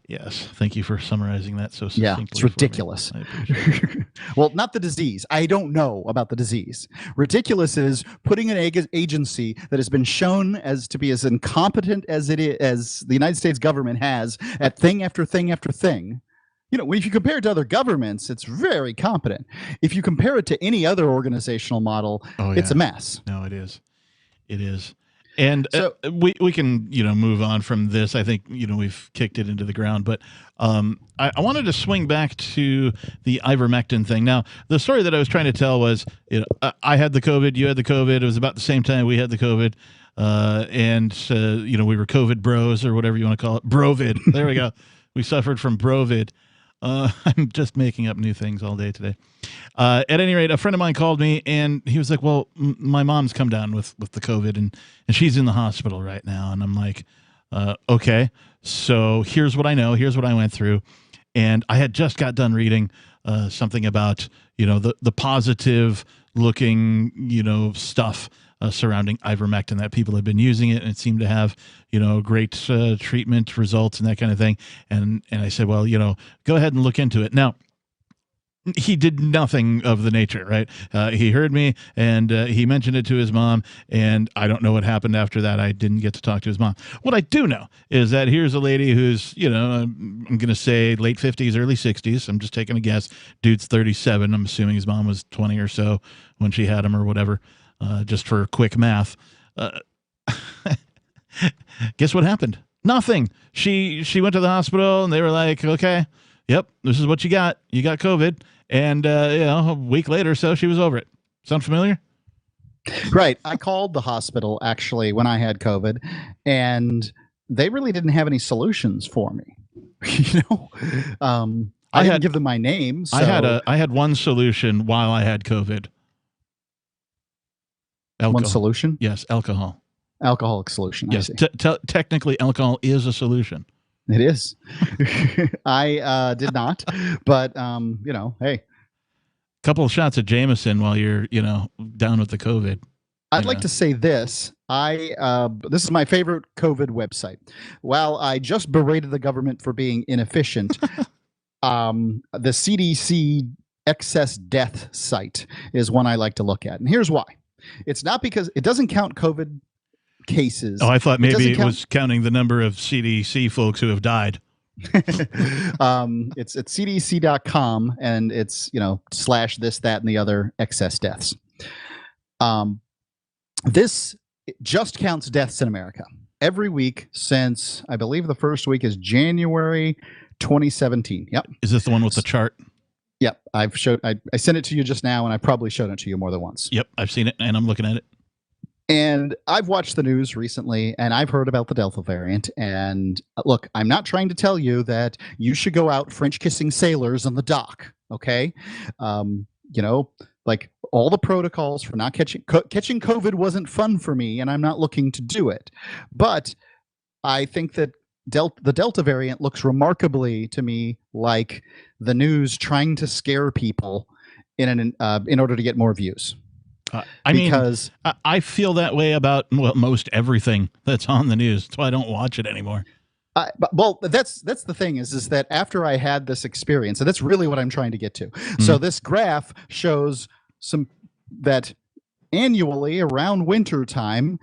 Yes. Thank you for summarizing that so succinctly. Yeah, it's ridiculous. I appreciate it. Well, not the disease. I don't know about the disease. Ridiculous is putting an agency that has been shown as to be as incompetent as it is, as the United States government has at thing after thing after thing. If you compare it to other governments, it's very competent. If you compare it to any other organizational model, it's a mess. No, it is. It is. And so, we can, move on from this. I think, we've kicked it into the ground. But I wanted to swing back to the ivermectin thing. Now, the story that I was trying to tell was, I had the COVID, you had the COVID. It was about the same time we had the COVID. And we were COVID bros or whatever you want to call it. Brovid. There we go. We suffered from Brovid. I'm just making up new things all day today. At any rate, a friend of mine called me and he was like, well, my mom's come down with the COVID and she's in the hospital right now. And I'm like, okay, so here's what I know. Here's what I went through. And I had just got done reading something about, the positive looking, stuff surrounding ivermectin, that people have been using it and it seemed to have, great treatment results and that kind of thing. And I said, well, go ahead and look into it. Now, He did nothing of the nature, right? He heard me, and he mentioned it to his mom, and I don't know what happened after that. I didn't get to talk to his mom. What I do know is that here's a lady who's, I'm going to say late 50s, early 60s. I'm just taking a guess. Dude's 37. I'm assuming his mom was 20 or so when she had him or whatever, just for quick math. Guess what happened? Nothing. She went to the hospital, and they were like, okay, yep, this is what you got. You got COVID. And, a week later or so, she was over it. Sound familiar? Right. I called the hospital, actually, when I had COVID, and they really didn't have any solutions for me. I didn't give them my name. So. I had one solution while I had COVID. Alcohol. One solution? Yes, alcohol. Alcoholic solution. Yes, technically, alcohol is a solution. It is. I did not, but hey, couple of shots of Jameson while you're down with the COVID. I'd like to say this. This is my favorite COVID website. While I just berated the government for being inefficient, the CDC excess death site is one I like to look at, and here's why. It's not because it doesn't count COVID cases. Oh, I thought maybe it was counting the number of CDC folks who have died. It's at cdc.com, and it's / this, that, and the other excess deaths. This just counts deaths in America every week since, I believe the first week is January 2017. Yep. Is this the one with the chart? Yep. I sent it to you just now, and I probably showed it to you more than once. Yep, I've seen it, and I'm looking at it. And I've watched the news recently, and I've heard about the Delta variant. And look, I'm not trying to tell you that you should go out French kissing sailors on the dock. Okay. Like all the protocols for not catching COVID wasn't fun for me, and I'm not looking to do it. But I think that the Delta variant looks remarkably to me like the news trying to scare people in order to get more views. I feel that way about most everything that's on the news. That's why I don't watch it anymore. That's the thing is that after I had this experience, and that's really what I'm trying to get to. So this graph shows that annually around winter time,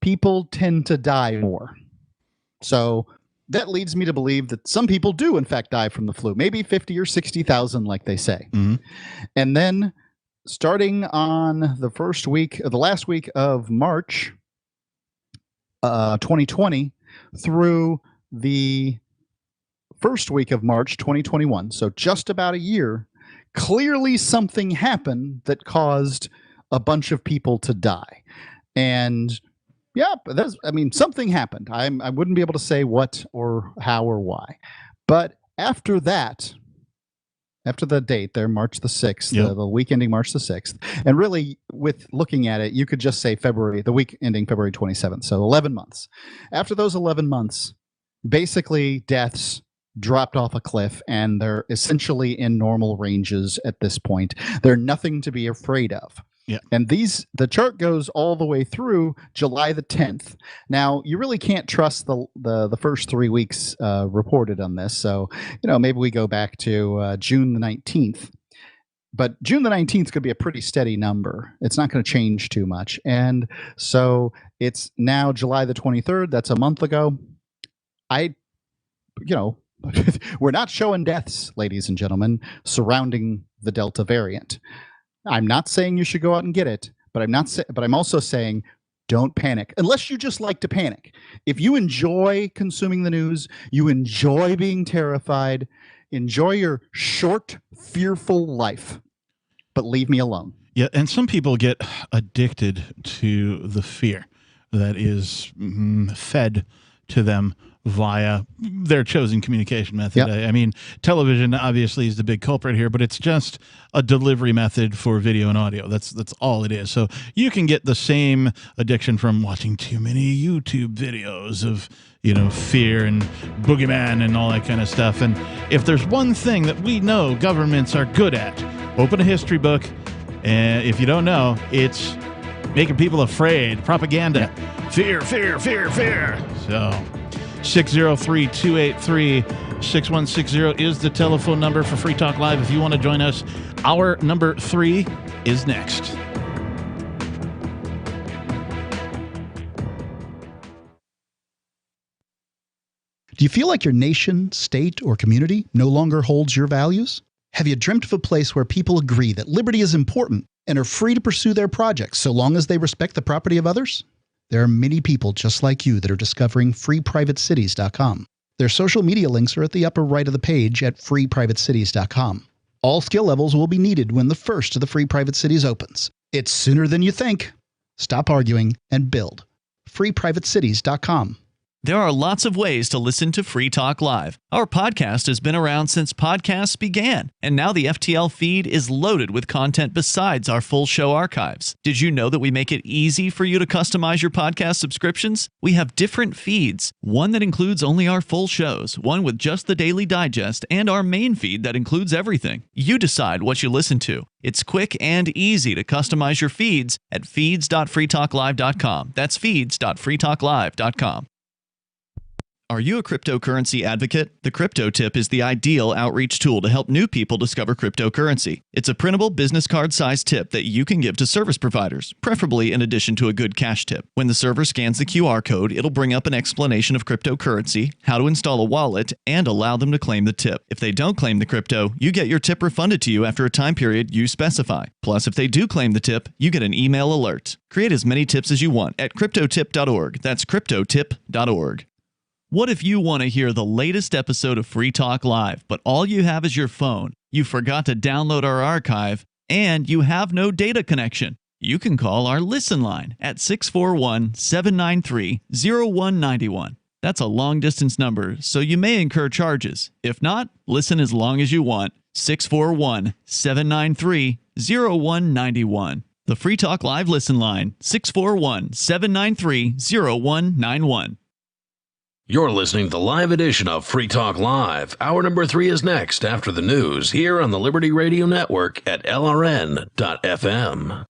people tend to die more. So that leads me to believe that some people do in fact die from the flu, maybe 50 or 60,000, like they say. Mm-hmm. And then starting on the last week of March 2020 through the first week of March 2021, so just about a year, clearly something happened that caused a bunch of people to die. And yeah, something happened. I wouldn't be able to say what or how or why. But after that, after the date there, March the 6th, yep. the week ending March the 6th. And really, with looking at it, you could just say the week ending February 27th. So 11 months. After those 11 months, basically deaths dropped off a cliff, and they're essentially in normal ranges at this point. They're nothing to be afraid of. Yeah. And the chart goes all the way through July the 10th. Now, you really can't trust the first 3 weeks reported on this. So, maybe we go back to June the 19th. But June the 19th could be a pretty steady number. It's not going to change too much. And so it's now July the 23rd. That's a month ago. We're not showing deaths, ladies and gentlemen, surrounding the Delta variant. I'm not saying you should go out and get it, but I'm also saying don't panic unless you just like to panic. If you enjoy consuming the news, you enjoy being terrified, enjoy your short, fearful life, but leave me alone. Yeah, and some people get addicted to the fear that is fed to them via their chosen communication method. Yep. Television obviously is the big culprit here, but it's just a delivery method for video and audio. That's all it is. So you can get the same addiction from watching too many YouTube videos of, fear and boogeyman and all that kind of stuff. And if there's one thing that we know governments are good at, open a history book. And if you don't know, it's making people afraid. Propaganda. Fear, fear, fear, fear. So 603-283-6010, 6160 is the telephone number for Free Talk Live if you want to join us. Hour number 3 is next. Do you feel like your nation, state, or community no longer holds your values? Have you dreamt of a place where people agree that liberty is important and are free to pursue their projects so long as they respect the property of others? There are many people just like you that are discovering freeprivatecities.com. Their social media links are at the upper right of the page at freeprivatecities.com. All skill levels will be needed when the first of the Free Private Cities opens. It's sooner than you think. Stop arguing and build. freeprivatecities.com. There are lots of ways to listen to Free Talk Live. Our podcast has been around since podcasts began, and now the FTL feed is loaded with content besides our full show archives. Did you know that we make it easy for you to customize your podcast subscriptions? We have different feeds, one that includes only our full shows, one with just the Daily Digest, and our main feed that includes everything. You decide what you listen to. It's quick and easy to customize your feeds at feeds.freetalklive.com. That's feeds.freetalklive.com. Are you a cryptocurrency advocate? The Crypto Tip is the ideal outreach tool to help new people discover cryptocurrency. It's a printable business card-sized tip that you can give to service providers, preferably in addition to a good cash tip. When the server scans the QR code, it'll bring up an explanation of cryptocurrency, how to install a wallet, and allow them to claim the tip. If they don't claim the crypto, you get your tip refunded to you after a time period you specify. Plus, if they do claim the tip, you get an email alert. Create as many tips as you want at cryptotip.org. That's cryptotip.org. What if you want to hear the latest episode of Free Talk Live, but all you have is your phone, you forgot to download our archive, and you have no data connection? You can call our Listen line at 641-793-0191. That's a long-distance number, so you may incur charges. If not, listen as long as you want. 641-793-0191. The Free Talk Live Listen line, 641-793-0191. You're listening to the live edition of Free Talk Live. Hour number 3 is next after the news here on the Liberty Radio Network at LRN.FM.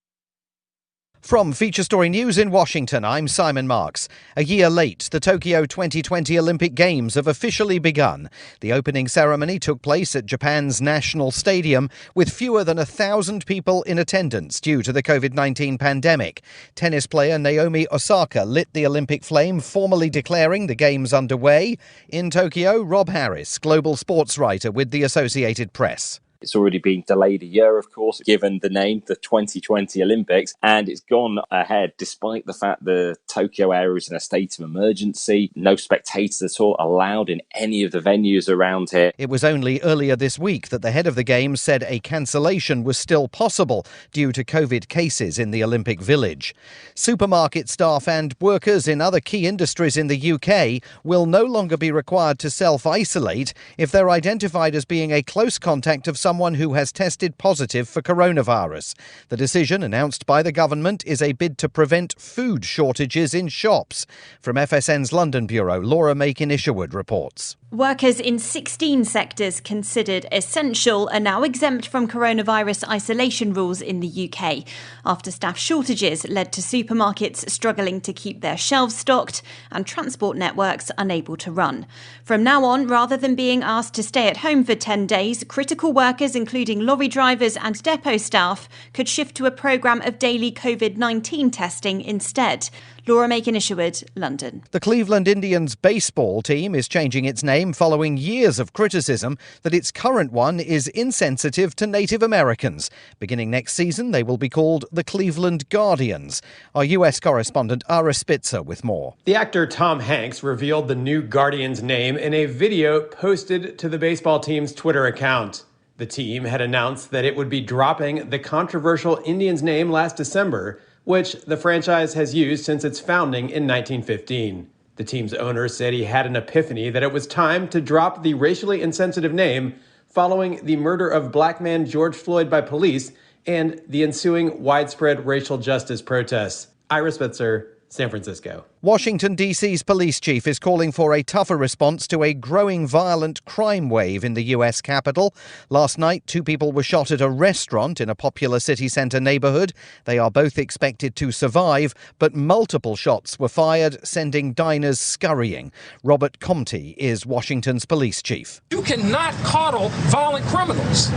From Feature Story News in Washington, I'm Simon Marks. A year late, the Tokyo 2020 Olympic Games have officially begun. The opening ceremony took place at Japan's National Stadium with fewer than 1,000 people in attendance due to the COVID-19 pandemic. Tennis player Naomi Osaka lit the Olympic flame, formally declaring the Games underway. In Tokyo, Rob Harris, global sports writer with the Associated Press. It's already been delayed a year, of course, given the name, the 2020 Olympics, and it's gone ahead despite the fact the Tokyo area is in a state of emergency. No spectators at all allowed in any of the venues around here. It was only earlier this week that the head of the Games said a cancellation was still possible due to COVID cases in the Olympic Village. Supermarket staff and workers in other key industries in the UK will no longer be required to self-isolate if they're identified as being a close contact of someone who has tested positive for coronavirus. The decision, announced by the government, is a bid to prevent food shortages in shops. From FSN's London bureau, Laura Makin-Isherwood reports. Workers in 16 sectors considered essential are now exempt from coronavirus isolation rules in the UK after staff shortages led to supermarkets struggling to keep their shelves stocked and transport networks unable to run. From now on, rather than being asked to stay at home for 10 days, critical workers, including lorry drivers and depot staff, could shift to a programme of daily COVID-19 testing instead. Laura Makin-Isherwood, London. The Cleveland Indians baseball team is changing its name following years of criticism that its current one is insensitive to Native Americans. Beginning next season, they will be called the Cleveland Guardians. Our US correspondent Ara Spitzer with more. The actor Tom Hanks revealed the new Guardians name in a video posted to the baseball team's Twitter account. The team had announced that it would be dropping the controversial Indians name last December, which the franchise has used since its founding in 1915. The team's owner said he had an epiphany that it was time to drop the racially insensitive name following the murder of black man George Floyd by police and the ensuing widespread racial justice protests. Ira Spitzer, San Francisco. Washington, D.C.'s police chief is calling for a tougher response to a growing violent crime wave in the U.S. capital. Last night, 2 people were shot at a restaurant in a popular city centre neighbourhood. They are both expected to survive, but multiple shots were fired, sending diners scurrying. Robert Comte is Washington's police chief. You cannot coddle violent criminals.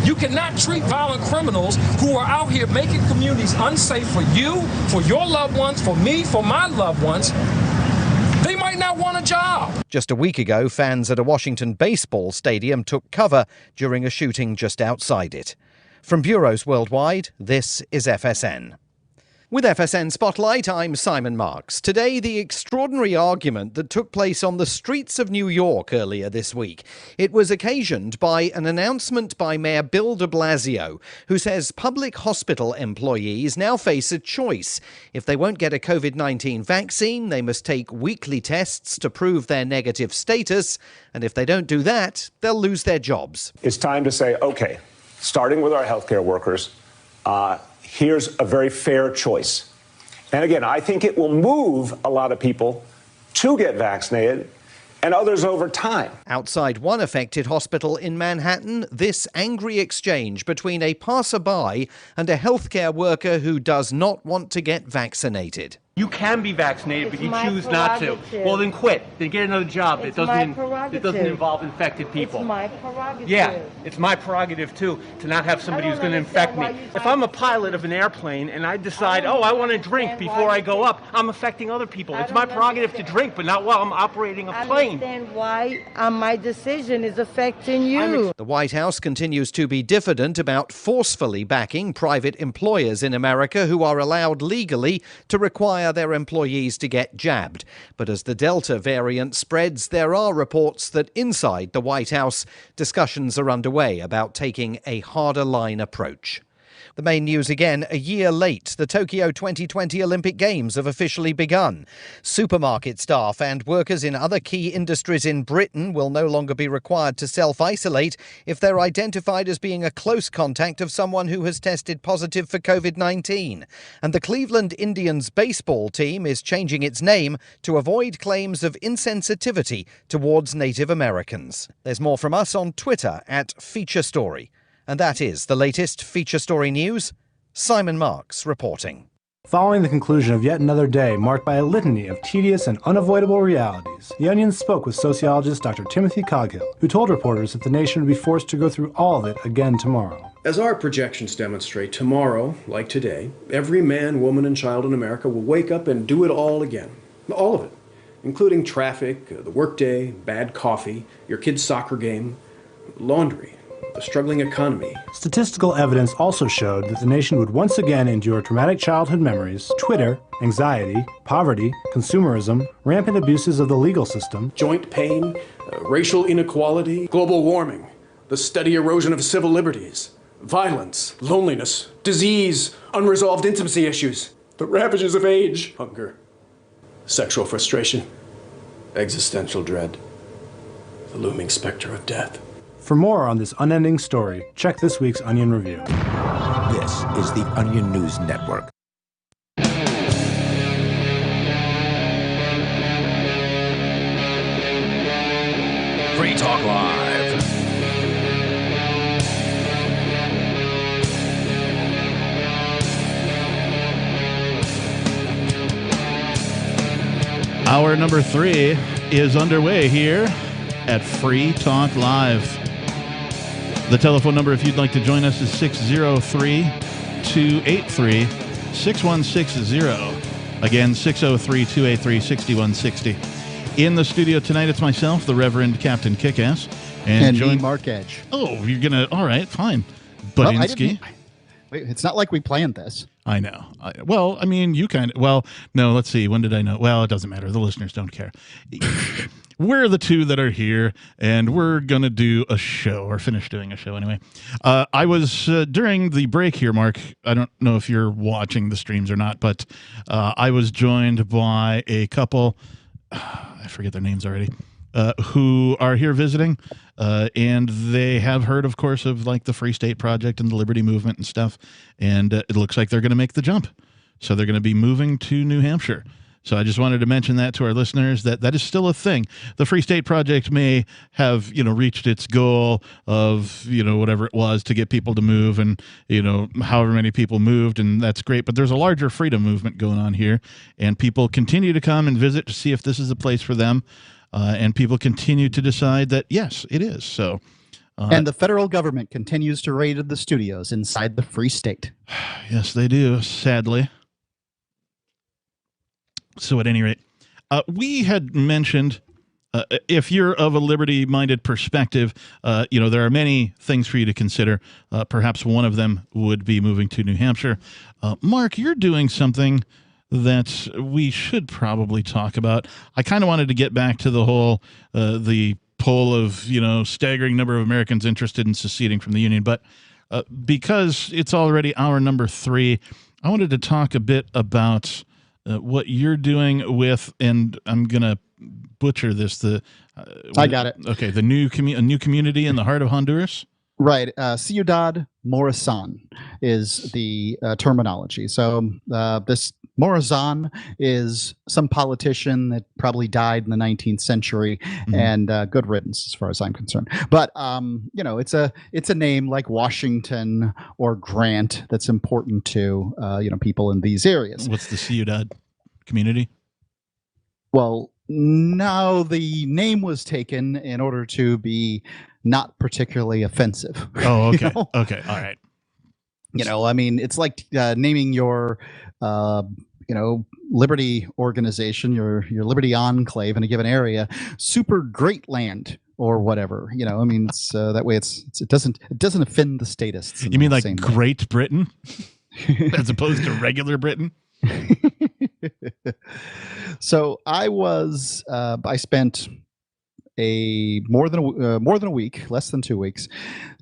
You cannot treat violent criminals who are out here making communities unsafe for you, for your loved ones, for me, for my loved ones. They might not want a job. Just a week ago, fans at a Washington baseball stadium took cover during a shooting just outside it. From bureaus worldwide, this is FSN. With FSN Spotlight, I'm Simon Marks. Today, the extraordinary argument that took place on the streets of New York earlier this week. It was occasioned by an announcement by Mayor Bill de Blasio, who says public hospital employees now face a choice. If they won't get a COVID-19 vaccine, they must take weekly tests to prove their negative status. And if they don't do that, they'll lose their jobs. It's time to say, okay, starting with our healthcare workers, here's a very fair choice. And again, I think it will move a lot of people to get vaccinated and others over time. Outside one affected hospital in Manhattan, this angry exchange between a passerby and a healthcare worker who does not want to get vaccinated. You can be vaccinated, but you choose not to. Well, then quit. Then get another job that doesn't involve infected people. It's my prerogative. Yeah, it's my prerogative, too, to not have somebody who's going to infect me. If I'm a pilot of an airplane and I decide, I want to drink before I go up, I'm affecting other people. It's my prerogative to drink, but not while I'm operating a plane. I understand why my decision is affecting you. The White House continues to be diffident about forcefully backing private employers in America who are allowed legally to require their employees to get jabbed. But as the Delta variant spreads, there are reports that inside the White House, discussions are underway about taking a harder line approach. The main news again, a year late. The Tokyo 2020 Olympic Games have officially begun. Supermarket staff and workers in other key industries in Britain will no longer be required to self-isolate if they're identified as being a close contact of someone who has tested positive for COVID-19. And the Cleveland Indians baseball team is changing its name to avoid claims of insensitivity towards Native Americans. There's more from us on Twitter @FeatureStory. And that is the latest Feature Story news. Simon Marks reporting. Following the conclusion of yet another day marked by a litany of tedious and unavoidable realities, The Onion spoke with sociologist Dr. Timothy Coghill, who told reporters that the nation would be forced to go through all of it again tomorrow. As our projections demonstrate, tomorrow, like today, every man, woman, and child in America will wake up and do it all again. All of it, including traffic, the workday, bad coffee, your kid's soccer game, laundry, the struggling economy. Statistical evidence also showed that the nation would once again endure traumatic childhood memories, Twitter, anxiety, poverty, consumerism, rampant abuses of the legal system, joint pain, racial inequality, global warming, the steady erosion of civil liberties, violence, loneliness, disease, unresolved intimacy issues, the ravages of age, hunger, sexual frustration, existential dread, the looming specter of death. For more on this unending story, check this week's Onion Review. This is the Onion News Network. Free Talk Live. Hour number 3 is underway here at Free Talk Live. The telephone number, if you'd like to join us, is 603-283-6160. Again, 603-283-6160. In the studio tonight, it's myself, the Reverend Captain Kickass. And me, Mark Edge. Oh, you're going to... All right, fine. Budinsky. Wait, it's not like we planned this. I know. Well, I mean, you kind of... Well, no, let's see. When did I know? Well, it doesn't matter. The listeners don't care. We're the two that are here, and we're going to do a show, or finish doing a show anyway. I was, during the break here, Mark, I don't know if you're watching the streams or not, but I was joined by a couple, I forget their names already, who are here visiting, and they have heard, of course, of like the Free State Project and the Liberty Movement and stuff, and it looks like they're going to make the jump So they're going to be moving to New Hampshire. So I just wanted to mention that to our listeners, that that is still a thing. The Free State Project may have, reached its goal of, whatever it was to get people to move, and, however many people moved, and that's great. But there's a larger freedom movement going on here, and people continue to come and visit to see if this is a place for them. And people continue to decide that, yes, it is. So, and the federal government continues to raid the studios inside the Free State. Yes, they do, sadly. So at any rate, we had mentioned, if you're of a liberty-minded perspective, there are many things for you to consider. Perhaps one of them would be moving to New Hampshire. Mark, you're doing something that we should probably talk about. I kind of wanted to get back to the whole, the poll of, staggering number of Americans interested in seceding from the Union. But because it's already hour number 3, I wanted to talk a bit about what you're doing with, and I'm going to butcher this. I got it. Okay. A new community in the heart of Honduras. Right. Ciudad Morazan is the terminology. So this Morazan is some politician that probably died in the 19th century, and good riddance as far as I'm concerned. But it's a name like Washington or Grant that's important to people in these areas. What's the Ciudad community? Well, no, the name was taken in order to be not particularly offensive. Oh, okay. Okay. All right. It's like naming your liberty organization, your liberty enclave in a given area, Super Great Land or whatever. It's that way. It doesn't offend the statists. You mean like Great Britain, as opposed to regular Britain? So I spent more than a week, less than 2 weeks,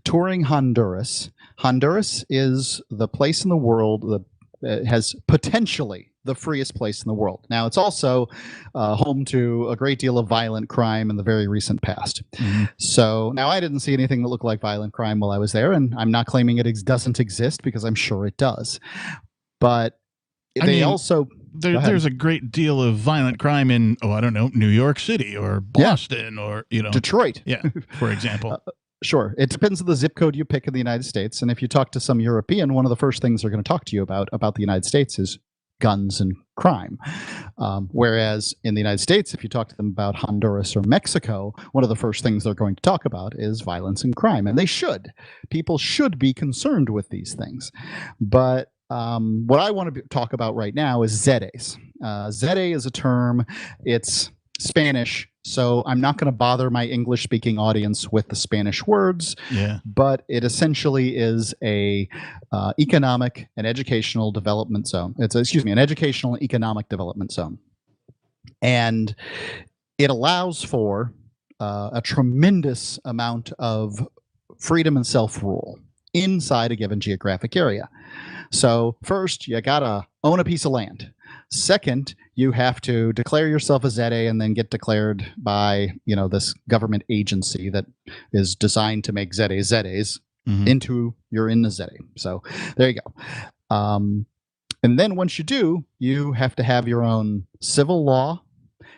touring Honduras. Honduras is the place in the world that has potentially the freest place in the world. Now, it's also home to a great deal of violent crime in the very recent past. So now I didn't see anything that looked like violent crime while I was there, and I'm not claiming it doesn't exist, because I'm sure it does. But there's a great deal of violent crime in, New York City or Boston or, Detroit. Yeah, for example. Sure. It depends on the zip code you pick in the United States. And if you talk to some European, one of the first things they're going to talk to you about the United States is guns and crime. Whereas in the United States, if you talk to them about Honduras or Mexico, one of the first things they're going to talk about is violence and crime. And they should. People should be concerned with these things. But what I want to talk about right now is Zedes. Zede is a term. It's Spanish, so I'm not going to bother my English-speaking audience with the Spanish words. Yeah. But it essentially is a economic and educational development zone. An educational and economic development zone, and it allows for a tremendous amount of freedom and self-rule inside a given geographic area. So first, you gotta own a piece of land. Second, you have to declare yourself a Zede and then get declared by, this government agency that is designed to make Zedes into you're in the Zede. So there you go. And then once you do, you have to have your own civil law.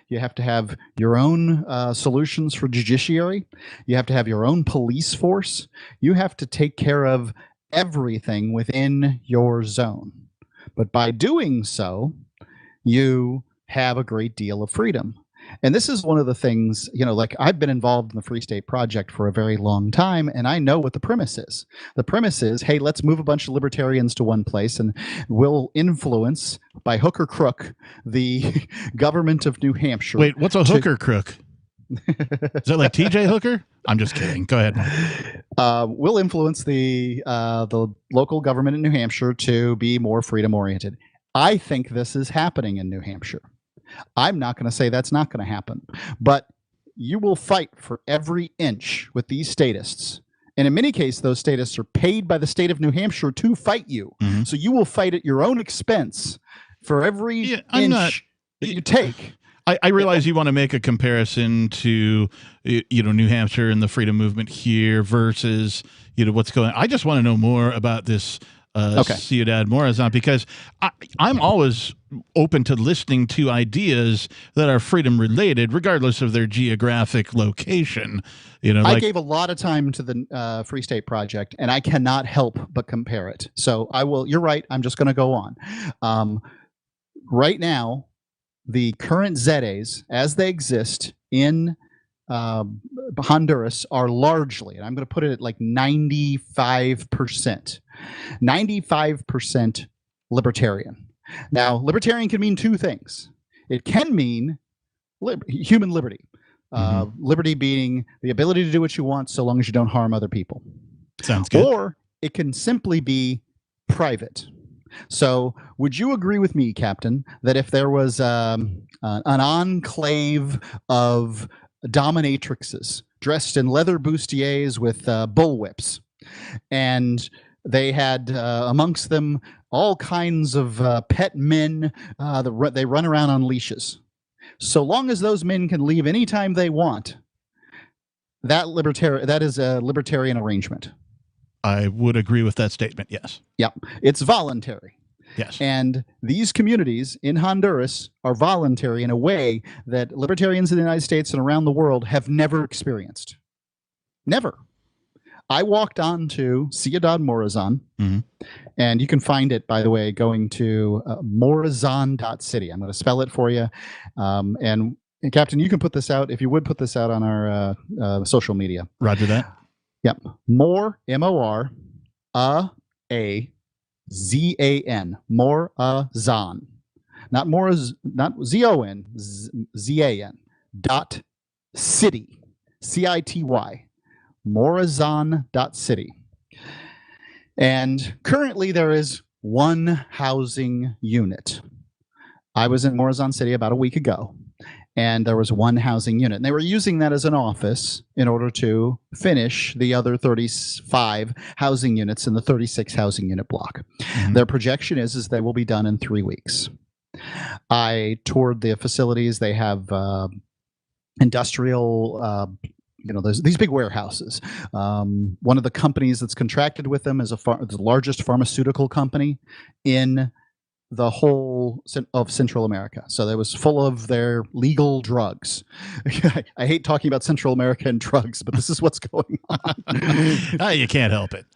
You have to have your own solutions for judiciary. You have to have your own police force. You have to take care of everything within your zone. But by doing so, you have a great deal of freedom. And this is one of the things, like I've been involved in the Free State Project for a very long time, and I know what the premise is. The premise is, hey, let's move a bunch of libertarians to one place, and we'll influence, by hook or crook, the government of New Hampshire. Wait, what's a hook or crook? Is that like TJ Hooker? I'm just kidding. Go ahead. We'll influence the local government in New Hampshire to be more freedom oriented. I think this is happening in New Hampshire. I'm not going to say that's not going to happen, but you will fight for every inch with these statists. And in many cases, those statists are paid by the state of New Hampshire to fight you. So you will fight at your own expense for every inch that you take. I realize you want to make a comparison to, New Hampshire and the freedom movement here versus, what's going on. I just want to know more about this Ciudad Morazan, because I'm always open to listening to ideas that are freedom related, regardless of their geographic location. I gave a lot of time to the Free State Project, and I cannot help but compare it. So I will. You're right. I'm just going to go on. Right now, the current ZEDEs, as they exist in Honduras, are largely, and I'm going to put it at like 95%, 95% libertarian. Now, libertarian can mean two things. It can mean human liberty. Liberty being the ability to do what you want so long as you don't harm other people. Sounds good. Or it can simply be private. So would you agree with me, Captain, that if there was an enclave of dominatrixes dressed in leather bustiers with bullwhips, and they had amongst them all kinds of pet men, they run around on leashes, so long as those men can leave anytime they want, that is a libertarian arrangement? I would agree with that statement, yes. Yep. It's voluntary. Yes. And these communities in Honduras are voluntary in a way that libertarians in the United States and around the world have never experienced. Never. I walked on to Ciudad Morazan, and you can find it, by the way, going to morazan.city. I'm going to spell it for you. And Captain, you can put this out, if you would put this out on our social media. Roger that. Yep. M-O-R-A-Z-A-N. Morazan. Not Z-O-N, Z-A-N. Dot city. C-I-T-Y. Morazan.city. And currently there is one housing unit. I was in Morazan City about a week ago, and there was one housing unit. And they were using that as an office in order to finish the other 35 housing units in the 36 housing unit block. Their projection is they will be done in 3 weeks. I toured the facilities. They have industrial there's these big warehouses. One of the companies that's contracted with them is the largest pharmaceutical company in the whole of Central America. So that was full of their legal drugs. I hate talking about Central America and drugs, but this is what's going on. You can't help it.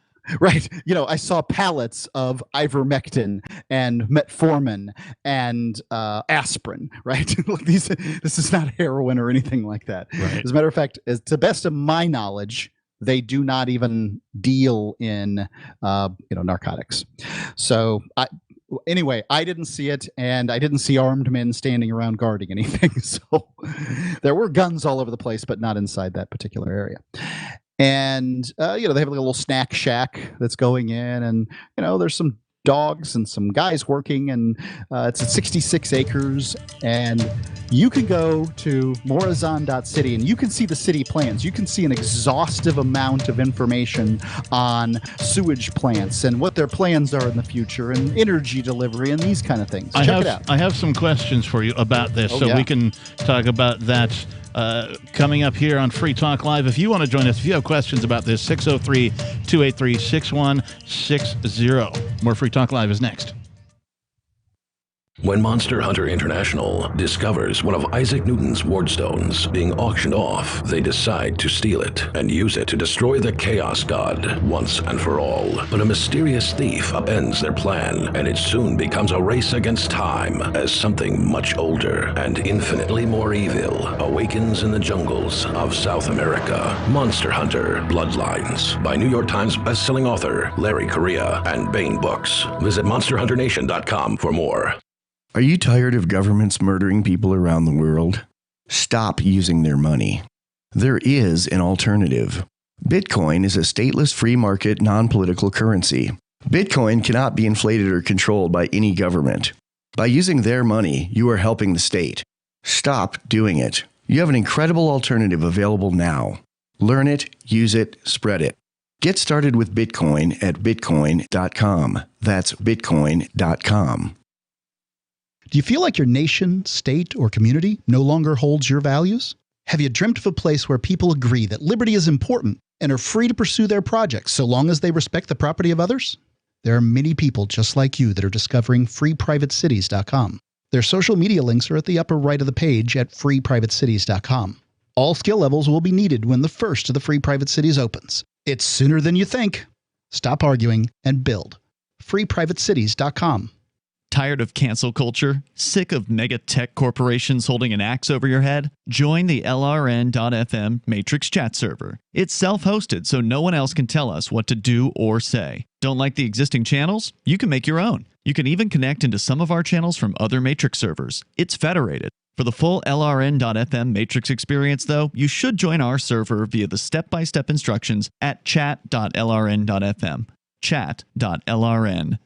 Right. I saw pallets of ivermectin and metformin and aspirin, right? This is not heroin or anything like that. Right. As a matter of fact, to the best of my knowledge, they do not even deal in, narcotics. So anyway, I didn't see it, and I didn't see armed men standing around guarding anything. So there were guns all over the place, but not inside that particular area. And, they have like a little snack shack that's going in, and, there's some dogs and some guys working, and it's at 66 acres. And you can go to morazan.city and you can see the city plans. You can see an exhaustive amount of information on sewage plants and what their plans are in the future and energy delivery and these kind of things. Check it out. I have some questions for you about this, we can talk about that coming up here on Free Talk Live. If you want to join us, if you have questions about this, 603-283-6160. More Free Talk Live is next. When Monster Hunter International discovers one of Isaac Newton's wardstones being auctioned off, they decide to steal it and use it to destroy the Chaos God once and for all. But a mysterious thief upends their plan, and it soon becomes a race against time as something much older and infinitely more evil awakens in the jungles of South America. Monster Hunter Bloodlines by New York Times bestselling author Larry Correia and Baen Books. Visit monsterhunternation.com for more. Are you tired of governments murdering people around the world? Stop using their money. There is an alternative. Bitcoin is a stateless free market non-political currency. Bitcoin cannot be inflated or controlled by any government. By using their money, you are helping the state. Stop doing it. You have an incredible alternative available now. Learn it, use it, spread it. Get started with Bitcoin at bitcoin.com. That's bitcoin.com. Do you feel like your nation, state, or community no longer holds your values? Have you dreamt of a place where people agree that liberty is important and are free to pursue their projects so long as they respect the property of others? There are many people just like you that are discovering freeprivatecities.com. Their social media links are at the upper right of the page at freeprivatecities.com. All skill levels will be needed when the first of the Free Private Cities opens. It's sooner than you think. Stop arguing and build. freeprivatecities.com. Tired of cancel culture? Sick of mega tech corporations holding an axe over your head? Join the LRN.FM Matrix chat server. It's self-hosted, so no one else can tell us what to do or say. Don't like the existing channels? You can make your own. You can even connect into some of our channels from other Matrix servers. It's federated. For the full LRN.FM Matrix experience, though, you should join our server via the step-by-step instructions at chat.lrn.fm. chat.lrn.fm.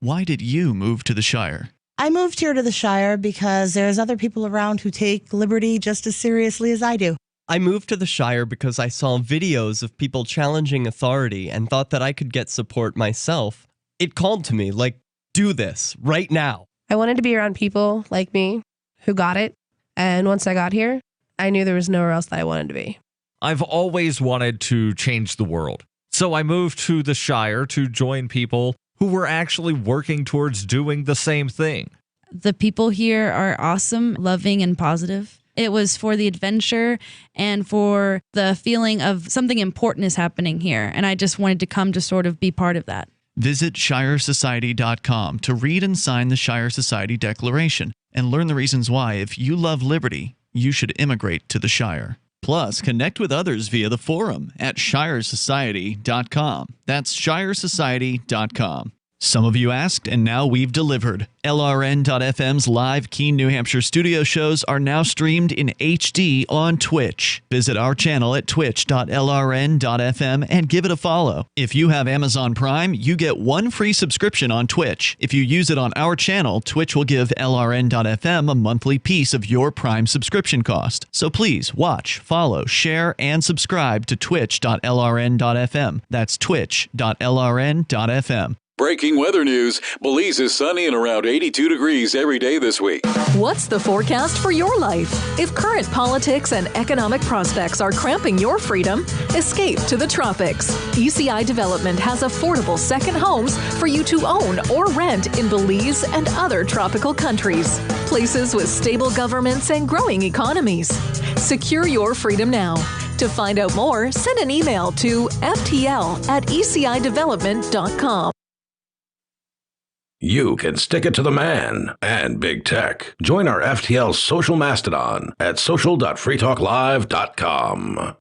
Why did you move to the Shire? I moved here to the Shire because there's other people around who take liberty just as seriously as I do. I moved to the Shire because I saw videos of people challenging authority and thought that I could get support myself. It called to me, like, do this, right now. I wanted to be around people like me who got it, and once I got here, I knew there was nowhere else that I wanted to be. I've always wanted to change the world, so I moved to the Shire to join people who were actually working towards doing the same thing. The people here are awesome, loving, and positive. It was for the adventure and for the feeling of something important is happening here, and I just wanted to come to sort of be part of that. Visit ShireSociety.com to read and sign the Shire Society Declaration and learn the reasons why, if you love liberty, you should immigrate to the Shire. Plus, connect with others via the forum at ShireSociety.com. That's ShireSociety.com. Some of you asked, and now we've delivered. LRN.FM's live Keene, New Hampshire studio shows are now streamed in HD on Twitch. Visit our channel at twitch.lrn.fm and give it a follow. If you have Amazon Prime, you get one free subscription on Twitch. If you use it on our channel, Twitch will give LRN.FM a monthly piece of your Prime subscription cost. So please watch, follow, share, and subscribe to twitch.lrn.fm. That's twitch.lrn.fm. Breaking weather news. Belize is sunny and around 82 degrees every day this week. What's the forecast for your life? If current politics and economic prospects are cramping your freedom, escape to the tropics. ECI Development has affordable second homes for you to own or rent in Belize and other tropical countries. Places with stable governments and growing economies. Secure your freedom now. To find out more, send an email to ftl@ecidevelopment.com. You can stick it to the man and big tech. Join our FTL social mastodon at social.freetalklive.com.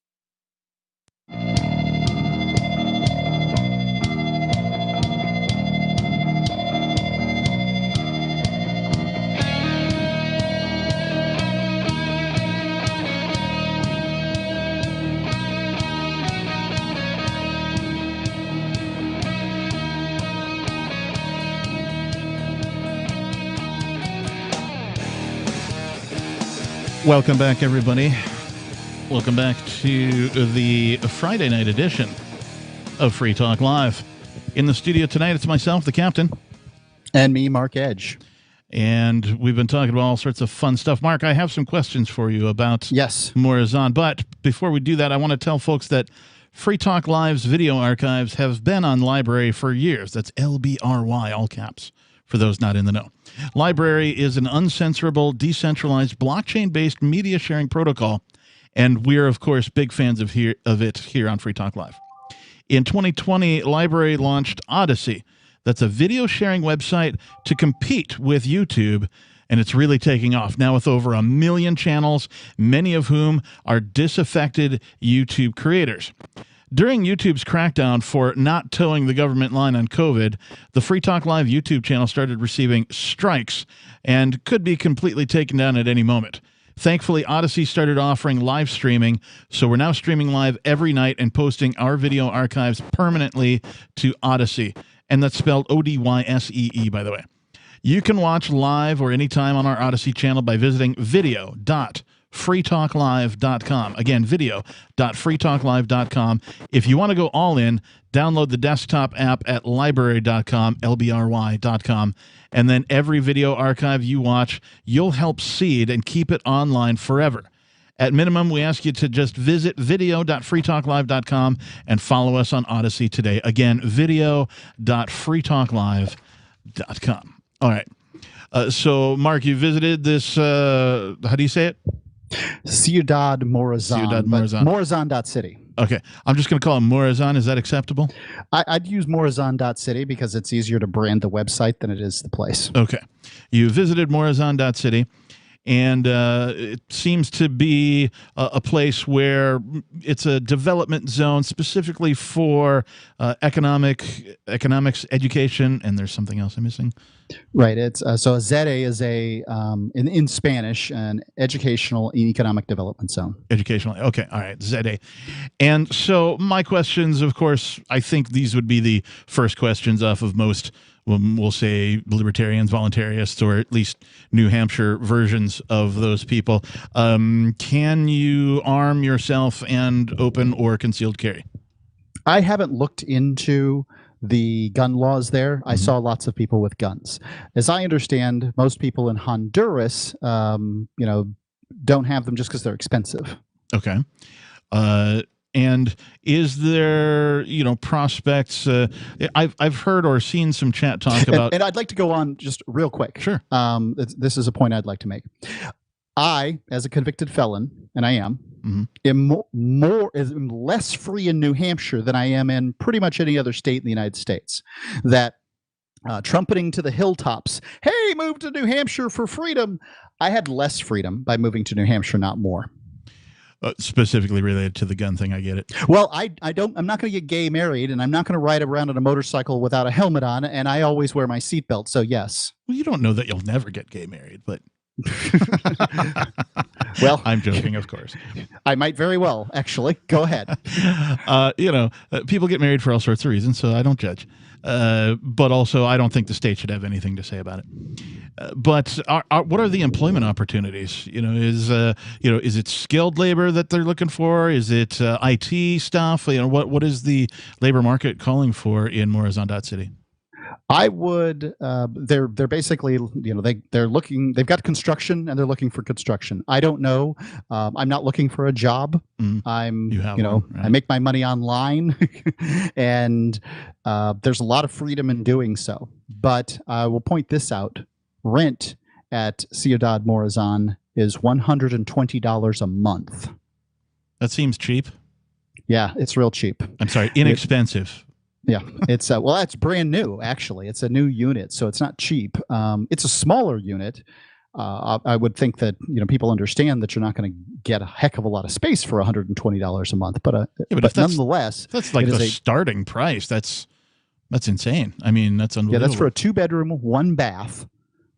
Welcome back, everybody. Welcome back to the Friday night edition of Free Talk Live. In the studio tonight, it's myself, the captain. And me, Mark Edge. And we've been talking about all sorts of fun stuff. Mark, I have some questions for you about Morazan. But before we do that, I want to tell folks that Free Talk Live's video archives have been on Library for years. That's LBRY, all caps, for those not in the know. Library is an uncensorable, decentralized, blockchain-based media sharing protocol, and we're, of course, big fans of it here on Free Talk Live. In 2020, Library launched Odysee. That's a video sharing website to compete with YouTube, and it's really taking off now with over 1 million channels, many of whom are disaffected YouTube creators. During YouTube's crackdown for not towing the government line on COVID, the Free Talk Live YouTube channel started receiving strikes and could be completely taken down at any moment. Thankfully, Odysee started offering live streaming, so we're now streaming live every night and posting our video archives permanently to Odysee. And that's spelled Odyssee, by the way. You can watch live or anytime on our Odysee channel by visiting video.freetalklive.com. Again, video.freetalklive.com. If you want to go all in, download the desktop app at library.com, LBRY.com, and then every video archive you watch, you'll help seed and keep it online forever. At minimum, we ask you to just visit video.freetalklive.com and follow us on Odyssey today. Again, video.freetalklive.com. All right. So, Mark, you visited this, how do you say it? Ciudad Morazan. Ciudad Morazan. Morazan.city. Okay. I'm just going to call it Morazan. Is that acceptable? I'd use Morazan.city because it's easier to brand the website than it is the place. Okay. You visited Morazan.city. And it seems to be a place where it's a development zone specifically for economics, education, and there's something else I'm missing. Right. It's so a ZE is in Spanish an educational and economic development zone. Educational. Okay. All right. ZE. And so my questions, of course, I think these would be the first questions off of most. We'll say libertarians, voluntarists, or at least New Hampshire versions of those people. Can you arm yourself and open or concealed carry? I haven't looked into the gun laws there. I saw lots of people with guns. As I understand, most people in Honduras, don't have them just because they're expensive. Okay. And is there, prospects? I've heard or seen some chat talk about. And I'd like to go on just real quick. Sure. This is a point I'd like to make. I, as a convicted felon, and I am, am less free in New Hampshire than I am in pretty much any other state in the United States. That trumpeting to the hilltops, hey, move to New Hampshire for freedom. I had less freedom by moving to New Hampshire, not more. Specifically related to the gun thing, I get it. Well, I'm not going to get gay married, and I'm not going to ride around on a motorcycle without a helmet on, and I always wear my seatbelt, so yes. Well, you don't know that you'll never get gay married, but... Well, I'm joking, of course. I might very well, actually. Go ahead. People get married for all sorts of reasons, so I don't judge. But also, I don't think the state should have anything to say about it. But what are the employment opportunities? Is it skilled labor that they're looking for? Is it IT stuff? What is the labor market calling for in Morazan.city? I would. They're basically, they're looking. They've got construction, and they're looking for construction. I don't know. I'm not looking for a job. I'm. Right? I make my money online, and there's a lot of freedom in doing so. But I will point this out: rent at Ciudad Morazan is $120 a month. That seems cheap. Yeah, it's real cheap. I'm sorry, inexpensive. Yeah, it's that's brand new. Actually, it's a new unit, so it's not cheap. It's a smaller unit. I would think that people understand that you're not going to get a heck of a lot of space for $120 a month, but nonetheless, that's like the starting price. That's insane. I mean, that's unbelievable. Yeah, that's for a 2-bedroom, 1 bath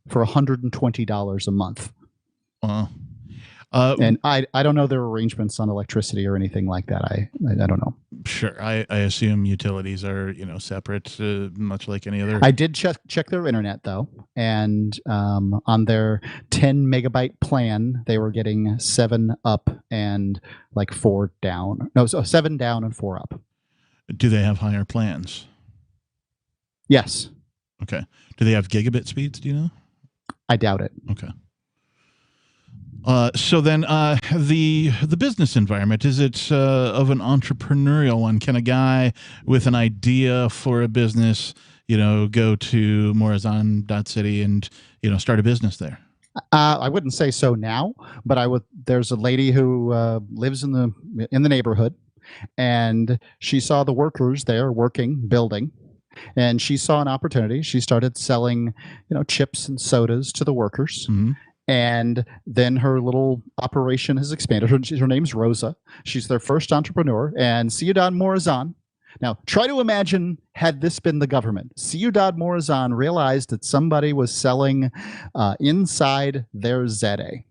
for $120 a month. Wow. And I don't know their arrangements on electricity or anything like that. I don't know. Sure. I assume utilities are, separate, much like any other. I did check their internet, though. And on their 10 megabyte plan, they were getting 7 up and like 4 down. No, so 7 down and 4 up. Do they have higher plans? Yes. Okay. Do they have gigabit speeds? Do you know? I doubt it. Okay. So then the business environment, is it of an entrepreneurial one? Can a guy with an idea for a business, go to Morazan.city and, start a business there? I wouldn't say so now, but I would. There's a lady who lives in the neighborhood, and she saw the workers there working, building, and she saw an opportunity. She started selling, chips and sodas to the workers. Mm-hmm. And then her little operation has expanded. Her name's Rosa. She's their first entrepreneur. And Ciudad Morazan. Now, try to imagine had this been the government. Ciudad Morazan realized that somebody was selling inside their ZE.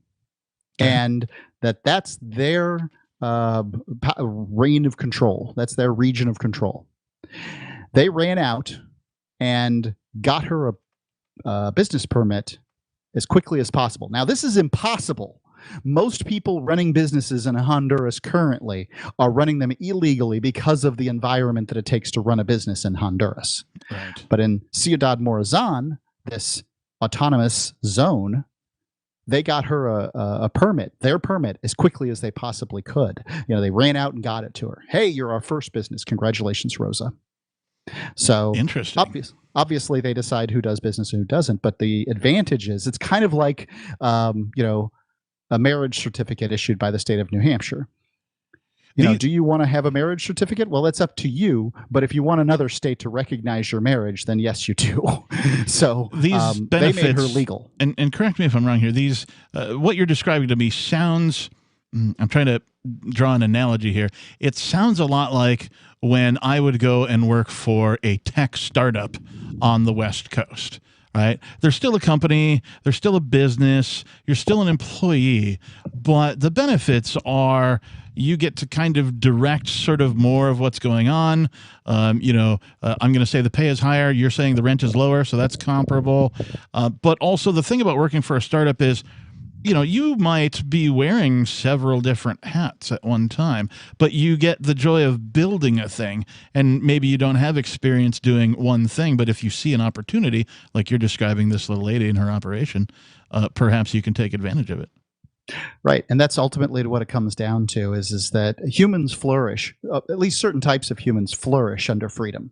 And that's their reign of control. That's their region of control. They ran out and got her a business permit as quickly as possible. Now, this is impossible. Most people running businesses in Honduras currently are running them illegally because of the environment that it takes to run a business in Honduras. Right. But in Ciudad Morazan, this autonomous zone, they got her a permit, their permit, as quickly as they possibly could. They ran out and got it to her. Hey, you're our first business. Congratulations, Rosa. So interesting. Obviously, they decide who does business and who doesn't. But the advantage is it's kind of like, a marriage certificate issued by the state of New Hampshire. Do you want to have a marriage certificate? Well, it's up to you. But if you want another state to recognize your marriage, then yes, you do. So these benefits, they made her legal. And correct me if I'm wrong here. These what you're describing to me sounds. I'm trying to draw an analogy here. It sounds a lot like when I would go and work for a tech startup on the West Coast. Right? There's still a company, there's still a business, you're still an employee, but the benefits are you get to kind of direct sort of more of what's going on. I'm going to say the pay is higher. You're saying the rent is lower, so that's comparable. But also the thing about working for a startup is, you might be wearing several different hats at one time, but you get the joy of building a thing. And maybe you don't have experience doing one thing, but if you see an opportunity, like you're describing this little lady in her operation, perhaps you can take advantage of it. Right. And that's ultimately what it comes down to is that humans flourish, at least certain types of humans flourish under freedom.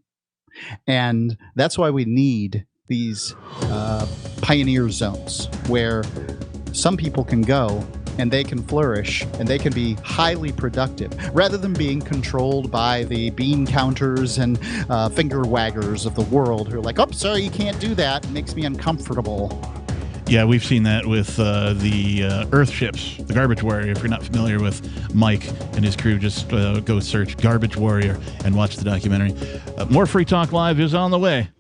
And that's why we need these pioneer zones where some people can go and they can flourish and they can be highly productive rather than being controlled by the bean counters and finger waggers of the world who are like, oh, sorry, you can't do that. It makes me uncomfortable. Yeah, we've seen that with the Earth ships, the Garbage Warrior. If you're not familiar with Mike and his crew, just go search Garbage Warrior and watch the documentary. More Free Talk Live is on the way.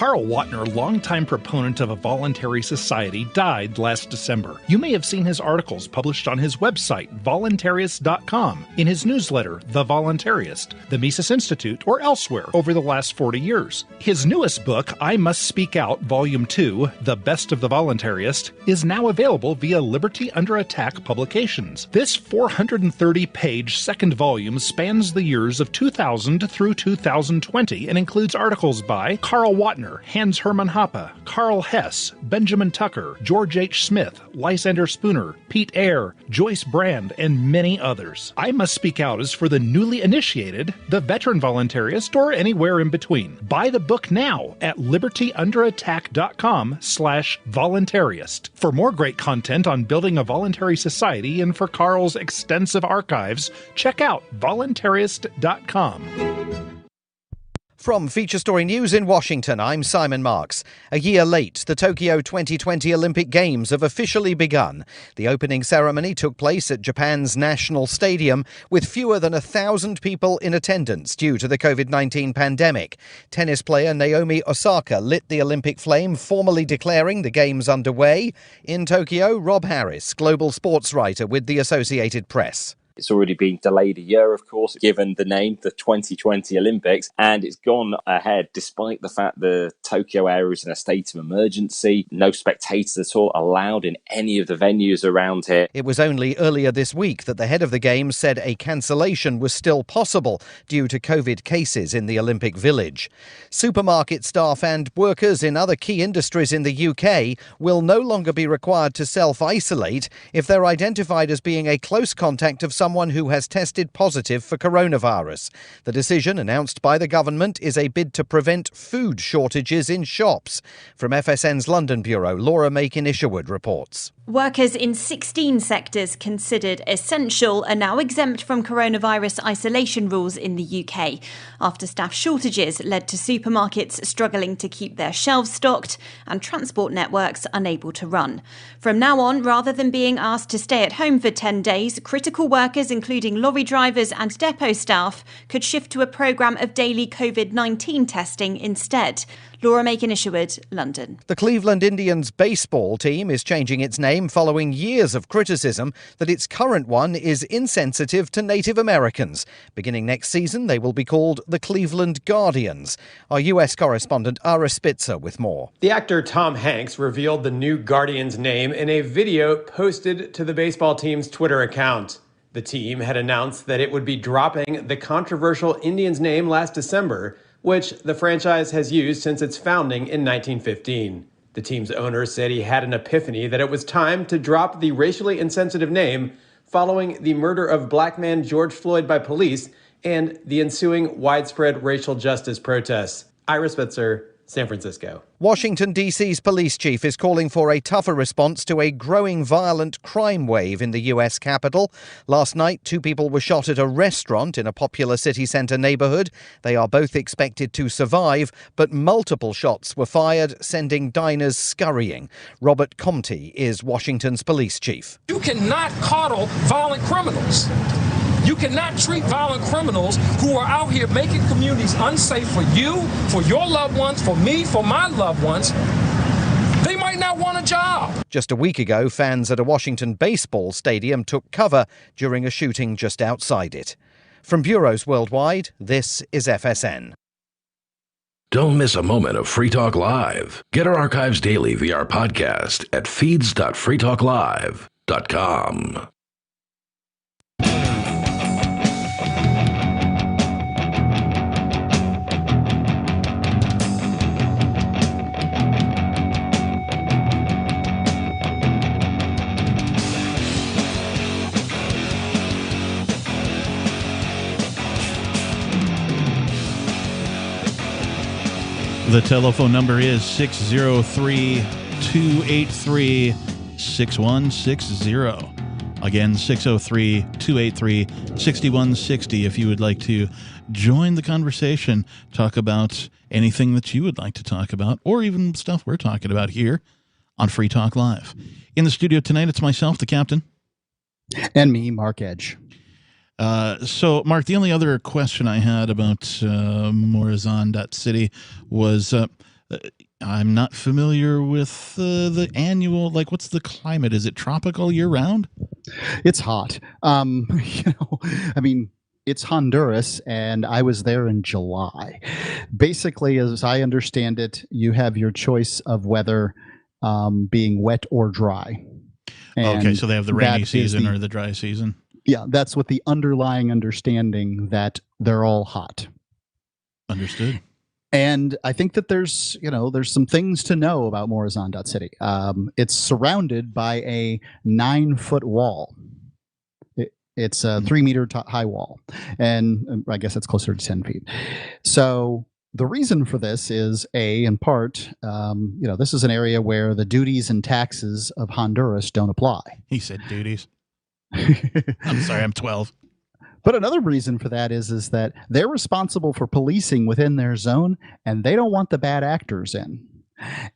Carl Watner, longtime proponent of a voluntary society, died last December. You may have seen his articles published on his website, voluntarist.com, in his newsletter, The Voluntarist, the Mises Institute, or elsewhere over the last 40 years. His newest book, I Must Speak Out, Volume 2, The Best of the Voluntarist, is now available via Liberty Under Attack Publications. This 430-page second volume spans the years of 2000 through 2020 and includes articles by Carl Watner, Hans Hermann Hoppe, Carl Hess, Benjamin Tucker, George H. Smith, Lysander Spooner, Pete Eyre, Joyce Brand, and many others. I Must Speak Out is for the newly initiated, the veteran voluntarist, or anywhere in between. Buy the book now at libertyunderattack.com/voluntarist. For more great content on building a voluntary society and for Carl's extensive archives, check out voluntarist.com. From Feature Story News in Washington, I'm Simon Marks. A year late, the Tokyo 2020 Olympic Games have officially begun. The opening ceremony took place at Japan's National Stadium with fewer than 1,000 people in attendance due to the COVID-19 pandemic. Tennis player Naomi Osaka lit the Olympic flame, formally declaring the Games underway. In Tokyo, Rob Harris, global sports writer with the Associated Press. It's already been delayed a year, of course, given the name, the 2020 Olympics, and it's gone ahead despite the fact the Tokyo area is in a state of emergency. No spectators at all allowed in any of the venues around here. It was only earlier this week that the head of the Games said a cancellation was still possible due to COVID cases in the Olympic Village. Supermarket staff and workers in other key industries in the UK will no longer be required to self-isolate if they're identified as being a close contact of someone who has tested positive for coronavirus. The decision, announced by the government, is a bid to prevent food shortages in shops. From FSN's London bureau, Laura Makin-Isherwood reports. Workers in 16 sectors considered essential are now exempt from coronavirus isolation rules in the UK, after staff shortages led to supermarkets struggling to keep their shelves stocked and transport networks unable to run. From now on, rather than being asked to stay at home for 10 days, critical workers, including lorry drivers and depot staff, could shift to a programme of daily COVID-19 testing instead. Laura Makin-Isherwood, London. The Cleveland Indians baseball team is changing its name following years of criticism that its current one is insensitive to Native Americans. Beginning next season, they will be called the Cleveland Guardians. Our US correspondent Ara Spitzer with more. The actor Tom Hanks revealed the new Guardians name in a video posted to the baseball team's Twitter account. The team had announced that it would be dropping the controversial Indians name last December, which the franchise has used since its founding in 1915. The team's owner said he had an epiphany that it was time to drop the racially insensitive name following the murder of black man George Floyd by police and the ensuing widespread racial justice protests. Ira Spitzer, San Francisco. Washington, D.C.'s police chief is calling for a tougher response to a growing violent crime wave in the U.S. capital. Last night, 2 people were shot at a restaurant in a popular city centre neighbourhood. They are both expected to survive, but multiple shots were fired, sending diners scurrying. Robert Comte is Washington's police chief. You cannot coddle violent criminals. You cannot treat violent criminals who are out here making communities unsafe for you, for your loved ones, for me, for my loved ones. They might not want a job. Just a week ago, fans at a Washington baseball stadium took cover during a shooting just outside it. From bureaus worldwide, this is FSN. Don't miss a moment of Free Talk Live. Get our archives daily via our podcast at feeds.freetalklive.com. The telephone number is 603-283-6160. Again, 603-283-6160 if you would like to join the conversation, talk about anything that you would like to talk about, or even stuff we're talking about here on Free Talk Live. In the studio tonight, it's myself, the captain. And me, Mark Edge. So, Mark, the only other question I had about Morazan.city was I'm not familiar with the annual, like, what's the climate? Is it tropical year-round? It's hot. It's Honduras, and I was there in July. Basically, as I understand it, you have your choice of weather being wet or dry. Okay, so they have the rainy season or the dry season. Yeah, that's what the underlying understanding that they're all hot. Understood. And I think that there's some things to know about Morazan.city. It's surrounded by a 9-foot wall. It's a 3-meter high wall. And I guess it's closer to 10 feet. So the reason for this is, in part, this is an area where the duties and taxes of Honduras don't apply. He said duties. I'm sorry, I'm 12. But another reason for that is that they're responsible for policing within their zone, and they don't want the bad actors in.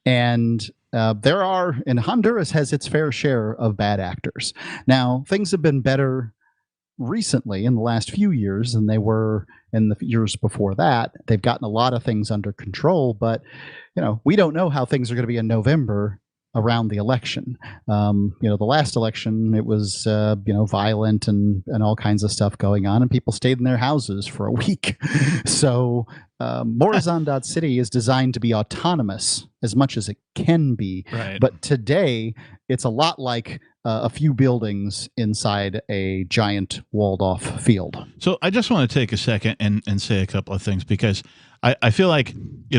And Honduras has its fair share of bad actors. Now, things have been better recently in the last few years than they were in the years before that. They've gotten a lot of things under control, but we don't know how things are going to be in November around the election. The last election, it was violent and all kinds of stuff going on, and people stayed in their houses for a week. So Morazan.city is designed to be autonomous as much as it can be. Right. But today, it's a lot like a few buildings inside a giant walled-off field. So I just want to take a second and say a couple of things, because I feel like,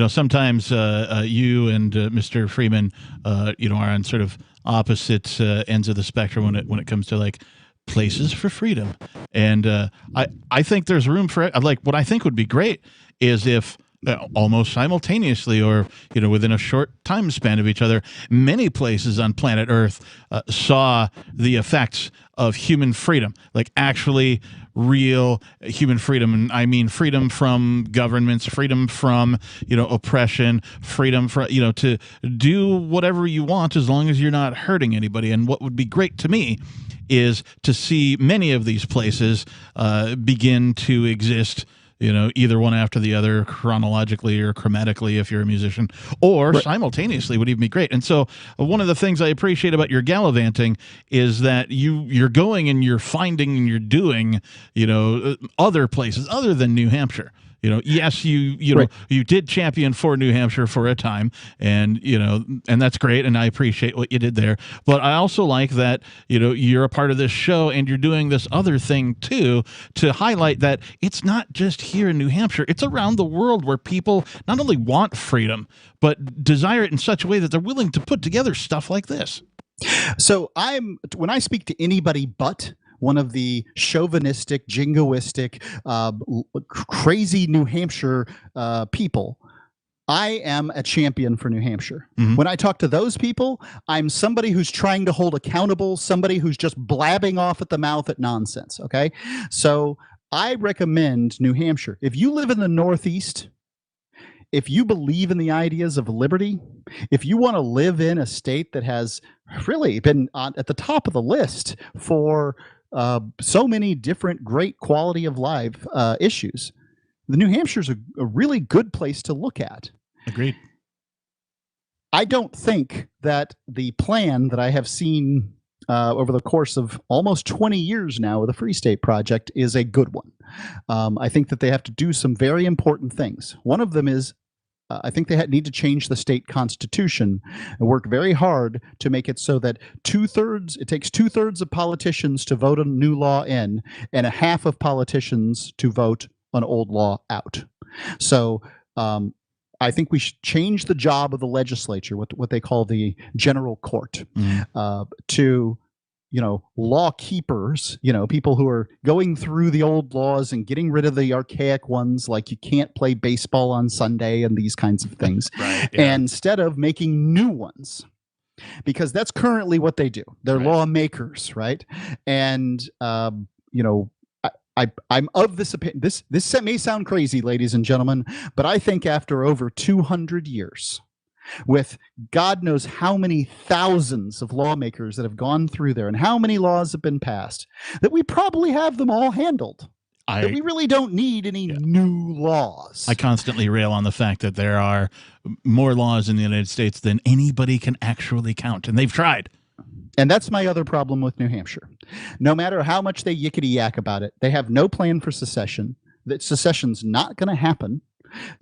sometimes you and Mr. Freeman, are on sort of opposite ends of the spectrum when it comes to like places for freedom. And I think there's room for it. Like, what I think would be great is if almost simultaneously or within a short time span of each other, many places on planet Earth saw the effects of human freedom, like actually real human freedom. And I mean freedom from governments, freedom from oppression, freedom for to do whatever you want as long as you're not hurting anybody. And what would be great to me is to see many of these places begin to exist, either one after the other, chronologically or chromatically if you're a musician, or simultaneously would even be great. And so one of the things I appreciate about your gallivanting is that you're going and you're finding and you're doing, other places other than New Hampshire. Yes, you did champion for New Hampshire for a time, and and that's great, and I appreciate what you did there. But I also like that you're a part of this show, and you're doing this other thing too to highlight that it's not just here in New Hampshire; it's around the world where people not only want freedom but desire it in such a way that they're willing to put together stuff like this. So when I speak to anybody but one of the chauvinistic, jingoistic, crazy New Hampshire people, I am a champion for New Hampshire. Mm-hmm. When I talk to those people, I'm somebody who's trying to hold accountable, somebody who's just blabbing off at the mouth at nonsense, okay? So I recommend New Hampshire. If you live in the Northeast, if you believe in the ideas of liberty, if you want to live in a state that has really been at the top of the list for so many different great quality of life issues, the New Hampshire's a really good place to look at. Agreed. I don't think that the plan that I have seen over the course of almost 20 years now with the Free State Project is a good one. I think that they have to do some very important things. One of them is I think they need to change the state constitution and work very hard to make it so that it takes 2/3 of politicians to vote a new law in and a half of politicians to vote an old law out. So I think we should change the job of the legislature, what they call the general court, to law keepers, people who are going through the old laws and getting rid of the archaic ones, like you can't play baseball on Sunday and these kinds of things, right, yeah. And instead of making new ones, because that's currently what they do. They're lawmakers, right? And I'm of this opinion. This may sound crazy, ladies and gentlemen, but I think after over 200 years, with God knows how many thousands of lawmakers that have gone through there and how many laws have been passed, that we probably have them all handled. That we really don't need any new laws. I constantly rail on the fact that there are more laws in the United States than anybody can actually count, and they've tried. And that's my other problem with New Hampshire. No matter how much they yickety-yak about it, they have no plan for secession. That secession's not going to happen.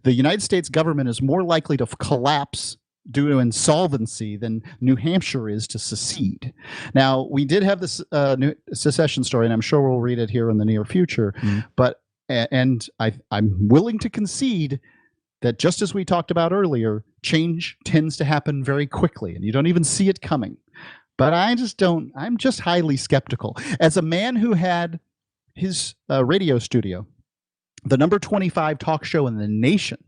The United States government is more likely to collapse due to insolvency than New Hampshire is to secede. Now, we did have this new secession story, and I'm sure we'll read it here in the near future. But I'm willing to concede that just as we talked about earlier, change tends to happen very quickly, and you don't even see it coming. But I'm just highly skeptical. As a man who had his radio studio, the number 25 talk show in the nation,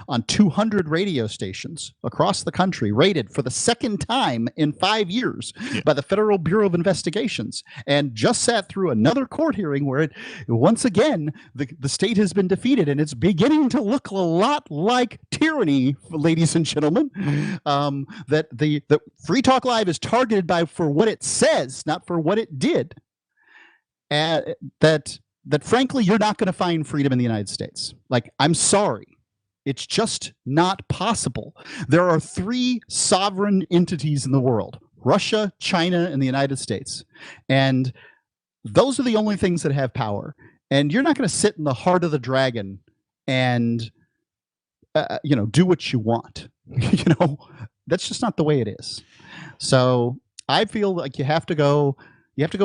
on 200 radio stations across the country, rated for the second time in 5 years by the Federal Bureau of Investigations, and just sat through another court hearing where once again, the state has been defeated, and it's beginning to look a lot like tyranny, ladies and gentlemen, that the Free Talk Live is targeted for what it says, not for what it did. That frankly, you're not going to find freedom in the United States. Like, I'm sorry. It's just not possible. There are 3 sovereign entities in the world: Russia, China, and the United States. And those are the only things that have power. And you're not going to sit in the heart of the dragon and, do what you want. That's just not the way it is. So I feel like you have to go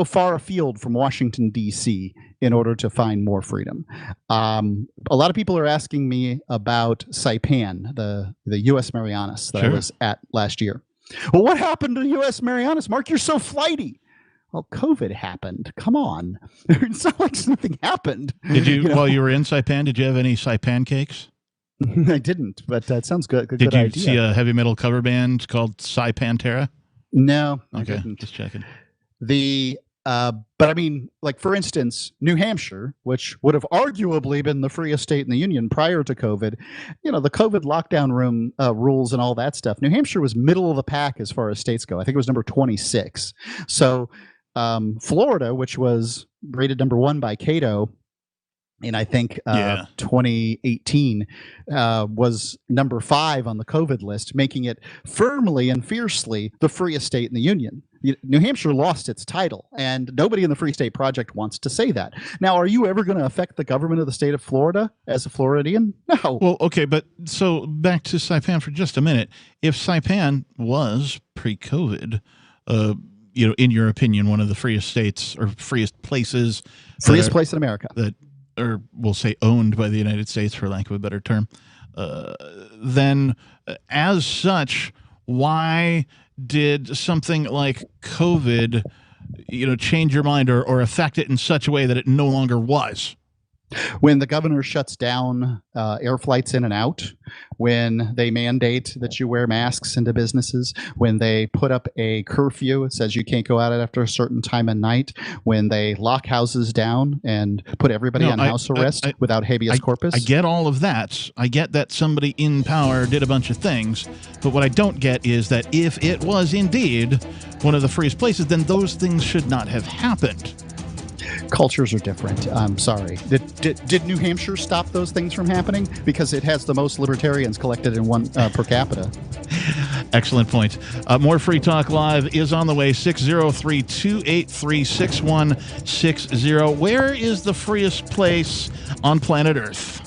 far afield from Washington, D.C. in order to find more freedom. A lot of people are asking me about Saipan, the U.S. Marianas that I was at last year. Well, what happened to U.S. Marianas? Mark, you're so flighty. Well, COVID happened. Come on. It's not like nothing happened. Did you, while you were in Saipan, did you have any Saipan cakes? I didn't, but that sounds good. Did you see a heavy metal cover band called Saipantera? No, I okay, didn't. Just checking. But I mean, like, for instance, New Hampshire, which would have arguably been the freest state in the union prior to COVID, the COVID lockdown rules and all that stuff. New Hampshire was middle of the pack as far as states go. I think it was number 26. So Florida, which was rated number 1 by Cato in, I think, 2018, was number 5 on the COVID list, making it firmly and fiercely the freest state in the union. New Hampshire lost its title, and nobody in the Free State Project wants to say that. Now, are you ever going to affect the government of the state of Florida as a Floridian? No. Well, okay, but so back to Saipan for just a minute. If Saipan was pre-COVID, in your opinion, one of the freest states or freest places, freest place in America, that, or we'll say owned by the United States, for lack of a better term, then as such, why did something like COVID, change your mind or affect it in such a way that it no longer was? When the governor shuts down air flights in and out, when they mandate that you wear masks into businesses, when they put up a curfew, it says you can't go out after a certain time of night, when they lock houses down and put everybody on house arrest without habeas corpus. I get all of that. I get that somebody in power did a bunch of things, but what I don't get is that if it was indeed one of the freest places, then those things should not have happened. Cultures are different. I'm sorry. Did New Hampshire stop those things from happening? Because it has the most libertarians collected in one per capita. Excellent point. More Free Talk Live is on the way. 603-283-6160. Where is the freest place on planet Earth?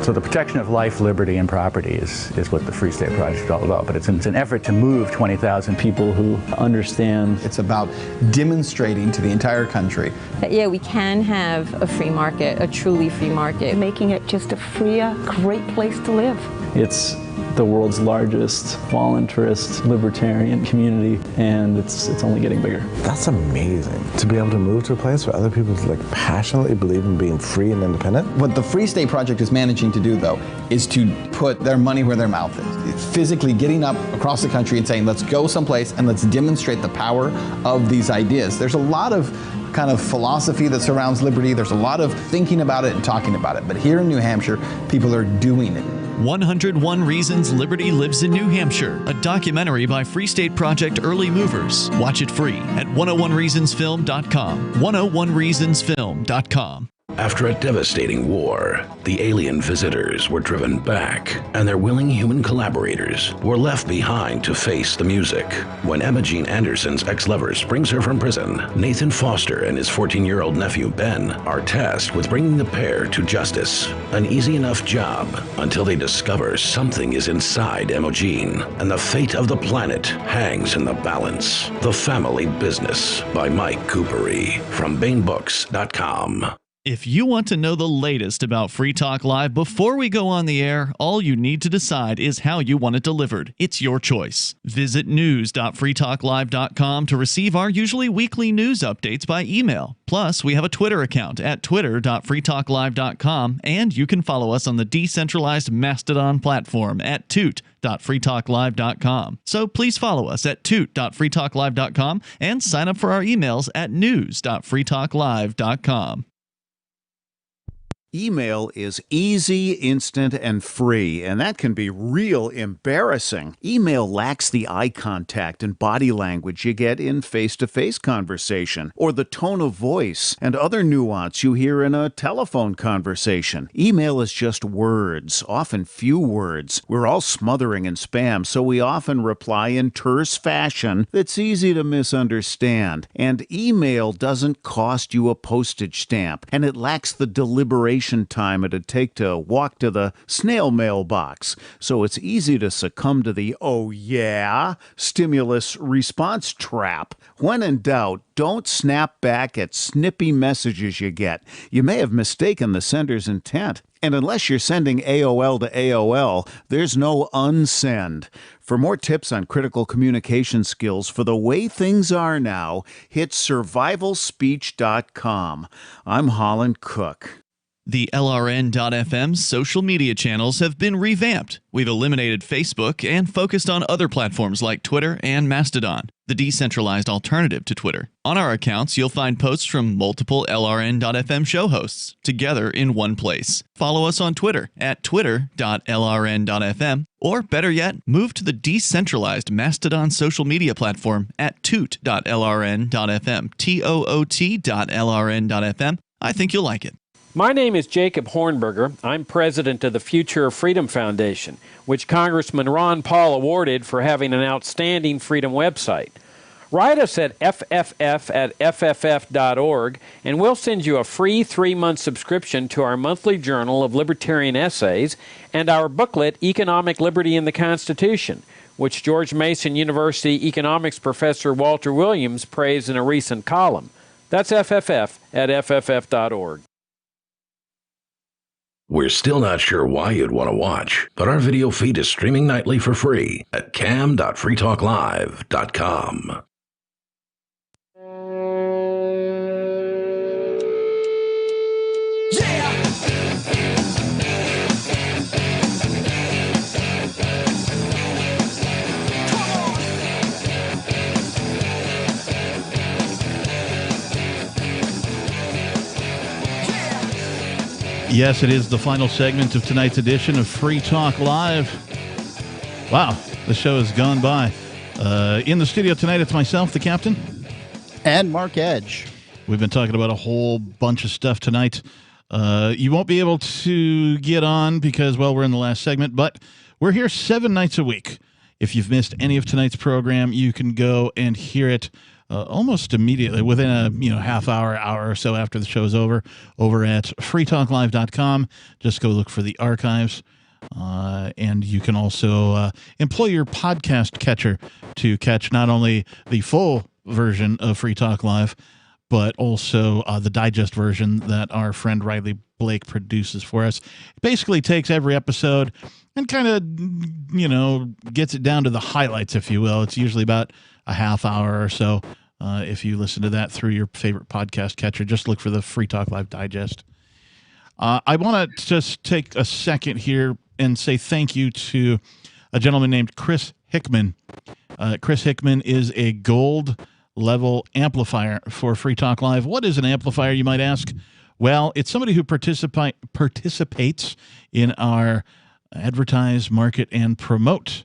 So the protection of life, liberty, and property is what the Free State Project is all about. But it's an effort to move 20,000 people who understand. It's about demonstrating to the entire country that, yeah, we can have a free market, a truly free market. Making it just a freer, great place to live. It's the world's largest voluntarist libertarian community, and it's only getting bigger. That's amazing, to be able to move to a place where other people passionately believe in being free and independent. What the Free State Project is managing to do, though, is to put their money where their mouth is. It's physically getting up across the country and saying, let's go someplace and let's demonstrate the power of these ideas. There's a lot of kind of philosophy that surrounds liberty. There's a lot of thinking about it and talking about it. But here in New Hampshire, people are doing it. 101 Reasons Liberty Lives in New Hampshire, a documentary by Free State Project Early Movers. Watch it free at 101reasonsfilm.com. 101reasonsfilm.com. After a devastating war, the alien visitors were driven back, and their willing human collaborators were left behind to face the music. When Emma Jean Anderson's ex-lover brings her from prison, Nathan Foster and his 14-year-old nephew Ben are tasked with bringing the pair to justice. An easy enough job until they discover something is inside Emma Jean, and the fate of the planet hangs in the balance. The Family Business by Mike Coopery from BaneBooks.com. If you want to know the latest about Free Talk Live before we go on the air, all you need to decide is how you want it delivered. It's your choice. Visit news.freetalklive.com to receive our usually weekly news updates by email. Plus, we have a Twitter account at twitter.freetalklive.com, and you can follow us on the decentralized Mastodon platform at toot.freetalklive.com. So please follow us at toot.freetalklive.com and sign up for our emails at news.freetalklive.com. Email is easy, instant, and free, and that can be real embarrassing. Email lacks the eye contact and body language you get in face-to-face conversation, or the tone of voice and other nuance you hear in a telephone conversation. Email is just words, often few words. We're all smothering in spam, so we often reply in terse fashion that's easy to misunderstand. And email doesn't cost you a postage stamp, and it lacks the deliberation time it'd take to walk to the snail mail box. So it's easy to succumb to the "oh yeah" stimulus response trap. When in doubt, don't snap back at snippy messages you get. You may have mistaken the sender's intent. And unless you're sending AOL to AOL, there's no unsend. For more tips on critical communication skills for the way things are now, hit survivalspeech.com. I'm Holland Cook. The LRN.FM social media channels have been revamped. We've eliminated Facebook and focused on other platforms like Twitter and Mastodon, the decentralized alternative to Twitter. On our accounts, you'll find posts from multiple LRN.FM show hosts together in one place. Follow us on Twitter at twitter.lrn.fm, or better yet, move to the decentralized Mastodon social media platform at toot.lrn.fm, toot.lrn.fm. I think you'll like it. My name is Jacob Hornberger. I'm president of the Future of Freedom Foundation, which Congressman Ron Paul awarded for having an outstanding freedom website. Write us at fff@fff.org, and we'll send you a free 3-month subscription to our monthly journal of libertarian essays and our booklet, Economic Liberty in the Constitution, which George Mason University economics professor Walter Williams praised in a recent column. That's fff@fff.org. We're still not sure why you'd want to watch, but our video feed is streaming nightly for free at cam.freetalklive.com. Yes, it is the final segment of tonight's edition of Free Talk Live. Wow, the show has gone by. In the studio tonight, it's myself, the captain. And Mark Edge. We've been talking about a whole bunch of stuff tonight. You won't be able to get on because, well, we're in the last segment, but we're here 7 nights a week. If you've missed any of tonight's program, you can go and hear it almost immediately, within a half hour or so after the show is over at freetalklive.com. Just go look for the archives. And you can also employ your podcast catcher to catch not only the full version of Free Talk Live, but also the digest version that our friend Riley Blake produces for us. It basically takes every episode and kind of, gets it down to the highlights, if you will. It's usually about a half hour or so. If you listen to that through your favorite podcast catcher, just look for the Free Talk Live Digest. I want to just take a second here and say thank you to a gentleman named Chris Hickman. Chris Hickman is a gold level amplifier for Free Talk Live. What is an amplifier, you might ask? Well, it's somebody who participates in our advertise, market, and promote.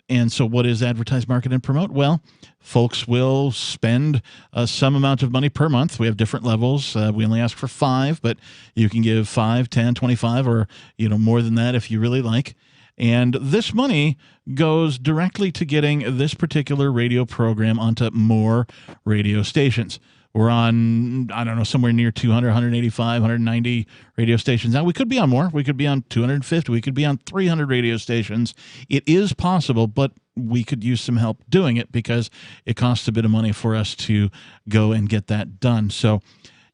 And so what is advertise, market, and promote? Well, folks will spend some amount of money per month. We have different levels. We only ask for 5, but you can give 5, 10, 25, or more than that if you really like. And this money goes directly to getting this particular radio program onto more radio stations. We're on, somewhere near 200, 185, 190 radio stations. Now, we could be on more. We could be on 250. We could be on 300 radio stations. It is possible, but we could use some help doing it because it costs a bit of money for us to go and get that done. So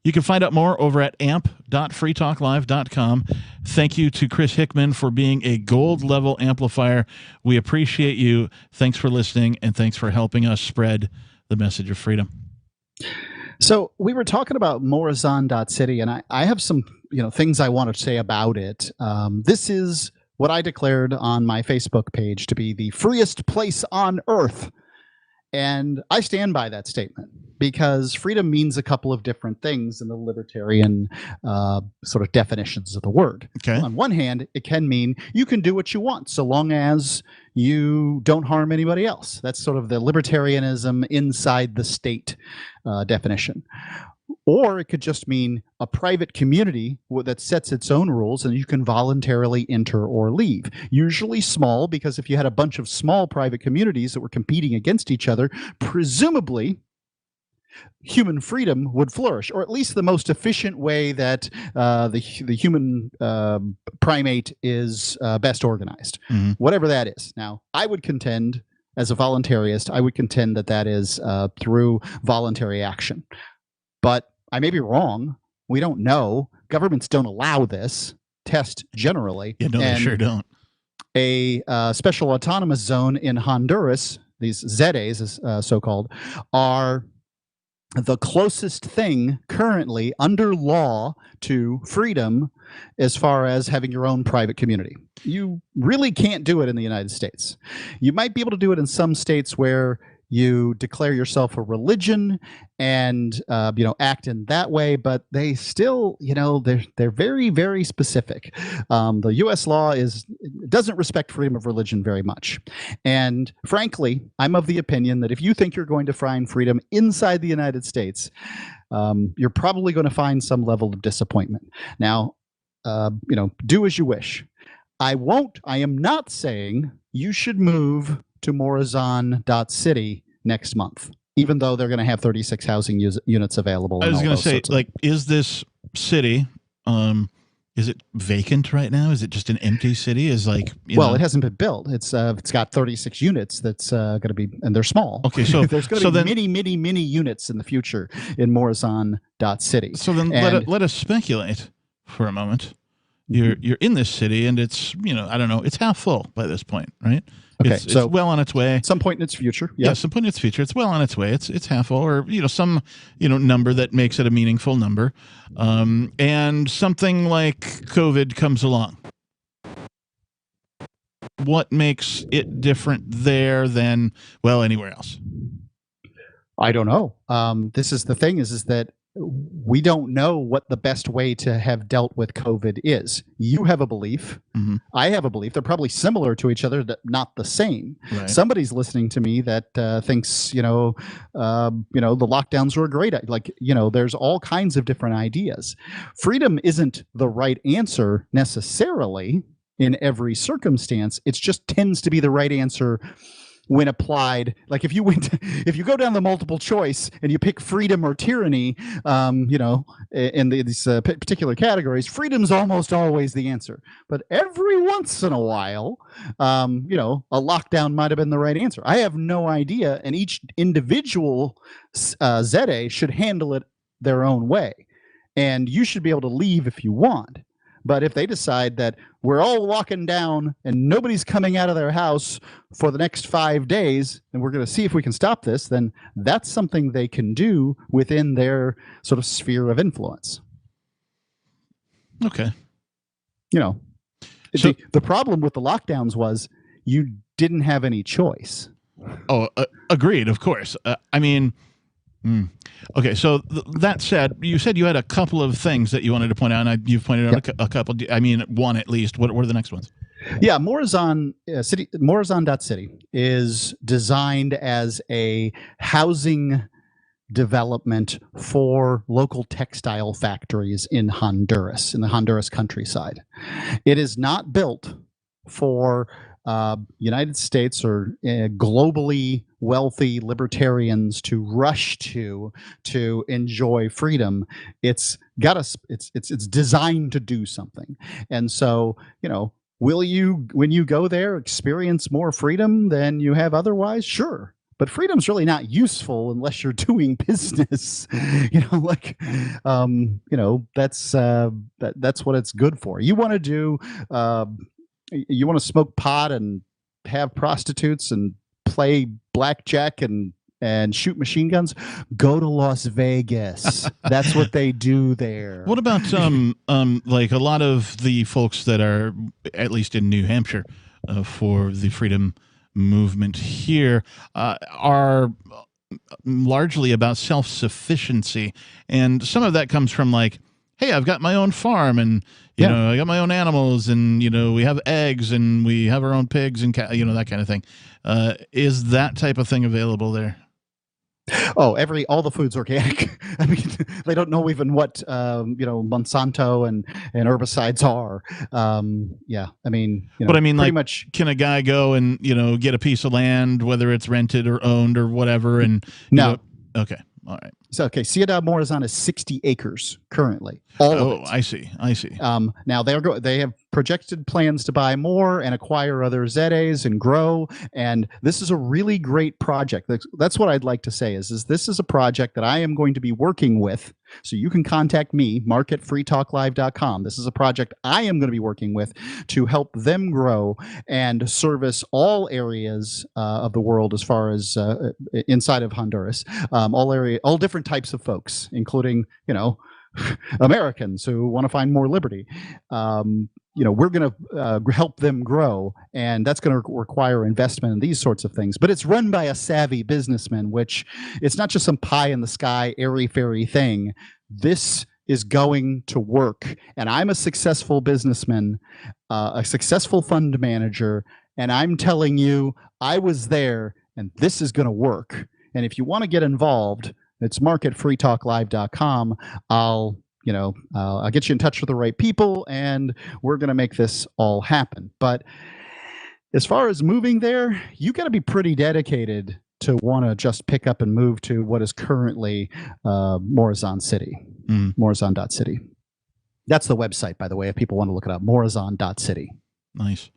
you can find out more over at amp.freetalklive.com. Thank you to Chris Hickman for being a gold level amplifier. We appreciate you. Thanks for listening, and thanks for helping us spread the message of freedom. So we were talking about Morazan.city, and I have some things I want to say about it. This is what I declared on my Facebook page to be the freest place on earth. And I stand by that statement because freedom means a couple of different things in the libertarian sort of definitions of the word. Okay. On one hand, it can mean you can do what you want so long as you don't harm anybody else. That's sort of the libertarianism inside the state definition. Or it could just mean a private community that sets its own rules and you can voluntarily enter or leave. Usually small, because if you had a bunch of small private communities that were competing against each other, presumably human freedom would flourish, or at least the most efficient way that the human primate is best organized, whatever that is. Now, I would contend, as a voluntarist, I would contend that is through voluntary action. But I may be wrong. We don't know. Governments don't allow this test generally. Yeah, no, they sure don't. A special autonomous zone in Honduras, these ZAs, so-called, are the closest thing currently under law to freedom as far as having your own private community. You really can't do it in the United States. You might be able to do it in some states where you declare yourself a religion and act in that way, but they still, they're very, very specific. The U.S. law doesn't respect freedom of religion very much, and frankly, I'm of the opinion that if you think you're going to find freedom inside the United States, you're probably going to find some level of disappointment. Now, do as you wish. I am not saying you should move to Morazan.city next month, even though they're going to have 36 housing units available. I was going to say, is this city, is it vacant right now? Is it just an empty city? It hasn't been built. It's got 36 units. That's going to be, and they're small. Okay, so there's going to be many units in the future in Morazan.city. So then let us speculate for a moment. You're in this city, and it's I don't know, it's half full by this point, right? Okay, it's well on its way. Some point in its future, yeah. Some point in its future, it's well on its way. It's half full, or some number that makes it a meaningful number, and something like COVID comes along. What makes it different there than anywhere else? I don't know. This is the thing: is that we don't know what the best way to have dealt with COVID is. You have a belief. Mm-hmm. I have a belief. They're probably similar to each other, not the same. Right. Somebody's listening to me that thinks, the lockdowns were a great idea. There's all kinds of different ideas. Freedom isn't the right answer necessarily in every circumstance. It just tends to be the right answer when applied. Like if you go down the multiple choice and you pick freedom or tyranny, in these particular categories, freedom's almost always the answer. But every once in a while, a lockdown might have been the right answer. I have no idea, and each individual ZA should handle it their own way. And you should be able to leave if you want. But if they decide that we're all walking down and nobody's coming out of their house for the next 5 days, and we're going to see if we can stop this, then that's something they can do within their sort of sphere of influence. Okay. The problem with the lockdowns was you didn't have any choice. Oh, agreed, of course. Okay, so that said, you said you had a couple of things that you wanted to point out, and you've pointed out a couple. One at least. What are the next ones? Yeah, Morazan.city is designed as a housing development for local textile factories in Honduras, in the Honduras countryside. It is not built for United States or globally wealthy libertarians to rush to enjoy freedom. It's designed to do something. And so, will you, when you go there, experience more freedom than you have otherwise? Sure. But freedom's really not useful unless you're doing business. That's what it's good for. You want to do you want to smoke pot and have prostitutes and play blackjack and shoot machine guns? Go to Las Vegas. That's what they do there. What about like a lot of the folks that are, at least in New Hampshire, for the freedom movement here, are largely about self-sufficiency, and some of that comes from like, hey, I've got my own farm, and I got my own animals, and we have eggs, and we have our own pigs, and that kind of thing. Is that type of thing available there? Oh, all the food's organic. I mean, they don't know even what Monsanto and herbicides are. But I mean, pretty like, much. Can a guy go and get a piece of land, whether it's rented or owned or whatever, and no? Okay, all right. So, okay, Ciudad Morazan is 60 acres currently. All of it. I see. Now they have projected plans to buy more and acquire other ZAs and grow. And this is a really great project. That's what I'd like to say is this is a project that I am going to be working with. So you can contact me, mark@freetalklive.com. This is a project I am going to be working with to help them grow and service all areas of the world as far as inside of Honduras, all different types of folks, including, Americans who want to find more liberty. we're going to help them grow, and that's going to require investment in these sorts of things. But it's run by a savvy businessman, which it's not just some pie in the sky, airy fairy thing. This is going to work. And I'm a successful businessman, a successful fund manager, and I'm telling you, I was there, and this is going to work. And if you want to get involved, it's mark@freetalklive.com. I'll get you in touch with the right people, and we're going to make this all happen. But as far as moving there, you got to be pretty dedicated to want to just pick up and move to what is currently Morazan City, Morazan.city. That's the website, by the way, if people want to look it up, Morazan.city. Nice.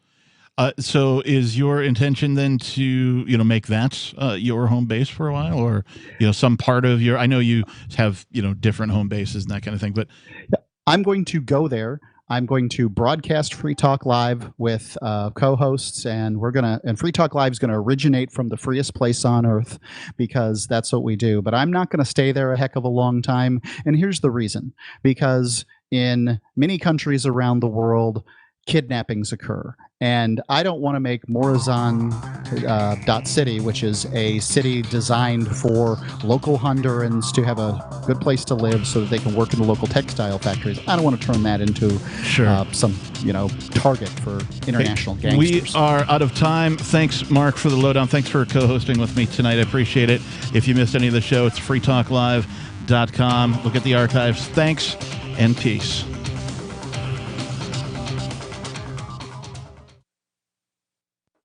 So is your intention then to, make that your home base for a while, or, some part of I know you have, different home bases and that kind of thing, but I'm going to go there. I'm going to broadcast Free Talk Live with co-hosts, and Free Talk Live is going to originate from the freest place on earth, because that's what we do. But I'm not going to stay there a heck of a long time. And here's the reason: because in many countries around the world, kidnappings occur. And I don't want to make Morazan.city, which is a city designed for local Hondurans to have a good place to live so that they can work in the local textile factories. I don't want to turn that into some, target for international gangsters. We are out of time. Thanks, Mark, for the lowdown. Thanks for co-hosting with me tonight. I appreciate it. If you missed any of the show, it's freetalklive.com. Look at the archives. Thanks and peace.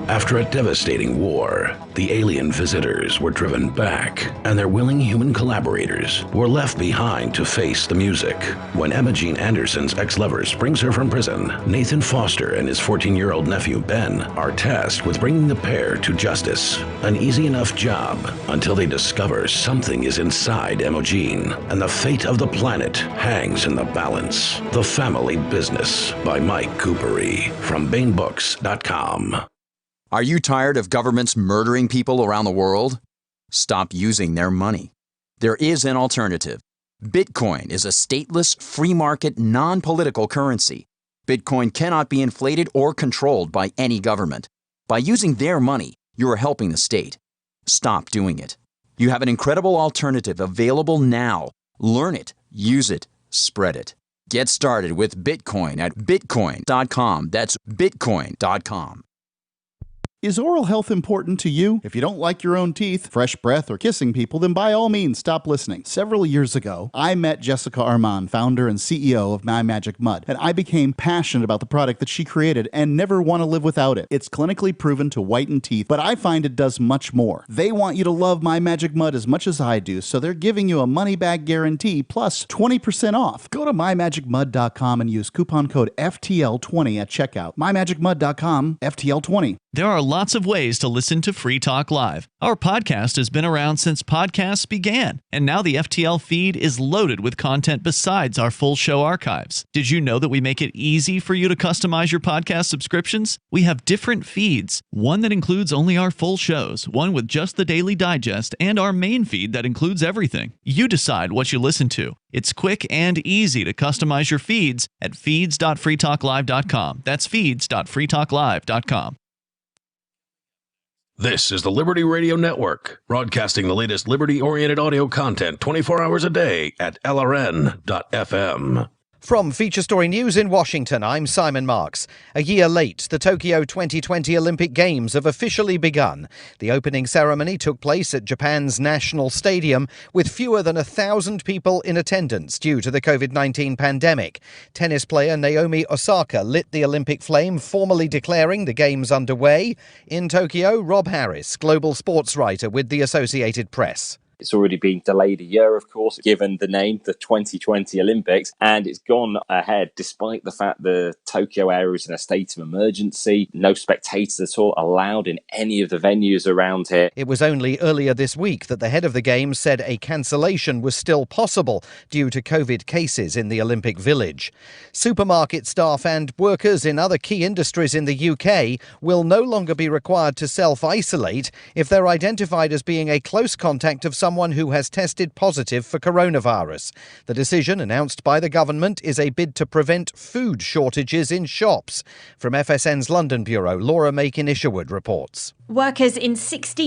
After a devastating war, the alien visitors were driven back, and their willing human collaborators were left behind to face the music. When Emma Jean Anderson's ex-lover springs her from prison, Nathan Foster and his 14-year-old nephew Ben are tasked with bringing the pair to justice. An easy enough job until they discover something is inside Emma Jean, and the fate of the planet hangs in the balance. The Family Business by Mike Coopery from BaneBooks.com. Are you tired of governments murdering people around the world? Stop using their money. There is an alternative. Bitcoin is a stateless, free market, non-political currency. Bitcoin cannot be inflated or controlled by any government. By using their money, you are helping the state. Stop doing it. You have an incredible alternative available now. Learn it, use it, spread it. Get started with Bitcoin at bitcoin.com. That's bitcoin.com. Is oral health important to you? If you don't like your own teeth, fresh breath, or kissing people, then by all means, stop listening. Several years ago, I met Jessica Armand, founder and CEO of My Magic Mud, and I became passionate about the product that she created and never want to live without it. It's clinically proven to whiten teeth, but I find it does much more. They want you to love My Magic Mud as much as I do, so they're giving you a money-back guarantee plus 20% off. Go to mymagicmud.com and use coupon code FTL20 at checkout. mymagicmud.com, FTL20. There are lots of ways to listen to Free Talk Live. Our podcast has been around since podcasts began, and now the FTL feed is loaded with content besides our full show archives. Did you know that we make it easy for you to customize your podcast subscriptions? We have different feeds, one that includes only our full shows, one with just the Daily Digest, and our main feed that includes everything. You decide what you listen to. It's quick and easy to customize your feeds at feeds.freetalklive.com. That's feeds.freetalklive.com. This is the Liberty Radio Network, broadcasting the latest liberty-oriented audio content 24 hours a day at LRN.FM. From Feature Story News in Washington, I'm Simon Marks. A year late, the Tokyo 2020 Olympic Games have officially begun. The opening ceremony took place at Japan's National Stadium with fewer than 1,000 people in attendance due to the COVID-19 pandemic. Tennis player Naomi Osaka lit the Olympic flame, formally declaring the Games underway. In Tokyo, Rob Harris, global sports writer with the Associated Press. It's already been delayed a year, of course, given the name, the 2020 Olympics, and it's gone ahead despite the fact the Tokyo area is in a state of emergency. No spectators at all allowed in any of the venues around here. It was only earlier this week that the head of the Games said a cancellation was still possible due to COVID cases in the Olympic Village. Supermarket staff and workers in other key industries in the UK will no longer be required to self-isolate if they're identified as being a close contact of someone who has tested positive for coronavirus. The decision, announced by the government, is a bid to prevent food shortages in shops. From FSN's London bureau, Laura Makin-Isherwood reports. Workers in 16